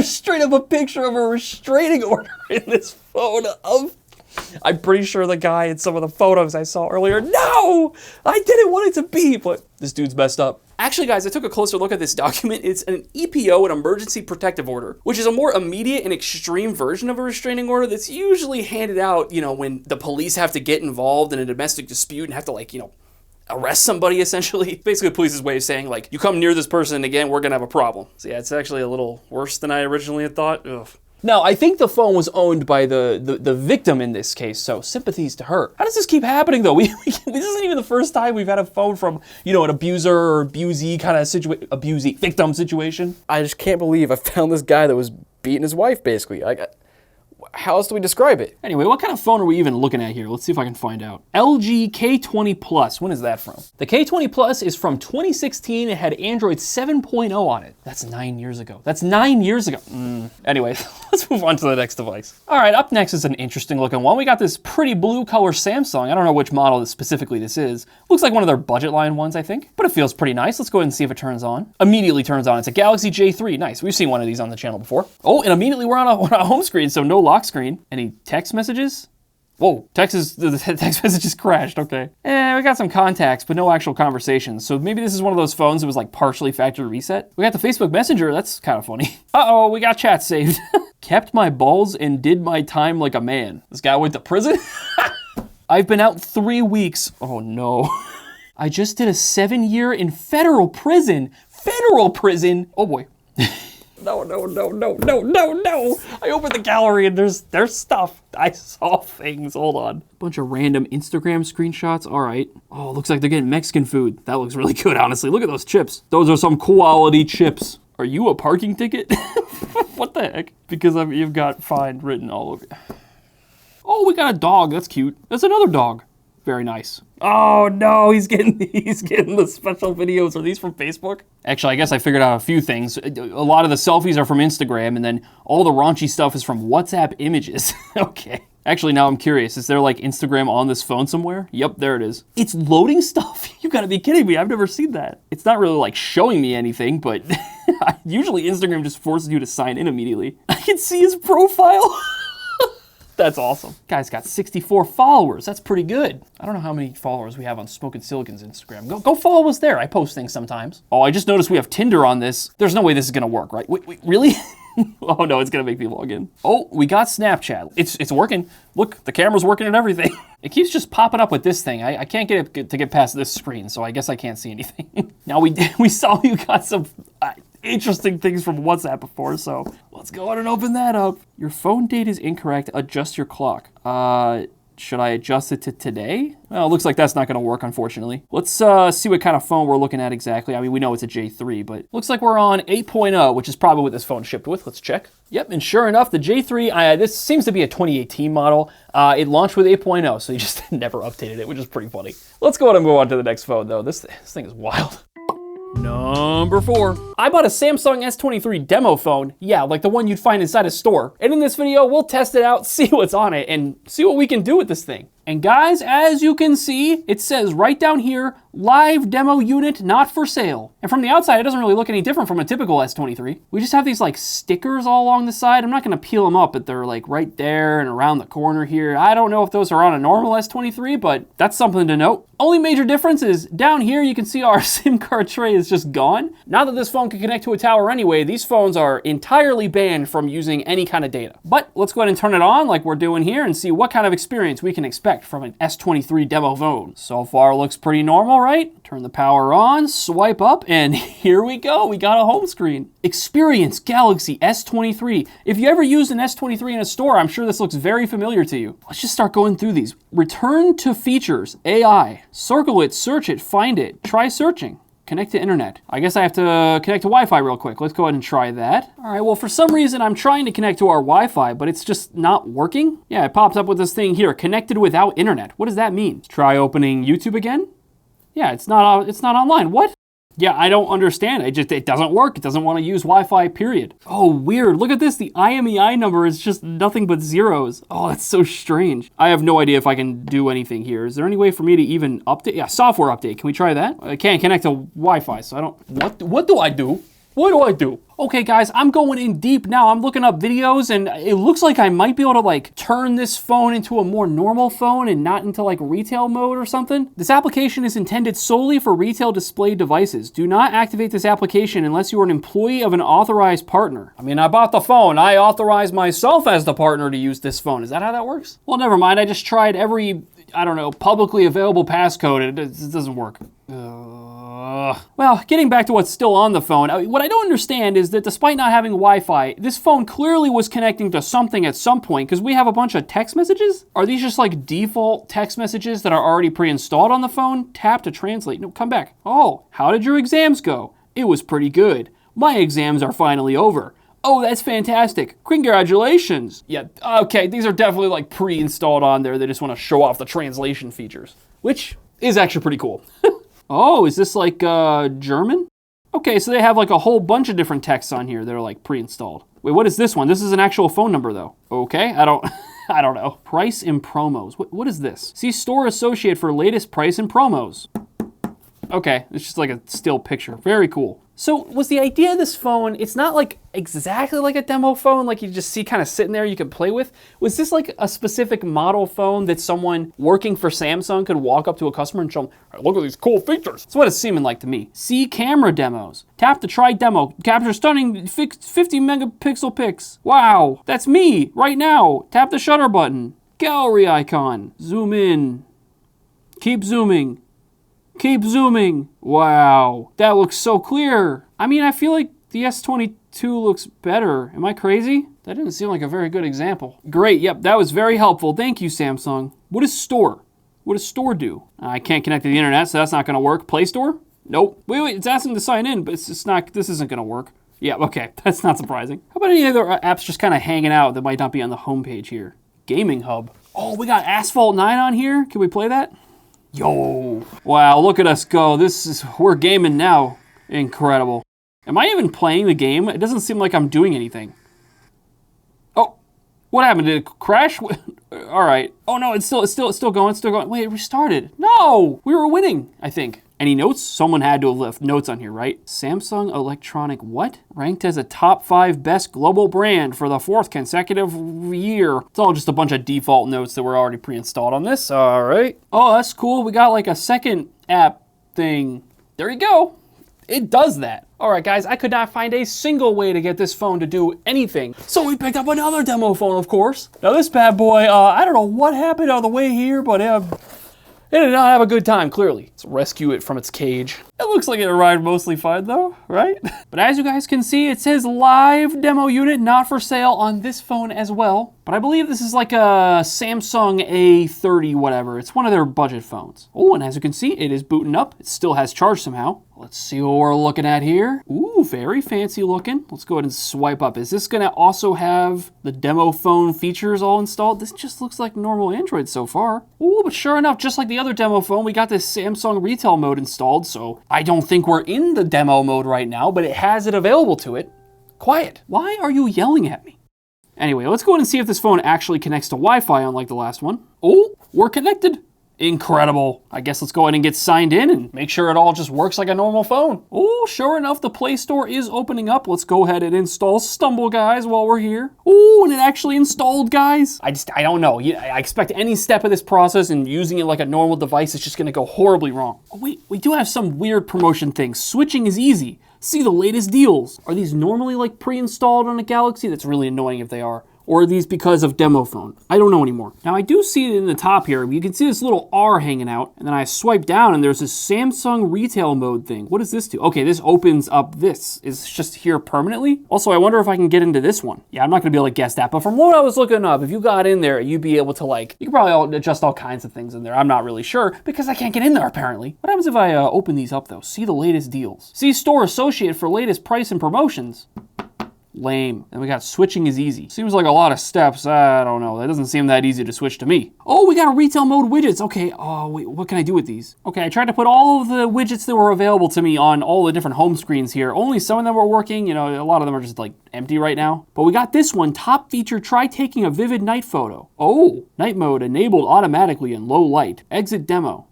straight up a picture of a restraining order in this photo of. I'm pretty sure the guy in some of the photos I saw earlier. No! I didn't want it to be, but this dude's messed up. Actually, guys, I took a closer look at this document. It's an EPO, an emergency protective order, which is a more immediate and extreme version of a restraining order that's usually handed out, you know, when the police have to get involved in a domestic dispute and have to, like, you know, arrest somebody, essentially. Basically, the police's way of saying, like, you come near this person again, we're gonna have a problem. So yeah, it's actually a little worse than I originally had thought. Ugh. Now, I think the phone was owned by the victim in this case, so sympathies to her. How does this keep happening, though? This isn't even the first time we've had a phone from, you know, an abuser or abusee kind of victim situation. I just can't believe I found this guy that was beating his wife, basically. How else do we describe it? Anyway, what kind of phone are we even looking at here? Let's see if I can find out. LG K20 Plus. When is that from? The K20 Plus is from 2016. It had Android 7.0 on it. That's 9 years ago. That's 9 years ago. Anyway, let's move on to the next device. All right, up next is an interesting looking one. We got this pretty blue color Samsung. I don't know which model specifically this is. Looks like one of their budget line ones, I think, but it feels pretty nice. Let's go ahead and see if it turns on. Immediately turns on. It's a Galaxy J3. Nice. We've seen one of these on the channel before. Oh, and immediately we're on a home screen, so no lock screen. Any text messages? Whoa, the text messages crashed, okay. We got some contacts, but no actual conversations. So maybe this is one of those phones that was like partially factory reset. We got the Facebook Messenger, that's kind of funny. Uh-oh, we got chat saved. Kept my balls and did my time like a man. This guy went to prison? I've been out 3 weeks. Oh no. I just did a 7-year in federal prison. Federal prison? Oh boy. No. I opened the gallery and there's stuff. I saw things, hold on. Bunch of random Instagram screenshots, all right. Oh, looks like they're getting Mexican food. That looks really good, honestly. Look at those chips. Those are some quality chips. Are you a parking ticket? What the heck? Because you've got fine written all over. Oh, we got a dog, that's cute. That's another dog. Very nice. Oh no, he's getting the special videos. Are these from Facebook? Actually, I guess I figured out a few things. A lot of the selfies are from Instagram, and then all the raunchy stuff is from WhatsApp images. Okay. Actually, now I'm curious. Is there like Instagram on this phone somewhere? Yep, there it is. It's loading stuff? You gotta be kidding me. I've never seen that. It's not really like showing me anything, but usually Instagram just forces you to sign in immediately. I can see his profile. That's awesome. Guy's got 64 followers. That's pretty good. I don't know how many followers we have on Smokin Silicon's Instagram. Go follow us there. I post things sometimes. Oh, I just noticed we have Tinder on this. There's no way this is gonna work, right? Wait, really? Oh no, it's gonna make me log in. Oh, we got Snapchat. It's working. Look, the camera's working and everything. It keeps just popping up with this thing. I can't get it to get past this screen, so I guess I can't see anything. Now we saw you got some interesting things from WhatsApp before, so let's go on and open that up. Your phone date is incorrect. Adjust your clock. Should I adjust it to today? Well, it looks like that's not gonna work, unfortunately. Let's see what kind of phone we're looking at exactly. I mean, we know it's a J3, but looks like we're on 8.0, which is probably what this phone shipped with. Let's check. Yep, and sure enough, the J3, this seems to be a 2018 model. It launched with 8.0, so you just never updated it, which is pretty funny. Let's go ahead and move on to the next phone, though. This thing is wild. Number 4. I bought a Samsung S23 demo phone. Yeah, like the one you'd find inside a store. And in this video, we'll test it out, see what's on it, and see what we can do with this thing. And guys, as you can see, it says right down here, live demo unit not for sale. And from the outside, it doesn't really look any different from a typical S23. We just have these like stickers all along the side. I'm not gonna peel them up, but they're like right there and around the corner here. I don't know if those are on a normal S23, but that's something to note. Only major difference is down here, you can see our SIM card tray is just gone. Now that this phone can connect to a tower anyway, these phones are entirely banned from using any kind of data. But let's go ahead and turn it on like we're doing here and see what kind of experience we can expect from an S23 demo phone. So far looks pretty normal, right? Turn the power on, swipe up, and here we go. We got a home screen. Experience Galaxy S23. If you ever used an S23 in a store, I'm sure this looks very familiar to you. Let's just start going through these. Return to features, AI. Circle it, search it, find it. Try searching. Connect to internet. I guess I have to connect to Wi-Fi real quick. Let's go ahead and try that. All right, well, for some reason, I'm trying to connect to our Wi-Fi, but it's just not working. Yeah, it pops up with this thing here, connected without internet. What does that mean? Let's try opening YouTube again. Yeah, it's not online. What? Yeah, I don't understand. It doesn't work. It doesn't want to use Wi-Fi, period. Oh, weird. Look at this. The IMEI number is just nothing but zeros. Oh, that's so strange. I have no idea if I can do anything here. Is there any way for me to even update? Yeah, software update. Can we try that? I can't connect to Wi-Fi, so I don't... What do I do? What do I do? Okay, guys, I'm going in deep now. I'm looking up videos, and it looks like I might be able to, like, turn this phone into a more normal phone and not into, like, retail mode or something. This application is intended solely for retail display devices. Do not activate this application unless you are an employee of an authorized partner. I mean, I bought the phone. I authorized myself as the partner to use this phone. Is that how that works? Well, never mind. I just tried every, I don't know, publicly available passcode. It doesn't work. Well, getting back to what's still on the phone, what I don't understand is that despite not having Wi-Fi, this phone clearly was connecting to something at some point because we have a bunch of text messages. Are these just like default text messages that are already pre-installed on the phone? Tap to translate. No, come back. Oh, how did your exams go? It was pretty good. My exams are finally over. Oh, that's fantastic. Congratulations. Yeah, okay, these are definitely like pre-installed on there. They just want to show off the translation features, which is actually pretty cool. Oh, is this like German? Okay, so they have like a whole bunch of different texts on here that are like pre-installed. Wait, what is this one? This is an actual phone number though. Okay, I don't know. Price and promos. What is this? See store associate for latest price and promos. Okay, it's just like a still picture. Very cool. So was the idea of this phone, it's not like exactly like a demo phone, like you just see kind of sitting there you can play with. Was this like a specific model phone that someone working for Samsung could walk up to a customer and show them, hey, look at these cool features? That's what it's seeming like to me. See camera demos. Tap to try demo. Capture stunning 50 megapixel pics. Wow, that's me right now. Tap the shutter button. Gallery icon. Zoom in. Keep zooming. Keep zooming. Wow, that looks so clear. I mean, I feel like the S22 looks better. Am I crazy? That didn't seem like a very good example. Great, yep, that was very helpful. Thank you, Samsung. What is store? What does store do? I can't connect to the internet, so that's not gonna work. Play Store? Nope. Wait, it's asking to sign in, but it's just not, this isn't gonna work. Yeah, okay, that's not surprising. How about any other apps just kind of hanging out that might not be on the homepage here? Gaming Hub. Oh, we got Asphalt 9 on here. Can we play that? Yo, wow, look at us go. We're gaming now. Incredible. Am I even playing the game? It doesn't seem like I'm doing anything. Oh, what happened? Did it crash? All right. Oh no, it's still going. Wait, it restarted. No, we were winning, I think. Any notes? Someone had to have left notes on here, right? Samsung Electronic what? Ranked as a top 5 best global brand for the 4th consecutive year. It's all just a bunch of default notes that were already pre-installed on this. All right. Oh, that's cool. We got like a second app thing. There you go. It does that. All right, guys, I could not find a single way to get this phone to do anything. So we picked up another demo phone, of course. Now this bad boy, I don't know what happened on the way here, but it did not have a good time, clearly. Let's rescue it from its cage. It looks like it arrived mostly fine though, right? But as you guys can see, it says live demo unit not for sale on this phone as well. But I believe this is like a Samsung A30 whatever. It's one of their budget phones. Oh, and as you can see, it is booting up. It still has charge somehow. Let's see what we're looking at here. Ooh, very fancy looking. Let's go ahead and swipe up. Is this gonna also have the demo phone features all installed? This just looks like normal Android so far. Ooh, but sure enough, just like the other demo phone, we got this Samsung retail mode installed, so I don't think we're in the demo mode right now, but it has it available to it. Quiet. Why are you yelling at me? Anyway, let's go ahead and see if this phone actually connects to Wi-Fi unlike the last one. Oh, we're connected. Incredible. I guess let's go ahead and get signed in and make sure it all just works like a normal phone. Oh, sure enough, the Play Store is opening up. Let's go ahead and install Stumble, guys, while we're here. Oh, and it actually installed, guys. I don't know. I expect any step of this process and using it like a normal device is just gonna go horribly wrong. Oh, wait, we do have some weird promotion things. Switching is easy. See the latest deals. Are these normally like pre-installed on a Galaxy? That's really annoying if they are. Or are these because of demo phone? I don't know anymore. Now I do see it in the top here. You can see this little R hanging out, and then I swipe down and there's this Samsung retail mode thing. What does this do? Okay, this opens up this. Is this just here permanently? Also, I wonder if I can get into this one. Yeah, I'm not gonna be able to guess that, but from what I was looking up, if you got in there, you'd be able to you could probably adjust all kinds of things in there. I'm not really sure because I can't get in there apparently. What happens if I open these up though? See the latest deals. See store associate for latest price and promotions. Lame. And we got switching is easy. Seems like a lot of steps. I don't know. That doesn't seem that easy to switch to me. Oh, we got a retail mode widgets. Okay. Oh, wait, what can I do with these? Okay, I tried to put all of the widgets that were available to me on all the different home screens here. Only some of them were working. You know, a lot of them are just like empty right now. But we got this one. Top feature, try taking a vivid night photo. Oh, night mode enabled automatically in low light. Exit demo.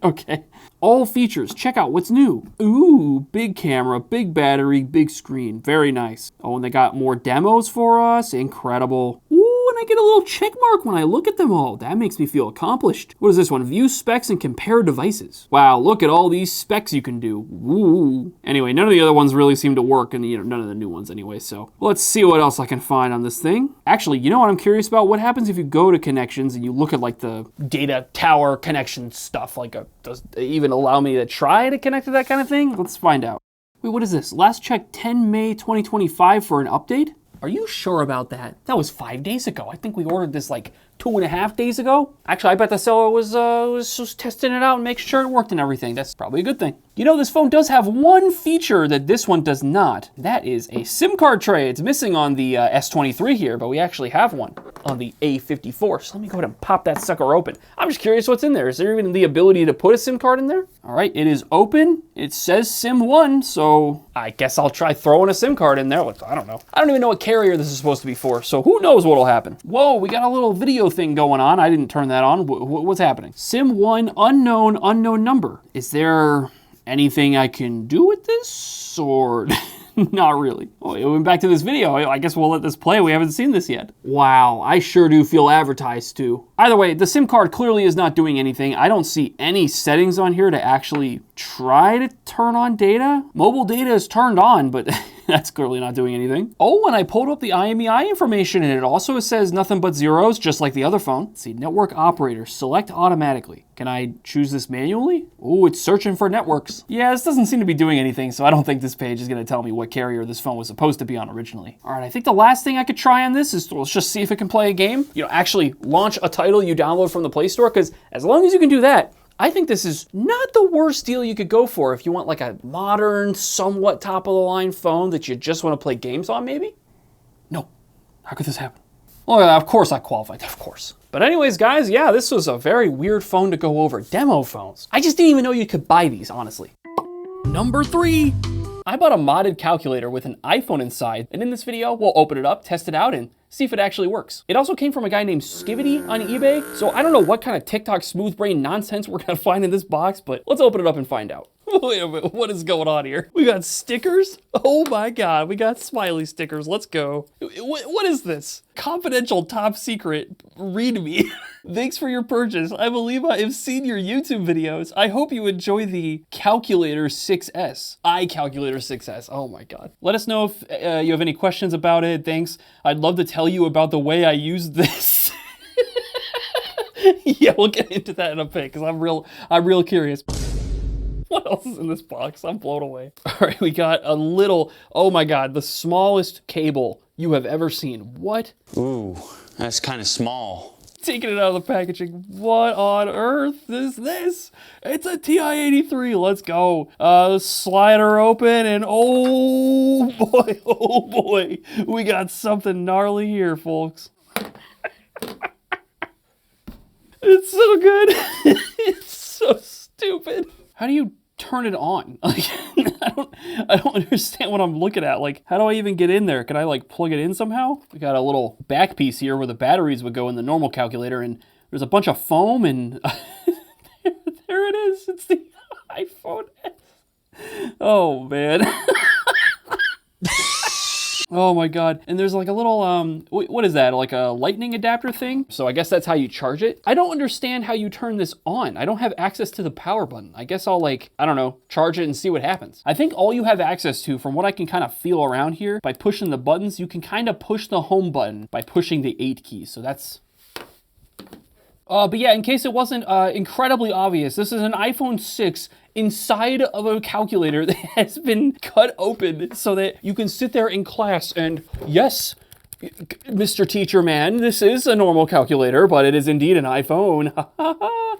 Okay. All features, check out what's new. Ooh, big camera, big battery, big screen. Very nice. Oh, and they got more demos for us. Incredible. Ooh, and I get a little check mark when I look at them all. That makes me feel accomplished. What is this one? View specs and compare devices. Wow, look at all these specs you can do. Ooh. Anyway, none of the other ones really seem to work, and none of the new ones anyway, so let's see what else I can find on this thing. Actually, you know what I'm curious about? What happens if you go to connections and you look at like the data tower connection stuff? Does it even allow me to try to connect to that kind of thing? Let's find out. Wait, what is this? Last check 10 May 2025 for an update? Are you sure about that? That was 5 days ago. I think we ordered this like 2.5 days ago. Actually, I bet the seller was just testing it out and making sure it worked and everything. That's probably a good thing. You know, this phone does have one feature that this one does not. That is a SIM card tray. It's missing on the S23 here, but we actually have one on the A54. So let me go ahead and pop that sucker open. I'm just curious what's in there. Is there even the ability to put a SIM card in there? All right, it is open. It says SIM1, so I guess I'll try throwing a SIM card in there. I don't know. I don't even know what carrier this is supposed to be for, so who knows what'll happen. Whoa, we got a little video thing going on. I didn't turn that on. What's happening? SIM1 unknown number. Is there anything I can do with this, or not really? Oh, it went back to this video. I guess we'll let this play. We haven't seen this yet. Wow, I sure do feel advertised to. Either way, the SIM card clearly is not doing anything. I don't see any settings on here to actually try to turn on data. Mobile data is turned on, but that's clearly not doing anything. Oh, and I pulled up the IMEI information, and it also says nothing but zeros, just like the other phone. Let's see, network operator, select automatically. Can I choose this manually? Oh, it's searching for networks. Yeah, this doesn't seem to be doing anything, so I don't think this page is gonna tell me what carrier this phone was supposed to be on originally. All right, I think the last thing I could try on this is, let's just see if it can play a game. You know, actually launch a title you download from the Play Store, because as long as you can do that, I think this is not the worst deal you could go for if you want like a modern, somewhat top-of-the-line phone that you just want to play games on, maybe? No. How could this happen? Well, of course I qualified, of course. But anyways, guys, yeah, this was a very weird phone to go over. Demo phones. I just didn't even know you could buy these, honestly. Number 3. I bought a modded calculator with an iPhone inside, and in this video, we'll open it up, test it out, and see if it actually works. It also came from a guy named Skivity on eBay, so I don't know what kind of TikTok smooth brain nonsense we're gonna find in this box, but let's open it up and find out. Wait a minute, what is going on here? We got stickers? Oh my God, we got smiley stickers, let's go. What is this? Confidential top secret, read me. Thanks for your purchase. I believe I have seen your YouTube videos. I hope you enjoy the Calculator 6S. iCalculator 6S, oh my God. Let us know if you have any questions about it, thanks. I'd love to tell you about the way I use this. Yeah, we'll get into that in a bit, because I'm real curious. What else is in this box? I'm blown away. All right, we got a little, oh my God, the smallest cable you have ever seen. What? Ooh, that's kind of small. Taking it out of the packaging. What on earth is this? It's a TI-83, let's go. Slider open and oh boy, we got something gnarly here, folks. It's so good. It's so stupid. How do you turn it on? Like, I don't understand what I'm looking at. Like, how do I even get in there? Can I like plug it in somehow? We got a little back piece here where the batteries would go in the normal calculator, and there's a bunch of foam, and there it is. It's the iPhone S. Oh man. Oh my God. And there's like a little, what is that? Like a lightning adapter thing? So I guess that's how you charge it. I don't understand how you turn this on. I don't have access to the power button. I guess I'll like, I don't know, charge it and see what happens. I think all you have access to, from what I can kind of feel around here, by pushing the buttons, you can kind of push the home button by pushing the 8 keys. So that's... but yeah, in case it wasn't incredibly obvious, this is an iPhone 6 inside of a calculator that has been cut open so that you can sit there in class and, yes, Mr. Teacher Man, this is a normal calculator, but it is indeed an iPhone.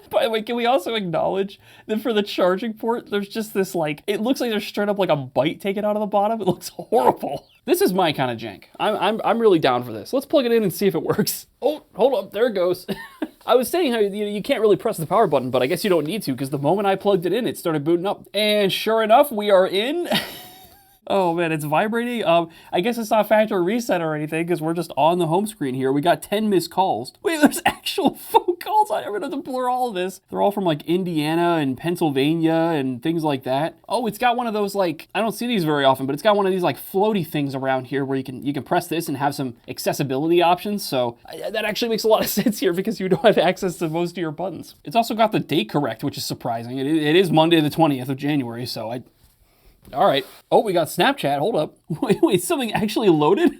By the way, can we also acknowledge that for the charging port, there's just this like, it looks like there's straight up like a bite taken out of the bottom. It looks horrible. This is my kind of jank. I'm really down for this. Let's plug it in and see if it works. Oh, hold up, there it goes. I was saying how you can't really press the power button, but I guess you don't need to, because the moment I plugged it in, it started booting up. And sure enough, we are in. Oh man, it's vibrating. I guess it's not factory reset or anything, because we're just on the home screen here. We got 10 missed calls. Wait, there's actual phone calls? I'm gonna have to blur all of this. They're all from like Indiana and Pennsylvania and things like that. Oh, it's got one of those like, I don't see these very often, but it's got one of these like floaty things around here where you can press this and have some accessibility options. So that actually makes a lot of sense here, because you don't have access to most of your buttons. It's also got the date correct, which is surprising. It is Monday the 20th of January, so all right. Oh, we got Snapchat. Hold up. Wait, something actually loaded?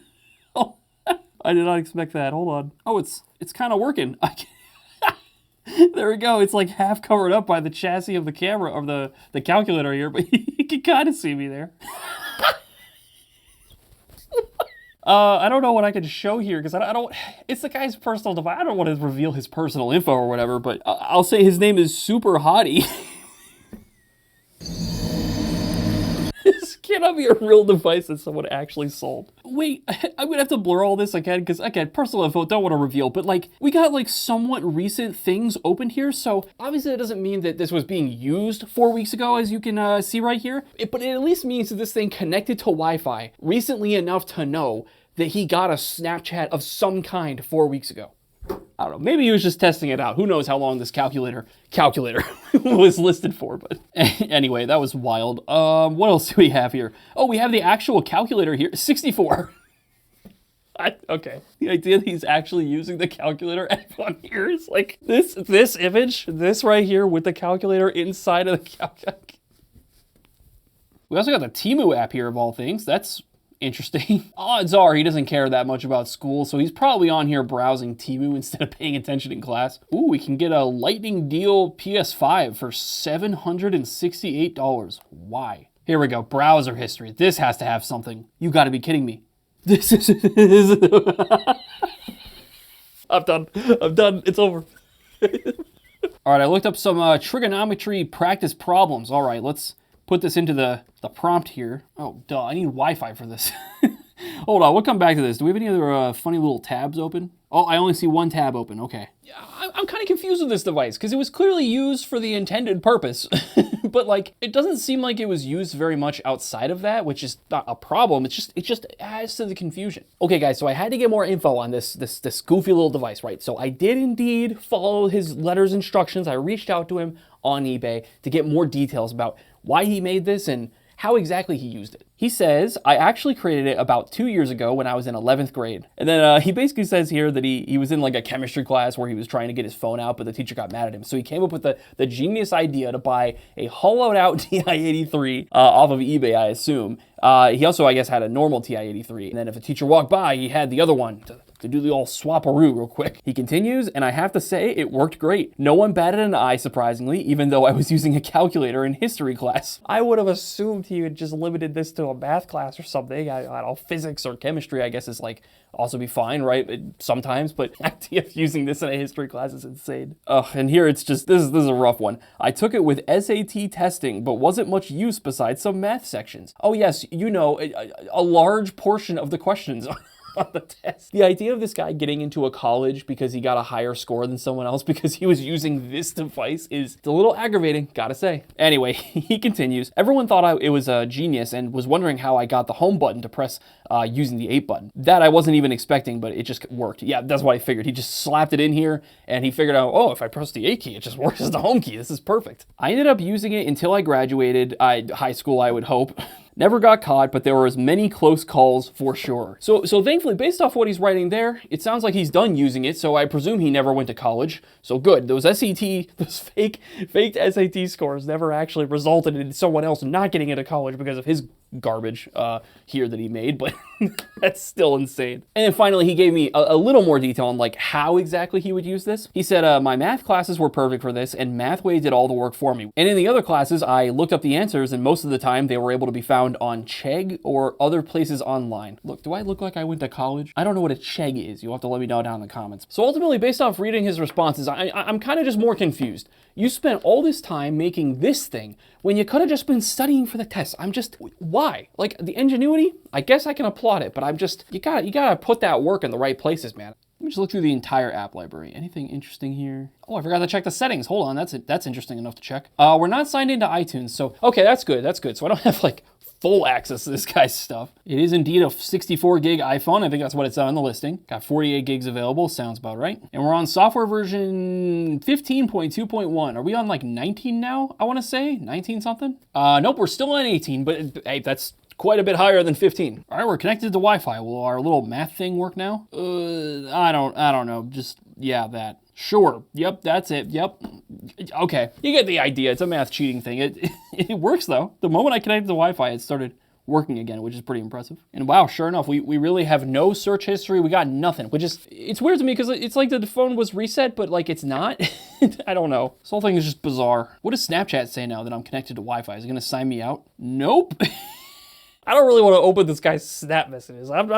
Oh, I did not expect that. Hold on. Oh, it's kind of working. There we go. It's like half covered up by the chassis of the camera, or the calculator here, but you can kind of see me there. I don't know what I can show here because I don't, it's the guy's personal device. I don't want to reveal his personal info or whatever, but I'll say his name is Super Hottie. This cannot be a real device that someone actually sold. Wait, I'm gonna have to blur all this again because, again, personal info, don't want to reveal, but like, we got like somewhat recent things open here, so obviously that doesn't mean that this was being used 4 weeks ago, as you can see right here, but it at least means that this thing connected to Wi-Fi recently enough to know that he got a Snapchat of some kind 4 weeks ago. I don't know, maybe he was just testing it out. Who knows how long this calculator was listed for, but anyway, that was wild. What else do we have here? Oh, we have the actual calculator here, 64. Okay, the idea that he's actually using the calculator on here is like this image, this right here with the calculator inside of the calculator. We also got the Temu app here of all things. That's interesting. Odds are he doesn't care that much about school, so he's probably on here browsing Temu instead of paying attention in class. Ooh, we can get a lightning deal PS5 for $768. Why? Here we go, browser history. This has to have something. You gotta be kidding me. This is... I'm done, it's over. All right, I looked up some trigonometry practice problems. All right, let's put this into the prompt here. Oh, duh, I need Wi-Fi for this. Hold on, we'll come back to this. Do we have any other funny little tabs open? Oh, I only see one tab open, okay. Yeah, I'm kind of confused with this device because it was clearly used for the intended purpose, but like, it doesn't seem like it was used very much outside of that, which is not a problem. It just adds to the confusion. Okay guys, so I had to get more info on this goofy little device, right? So I did indeed follow his letter's instructions. I reached out to him on eBay to get more details about why he made this and how exactly he used it. He says, I actually created it about 2 years ago when I was in 11th grade. And then he basically says here that he was in like a chemistry class where he was trying to get his phone out, but the teacher got mad at him. So he came up with the genius idea to buy a hollowed out TI-83 off of eBay, I assume. He also, I guess, had a normal TI-83. And then if a teacher walked by, he had the other one to do the old swap-a-roo real quick. He continues, and I have to say, it worked great. No one batted an eye, surprisingly, even though I was using a calculator in history class. I would have assumed he had just limited this to a math class or something. I don't know, physics or chemistry, I guess, is like, also be fine, right? Sometimes, but the idea of using this in a history class is insane. Ugh, and here it's just, this is a rough one. I took it with SAT testing, but wasn't much use besides some math sections. Oh yes, you know, a large portion of the questions on the test. The idea of this guy getting into a college because he got a higher score than someone else because he was using this device is a little aggravating, gotta say. Anyway, he continues. Everyone thought it was a genius and was wondering how I got the home button to press using the 8 button. That I wasn't even expecting, but it just worked. Yeah, that's what I figured. He just slapped it in here and he figured out, oh, if I press the 8 key, it just works as the home key. This is perfect. I ended up using it until I graduated high school, I would hope. Never got caught, but there were as many close calls for sure. So thankfully, based off what he's writing there, it sounds like he's done using it, so I presume he never went to college. So good, those faked SAT scores never actually resulted in someone else not getting into college because of his garbage here that he made, but that's still insane. And then finally, he gave me a little more detail on like how exactly he would use this. He said, my math classes were perfect for this, and Mathway did all the work for me. And in the other classes, I looked up the answers, and most of the time, they were able to be found on Chegg or other places online. Look, do I look like I went to college? I don't know what a Chegg is. You'll have to let me know down in the comments. So ultimately, based off reading his responses, I'm kind of just more confused. You spent all this time making this thing when you could have just been studying for the test. Why? Like, the ingenuity, I guess I can applaud it, but you gotta put that work in the right places, man. Let me just look through the entire app library. Anything interesting here? Oh, I forgot to check the settings. Hold on, that's interesting enough to check. We're not signed into iTunes, so, okay, that's good. So I don't have, like, full access to this guy's stuff. It is indeed a 64 gig iPhone. I think that's what it's on the listing. Got 48 gigs available, sounds about right. And we're on software version 15.2.1. Are we on like 19 now, I wanna say? 19 something? Nope, we're still on 18, but hey, that's quite a bit higher than 15. All right, we're connected to Wi-Fi. Will our little math thing work now? I don't know, just, yeah, that. Sure, yep, that's it, yep. Okay, you get the idea, it's a math cheating thing. It works though. The moment I connected to Wi-Fi, it started working again, which is pretty impressive. And wow, sure enough, we really have no search history, we got nothing, which is, it's weird to me because it's like the phone was reset, but like it's not. I don't know. This whole thing is just bizarre. What does Snapchat say now that I'm connected to Wi-Fi? Is it gonna sign me out? Nope. I don't really want to open this guy's Snap messages. I'm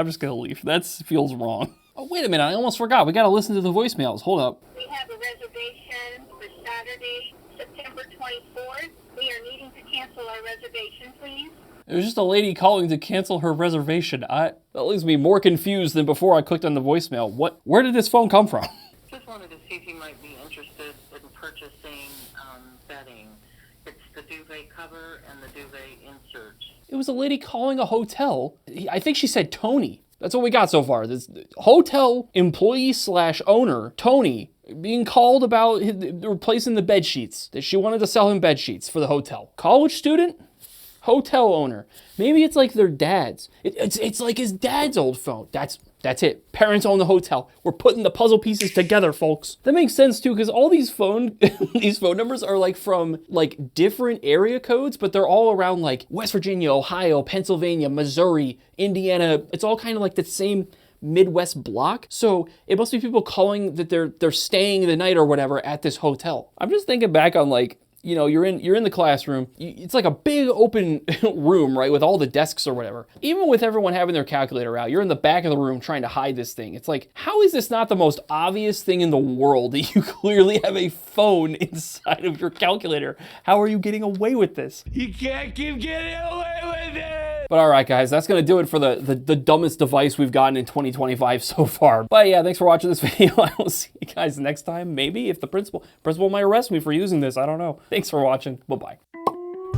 just gonna leave. That feels wrong. Oh, wait a minute, I almost forgot. We gotta listen to the voicemails. Hold up. We have a reservation for Saturday, September 24th. We are needing to cancel our reservation, please. It was just a lady calling to cancel her reservation. That leaves me more confused than before I clicked on the voicemail. Where did this phone come from? Just wanted to see if you might be interested in purchasing bedding. It's the duvet cover and the duvet insert. It was a lady calling a hotel. I think she said Tony. That's what we got so far. This hotel employee / owner, Tony, being called about replacing the bed sheets. That she wanted to sell him bed sheets for the hotel. College student? Hotel owner. Maybe it's like their dad's. It's like his dad's old phone. That's it. Parents own the hotel. We're putting the puzzle pieces together, folks. That makes sense too, because all these phone numbers are like from like different area codes, but they're all around like West Virginia, Ohio, Pennsylvania, Missouri, Indiana. It's all kind of like the same Midwest block. So it must be people calling that they're staying the night or whatever at this hotel. I'm just thinking back on like, you know, you're in the classroom. It's like a big open room, right, with all the desks or whatever. Even with everyone having their calculator out, you're in the back of the room trying to hide this thing. It's like, how is this not the most obvious thing in the world that you clearly have a phone inside of your calculator? How are you getting away with this? You can't keep getting away with it! But all right, guys, that's gonna do it for the dumbest device we've gotten in 2025 so far. But yeah, thanks for watching this video. I will see you guys next time. Maybe if the principal might arrest me for using this. I don't know. Thanks for watching. Bye-bye.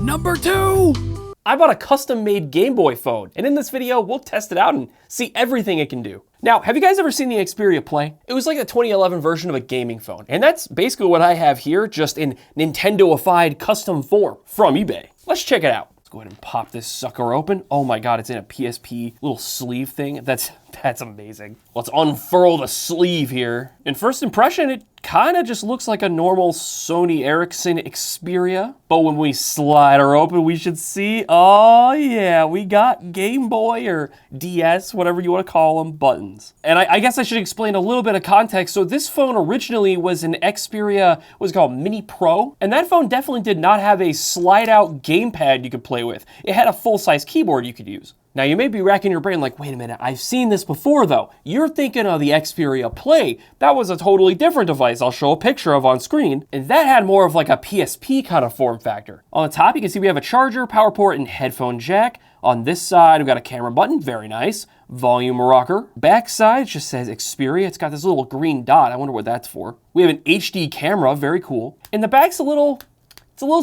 Number 2! I bought a custom-made Game Boy phone, and in this video, we'll test it out and see everything it can do. Now, have you guys ever seen the Xperia Play? It was like the 2011 version of a gaming phone, and that's basically what I have here, just in Nintendo-ified custom form from eBay. Let's check it out. Let's go ahead and pop this sucker open. Oh my God, it's in a PSP little sleeve thing. That's amazing. Let's unfurl the sleeve here. And first impression, it kind of just looks like a normal Sony Ericsson Xperia. But when we slide her open, we should see, oh yeah, we got Game Boy or DS, whatever you want to call them, buttons. And I guess I should explain a little bit of context. So this phone originally was an Xperia, what's called Mini Pro. And that phone definitely did not have a slide out gamepad you could play with. It had a full-size keyboard you could use. Now you may be racking your brain like, wait a minute, I've seen this before though. You're thinking of the Xperia Play. That was a totally different device I'll show a picture of on screen. And that had more of like a PSP kind of form factor. On the top you can see we have a charger, power port, and headphone jack. On this side we've got a camera button, very nice. Volume rocker. Back side just says Xperia. It's got this little green dot. I wonder what that's for. We have an HD camera, very cool. And the back's a little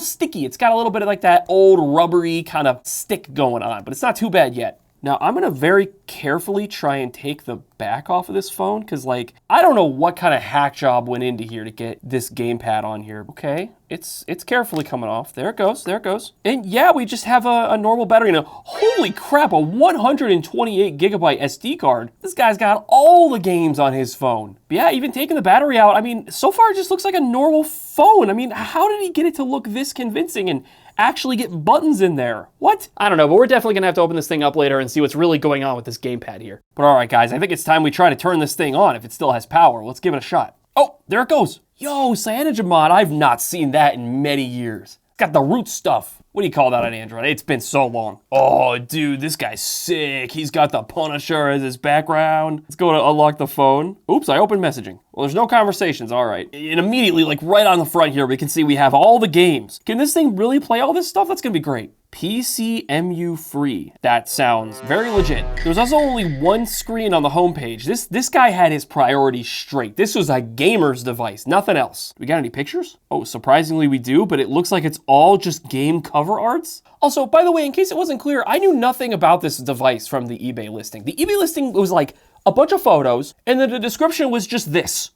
sticky. It's got a little bit of like that old rubbery kind of stick going on, but it's not too bad yet. Now I'm gonna very carefully try and take the back off of this phone because like, I don't know what kind of hack job went into here to get this gamepad on here. Okay, it's carefully coming off. There it goes, there it goes. And yeah, we just have a normal battery now. Holy crap, a 128 gigabyte SD card. This guy's got all the games on his phone. But yeah, even taking the battery out, I mean, so far it just looks like a normal phone. I mean, how did he get it to look this convincing and actually get buttons in there? What? I don't know, but we're definitely gonna have to open this thing up later and see what's really going on with this gamepad here. But all right, guys, I think it's time we try to turn this thing on if it still has power. Let's give it a shot. Oh, there it goes. Yo, CyanogenMod, I've not seen that in many years. It's got the root stuff. What do you call that on Android? It's been so long. Oh, dude, this guy's sick. He's got the Punisher as his background. Let's go to unlock the phone. Oops, I opened messaging. Well, there's no conversations, all right. And immediately, like right on the front here, we can see we have all the games. Can this thing really play all this stuff? That's gonna be great. PCMU free. That sounds very legit. There's also only one screen on the homepage. This guy had his priorities straight. This was a gamer's device, nothing else. We got any pictures? Oh, surprisingly we do, but it looks like it's all just game cover arts. Also, by the way, in case it wasn't clear, I knew nothing about this device from the eBay listing. The eBay listing was like a bunch of photos, and then the description was just this.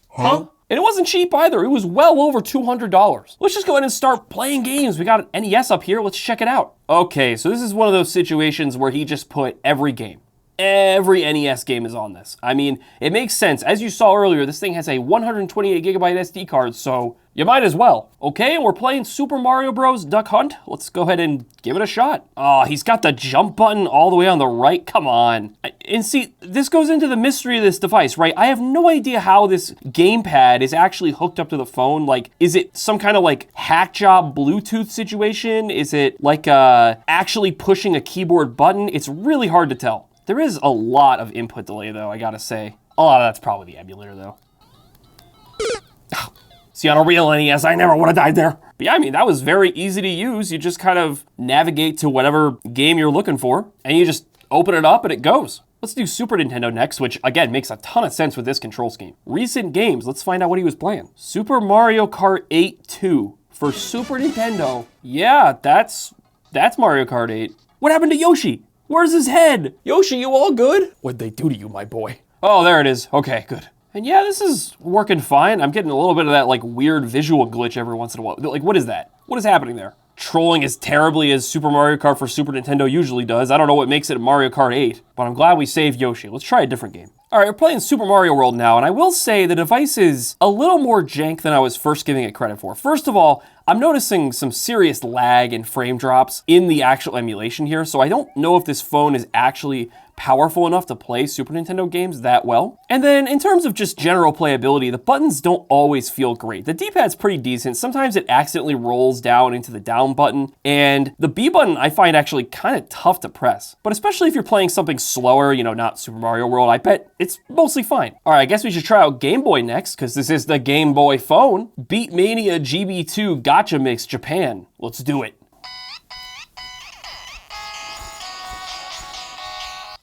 Huh? And it wasn't cheap either. It was well over $200. Let's just go ahead and start playing games. We got an NES up here. Let's check it out. Okay, so this is one of those situations where he just put every game. Every NES game is on this. I mean, it makes sense. As you saw earlier, this thing has a 128 gigabyte SD card, so You might as well. Okay, we're playing Super Mario Bros. Duck Hunt. Let's go ahead and give it a shot. Oh, he's got the jump button all the way on the right. Come on. And see, this goes into the mystery of this device, right? I have no idea how this gamepad is actually hooked up to the phone. Like, is it some kind of like hack job Bluetooth situation? Is it like actually pushing a keyboard button? It's really hard to tell. There is a lot of input delay though, I gotta say. A lot of that's probably the emulator though. See, on a real NES, I never would have died there. But yeah, I mean, that was very easy to use. You just kind of navigate to whatever game you're looking for, and you just open it up and it goes. Let's do Super Nintendo next, which again makes a ton of sense with this control scheme. Recent games, let's find out what he was playing. Super Mario Kart 8 2 for Super Nintendo. Yeah, that's Mario Kart 8. What happened to Yoshi? Where's his head? Yoshi, you all good? What'd they do to you, my boy? Oh, there it is. Okay, good. And yeah, this is working fine. I'm getting a little bit of that like weird visual glitch every once in a while. Like, what is that? What is happening there? Trolling as terribly as Super Mario Kart for Super Nintendo usually does. I don't know what makes it Mario Kart 8, but I'm glad we saved Yoshi. Let's try a different game. All right, we're playing Super Mario World now, and I will say the device is a little more jank than I was first giving it credit for. First of all, I'm noticing some serious lag and frame drops in the actual emulation here, so I don't know if this phone is actually powerful enough to play Super Nintendo games that well. And then in terms of just general playability, the buttons don't always feel great. The D-pad's pretty decent. Sometimes it accidentally rolls down into the down button, and the B button I find actually kind of tough to press. But especially if you're playing something slower, you know, not Super Mario World, I bet it's mostly fine. All right, I guess we should try out Game Boy next, because this is the Game Boy phone. Beatmania GB2 Gotcha Mix Japan. Let's do it.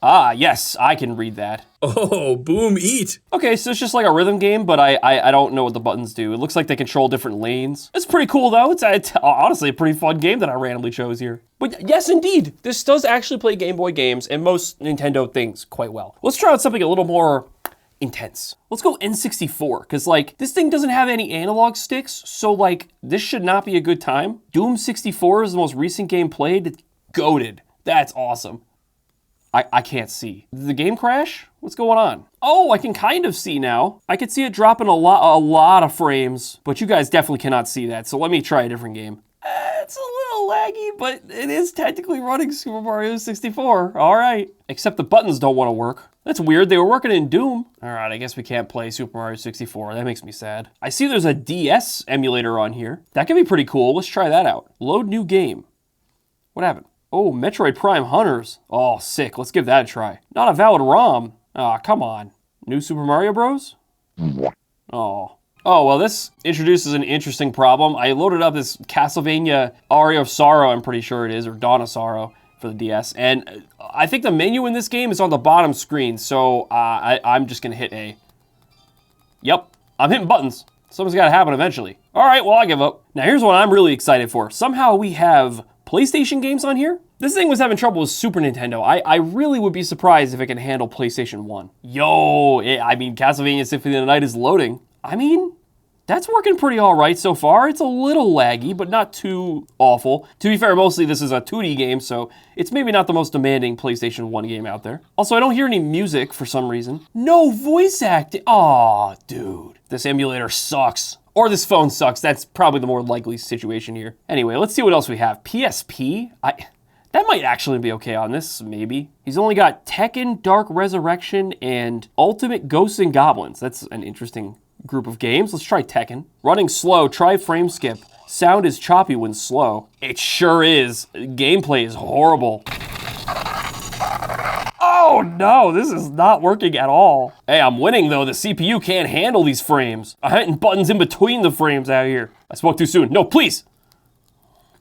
Ah, yes, I can read that. Oh, boom, eat. Okay, so it's just like a rhythm game, but I don't know what the buttons do. It looks like they control different lanes. It's pretty cool though. It's honestly a pretty fun game that I randomly chose here. But yes, indeed, this does actually play Game Boy games and most Nintendo things quite well. Let's try out something a little more intense. Let's go N64, because like this thing doesn't have any analog sticks, so like this should not be a good time. Doom 64 is the most recent game played. It's goated. That's awesome. I can't see. Did the game crash? What's going on? Oh, I can kind of see now. I could see it dropping a lot of frames, but you guys definitely cannot see that, so let me try a different game. It's a little laggy, but it is technically running Super Mario 64. All right. Except the buttons don't want to work. That's weird. They were working in Doom. All right, I guess we can't play Super Mario 64. That makes me sad. I see there's a DS emulator on here. That could be pretty cool. Let's try that out. Load new game. What happened? Oh, Metroid Prime Hunters. Oh, sick. Let's give that a try. Not a valid ROM. Aw, come on. New Super Mario Bros? Oh. Oh, well, this introduces an interesting problem. I loaded up this Castlevania Aria of Sorrow, I'm pretty sure it is, or Dawn of Sorrow for the DS. And I think the menu in this game is on the bottom screen, so I'm just gonna hit A. Yep, I'm hitting buttons. Something's gotta happen eventually. All right, well, I give up. Now, here's what I'm really excited for. Somehow we have PlayStation games on here? This thing was having trouble with Super Nintendo. I really would be surprised if it can handle PlayStation 1. Yo, I mean, Castlevania Symphony of the Night is loading. I mean, that's working pretty all right so far. It's a little laggy, but not too awful. To be fair, mostly this is a 2D game, so it's maybe not the most demanding PlayStation 1 game out there. Also, I don't hear any music for some reason. No voice acting. Aw, dude. This emulator sucks. Or this phone sucks. That's probably the more likely situation here. Anyway, let's see what else we have. PSP? That might actually be okay on this, maybe. He's only got Tekken, Dark Resurrection, and Ultimate Ghosts and Goblins. That's an interesting group of games. Let's try Tekken. Running slow, try frame skip. Sound is choppy when slow. It sure is. Gameplay is horrible. Oh no, this is not working at all. Hey, I'm winning though. The CPU can't handle these frames. I'm hitting buttons in between the frames out here. I spoke too soon. No, please.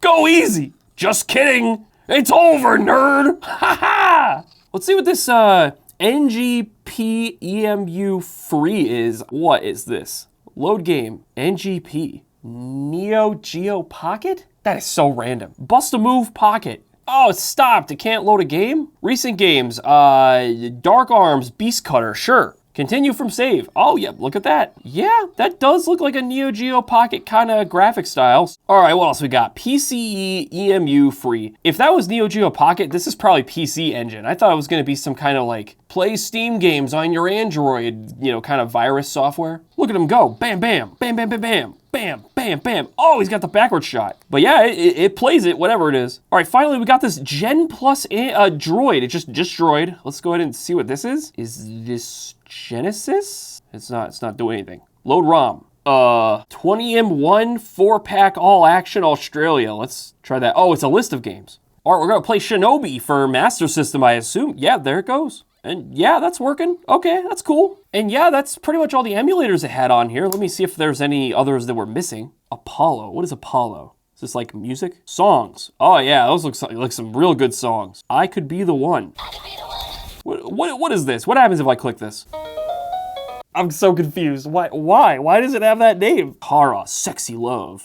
Go easy. Just kidding. It's over, nerd. Ha ha. Let's see what this NGP EMU free is. What is this? Load game. NGP. Neo Geo Pocket? That is so random. Bust a Move Pocket. Oh, it stopped. It can't load a game? Recent games. Dark Arms, Beast Cutter. Sure. Continue from save. Oh, yep, look at that. Yeah, that does look like a Neo Geo Pocket kind of graphic styles. All right, what else we got? PCE EMU free. If that was Neo Geo Pocket, this is probably PC Engine. I thought it was going to be some kind of like play Steam games on your Android, you know, kind of virus software. Look at them go. Bam, bam, bam, bam, bam, bam. bam, bam, bam. Oh, he's got the backward shot. But yeah, it plays it, whatever it is. All right, finally, we got this Gen Plus droid. It just droid. Let's go ahead and see what this is. Is this Genesis? It's not doing anything. Load ROM. 20M1 4-pack all action Australia. Let's try that. Oh, it's a list of games. All right, we're gonna play Shinobi for Master System, I assume. Yeah, there it goes. And yeah, that's working. Okay, that's cool. And yeah, that's pretty much all the emulators it had on here. Let me see if there's any others that were missing. Apollo, what is Apollo? Is this like music? Songs. Oh yeah, those look like some real good songs. I Could Be the One. What is this? What happens if I click this? I'm so confused. Why? Why does it have that name? Kara, Sexy Love.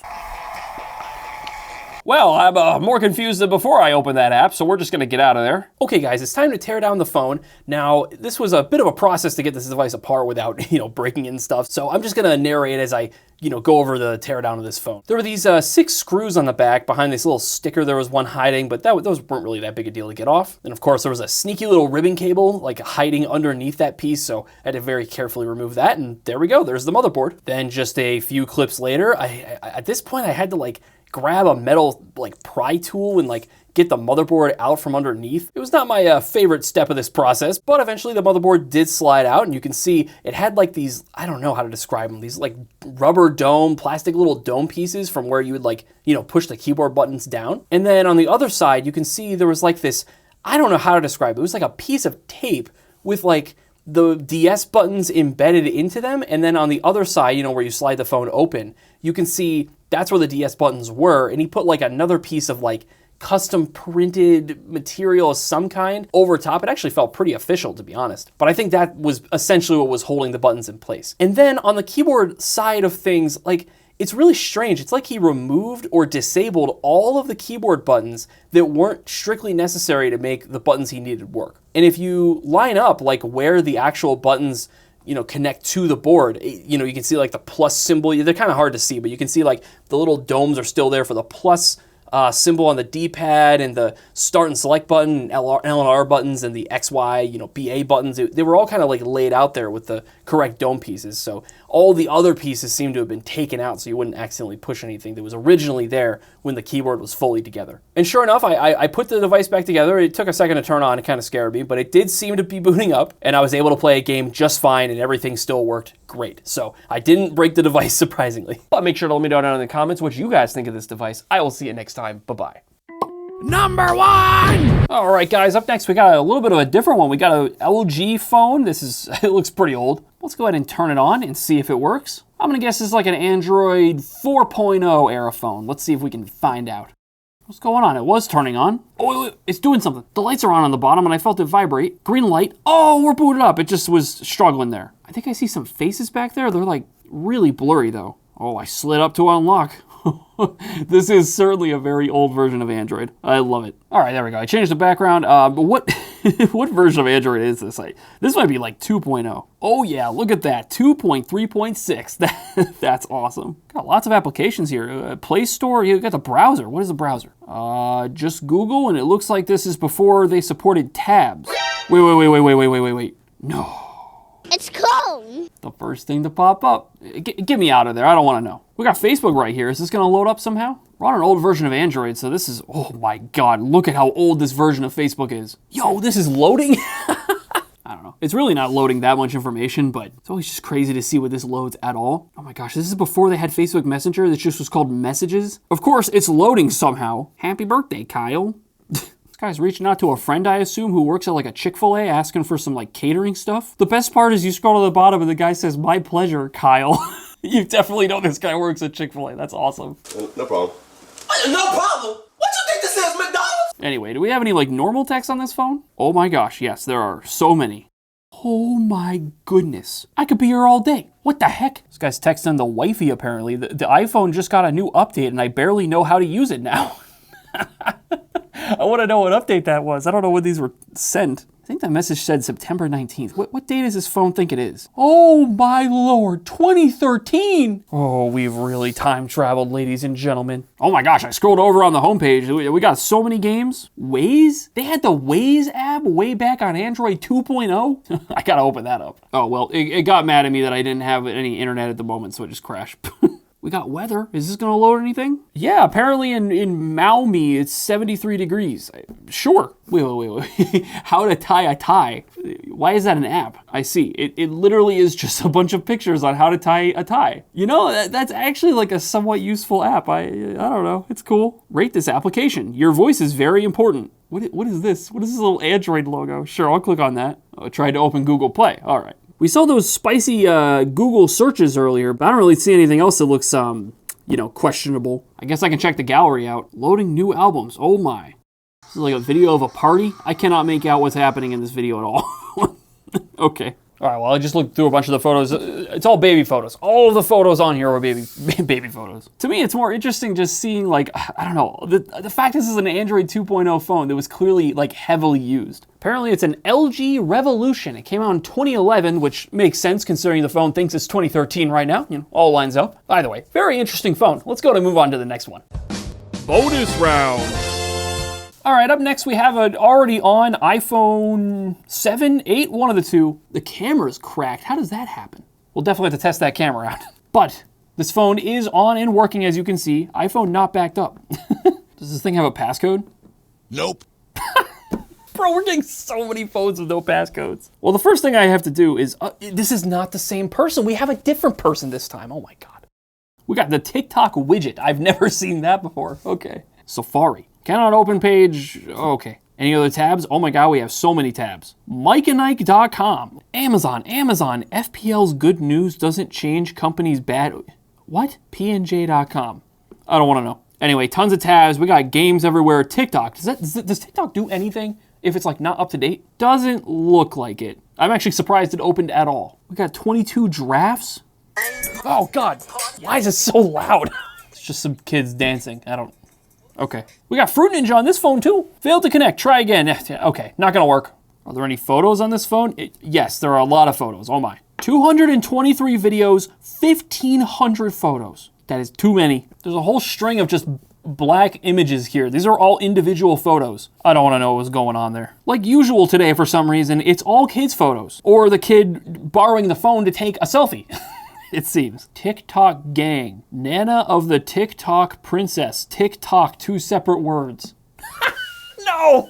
Well, I'm more confused than before I opened that app, so we're just gonna get out of there. Okay guys, it's time to tear down the phone. Now, this was a bit of a process to get this device apart without, breaking it and stuff. So I'm just gonna narrate as I, go over the tear down of this phone. There were these 6 screws on the back behind this little sticker. There was one hiding, but those weren't really that big a deal to get off. And of course, there was a sneaky little ribbon cable, like hiding underneath that piece. So I had to very carefully remove that. And there we go, there's the motherboard. Then just a few clips later, at this point I had to grab a metal pry tool and get the motherboard out from underneath. It was not my favorite step of this process, but eventually the motherboard did slide out, and you can see it had these, I don't know how to describe them, these rubber dome, plastic little dome pieces from where you would push the keyboard buttons down. And then on the other side, you can see there was this, I don't know how to describe it. It was like a piece of tape with the DS buttons embedded into them, and then on the other side, where you slide the phone open, you can see that's where the DS buttons were, and he put another piece of custom printed material of some kind over top. It actually felt pretty official, to be honest. But I think that was essentially what was holding the buttons in place. And then on the keyboard side of things, it's really strange. It's like he removed or disabled all of the keyboard buttons that weren't strictly necessary to make the buttons he needed work. And if you line up where the actual buttons connect to the board, you can see the plus symbol. They're kind of hard to see, but you can see the little domes are still there for the plus symbol on the D-pad, and the start and select button, and L and R buttons, and the X, Y, BA buttons. They were all kind of laid out there with the correct dome pieces. So all the other pieces seem to have been taken out so you wouldn't accidentally push anything that was originally there when the keyboard was fully together. And sure enough, I put the device back together. It took a second to turn on. It kind of scared me, but it did seem to be booting up, and I was able to play a game just fine, and everything still worked great. So I didn't break the device, surprisingly. But make sure to let me know down in the comments what you guys think of this device. I will see you next time. Bye-bye. Number 1! All right, guys, up next we got a little bit of a different one. We got a LG phone. It looks pretty old. Let's go ahead and turn it on and see if it works. I'm gonna guess this is an Android 4.0 era phone. Let's see if we can find out. What's going on? It was turning on. Oh, wait, it's doing something. The lights are on the bottom and I felt it vibrate. Green light. Oh, we're booted up. It just was struggling there. I think I see some faces back there. They're really blurry though. Oh, I slid up to unlock. This is certainly a very old version of Android. I love it. All right, there we go. I changed the background. But what what version of Android is this? This might be 2.0. Oh yeah, look at that. 2.3.6. That's awesome. Got lots of applications here. Play Store, you got the browser. What is the browser? Just Google, and it looks like this is before they supported tabs. Wait. No. It's cold. The first thing to pop up. Get me out of there. I don't want to know. We got Facebook right here. Is this going to load up somehow? We're on an old version of Android, so this is, oh my God, look at how old this version of Facebook is. Yo, this is loading? I don't know. It's really not loading that much information, but it's always just crazy to see what this loads at all. Oh my gosh, this is before they had Facebook Messenger. This just was called Messages. Of course, it's loading somehow. Happy birthday, Kyle. Guy's reaching out to a friend, I assume, who works at a Chick-fil-A, asking for some catering stuff. The best part is you scroll to the bottom and the guy says, "My pleasure, Kyle." You definitely know this guy works at Chick-fil-A. That's awesome. No problem. No problem? What you think this is, McDonald's? Anyway, do we have any normal text on this phone? Oh my gosh, yes, there are so many. Oh my goodness. I could be here all day. What the heck? This guy's texting the wifey, apparently. The iPhone just got a new update and I barely know how to use it now. I want to know what update that was. I don't know when these were sent. I think that message said September 19th. What date does this phone think it is? Oh my Lord, 2013. Oh, we've really time traveled, ladies and gentlemen. Oh my gosh, I scrolled over on the homepage. We got so many games. Waze? They had the Waze app way back on Android 2.0. I gotta open that up. Oh, well, it got mad at me that I didn't have any internet at the moment, so it just crashed. We got weather. Is this gonna load anything? Yeah, apparently in Maui it's 73 degrees. Sure. Wait. How to tie a tie. Why is that an app? I see. It literally is just a bunch of pictures on how to tie a tie. You know, that's actually like a somewhat useful app. I don't know. It's cool. Rate this application. Your voice is very important. What is this? What is this little Android logo? Sure, I'll click on that. I tried to open Google Play. All right. We saw those spicy Google searches earlier, but I don't really see anything else that looks, questionable. I guess I can check the gallery out. Loading new albums. Oh my. This is like a video of a party. I cannot make out what's happening in this video at all. Okay. All right, well, I just looked through a bunch of the photos. It's all baby photos. All of the photos on here are baby photos. To me, it's more interesting just seeing, like, I don't know, the fact this is an Android 2.0 phone that was clearly, like, heavily used. Apparently, it's an LG Revolution. It came out in 2011, which makes sense considering the phone thinks it's 2013 right now. You know, all lines up. By the way, very interesting phone. Let's go and move on to the next one. Bonus round. All right, up next we have an already on iPhone 7, 8, one of the two. The camera's cracked. How does that happen? We'll definitely have to test that camera out. But this phone is on and working, as you can see. iPhone not backed up. Does this thing have a passcode? Nope. Bro, we're getting so many phones with no passcodes. Well, the first thing I have to do is, this is not the same person. We have a different person this time. Oh my God. We got the TikTok widget. I've never seen that before. Okay. Safari. Cannot open page. Okay. Any other tabs? Oh my God, we have so many tabs. MikeandIke.com. Amazon. FPL's good news doesn't change company's bad. What? PNJ.com. I don't want to know. Anyway, tons of tabs. We got games everywhere. TikTok. Does TikTok do anything if it's like not up to date? Doesn't look like it. I'm actually surprised it opened at all. We got 22 drafts. Oh God. Why is it so loud? It's just some kids dancing. Okay. We got Fruit Ninja on this phone too. Failed to connect. Try again. Okay, not gonna work. Are there any photos on this phone? Yes, there are a lot of photos. Oh my. 223 videos, 1,500 photos. That is too many. There's a whole string of just black images here. These are all individual photos. I don't wanna know what's going on there. Like usual today, for some reason, it's all kids' photos. Or the kid borrowing the phone to take a selfie. It seems. TikTok gang. Nana of the TikTok princess. TikTok, 2 separate words. No!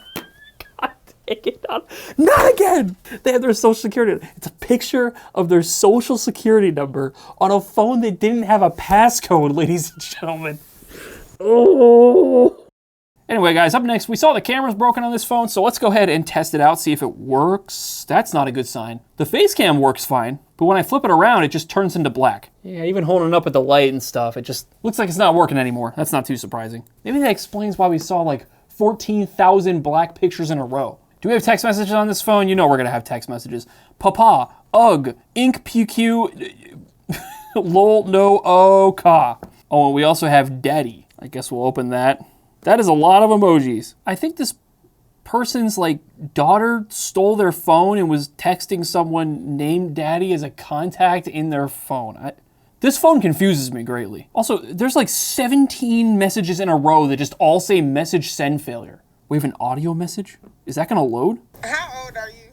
God, take it down. Not again! They have their social security. It's a picture of their social security number on a phone that didn't have a passcode, ladies and gentlemen. Oh. Anyway, guys, up next, we saw the camera's broken on this phone, so let's go ahead and test it out, see if it works. That's not a good sign. The face cam works fine, but when I flip it around, it just turns into black. Yeah, even holding it up at the light and stuff, it just looks like it's not working anymore. That's not too surprising. Maybe that explains why we saw like 14,000 black pictures in a row. Do we have text messages on this phone? You know we're gonna have text messages. Papa, ugh, ink, PQ, lol, no, oh, ka. Oh, and we also have daddy. I guess we'll open that. That is a lot of emojis. I think this person's like daughter stole their phone and was texting someone named Daddy as a contact in their phone. This phone confuses me greatly. Also, there's like 17 messages in a row that just all say message send failure. We have an audio message? Is that gonna load? How old are you?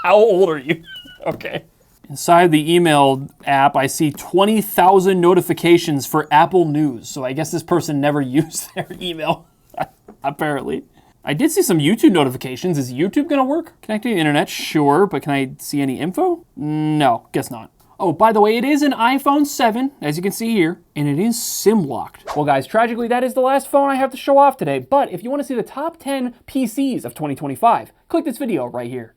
How old are you? Okay. Inside the email app, I see 20,000 notifications for Apple News. So I guess this person never used their email, apparently. I did see some YouTube notifications. Is YouTube gonna work? Connecting to the internet, sure, but can I see any info? No, guess not. Oh, by the way, it is an iPhone 7, as you can see here, and it is SIM locked. Well, guys, tragically, that is the last phone I have to show off today. But if you want to see the top 10 PCs of 2025, click this video right here.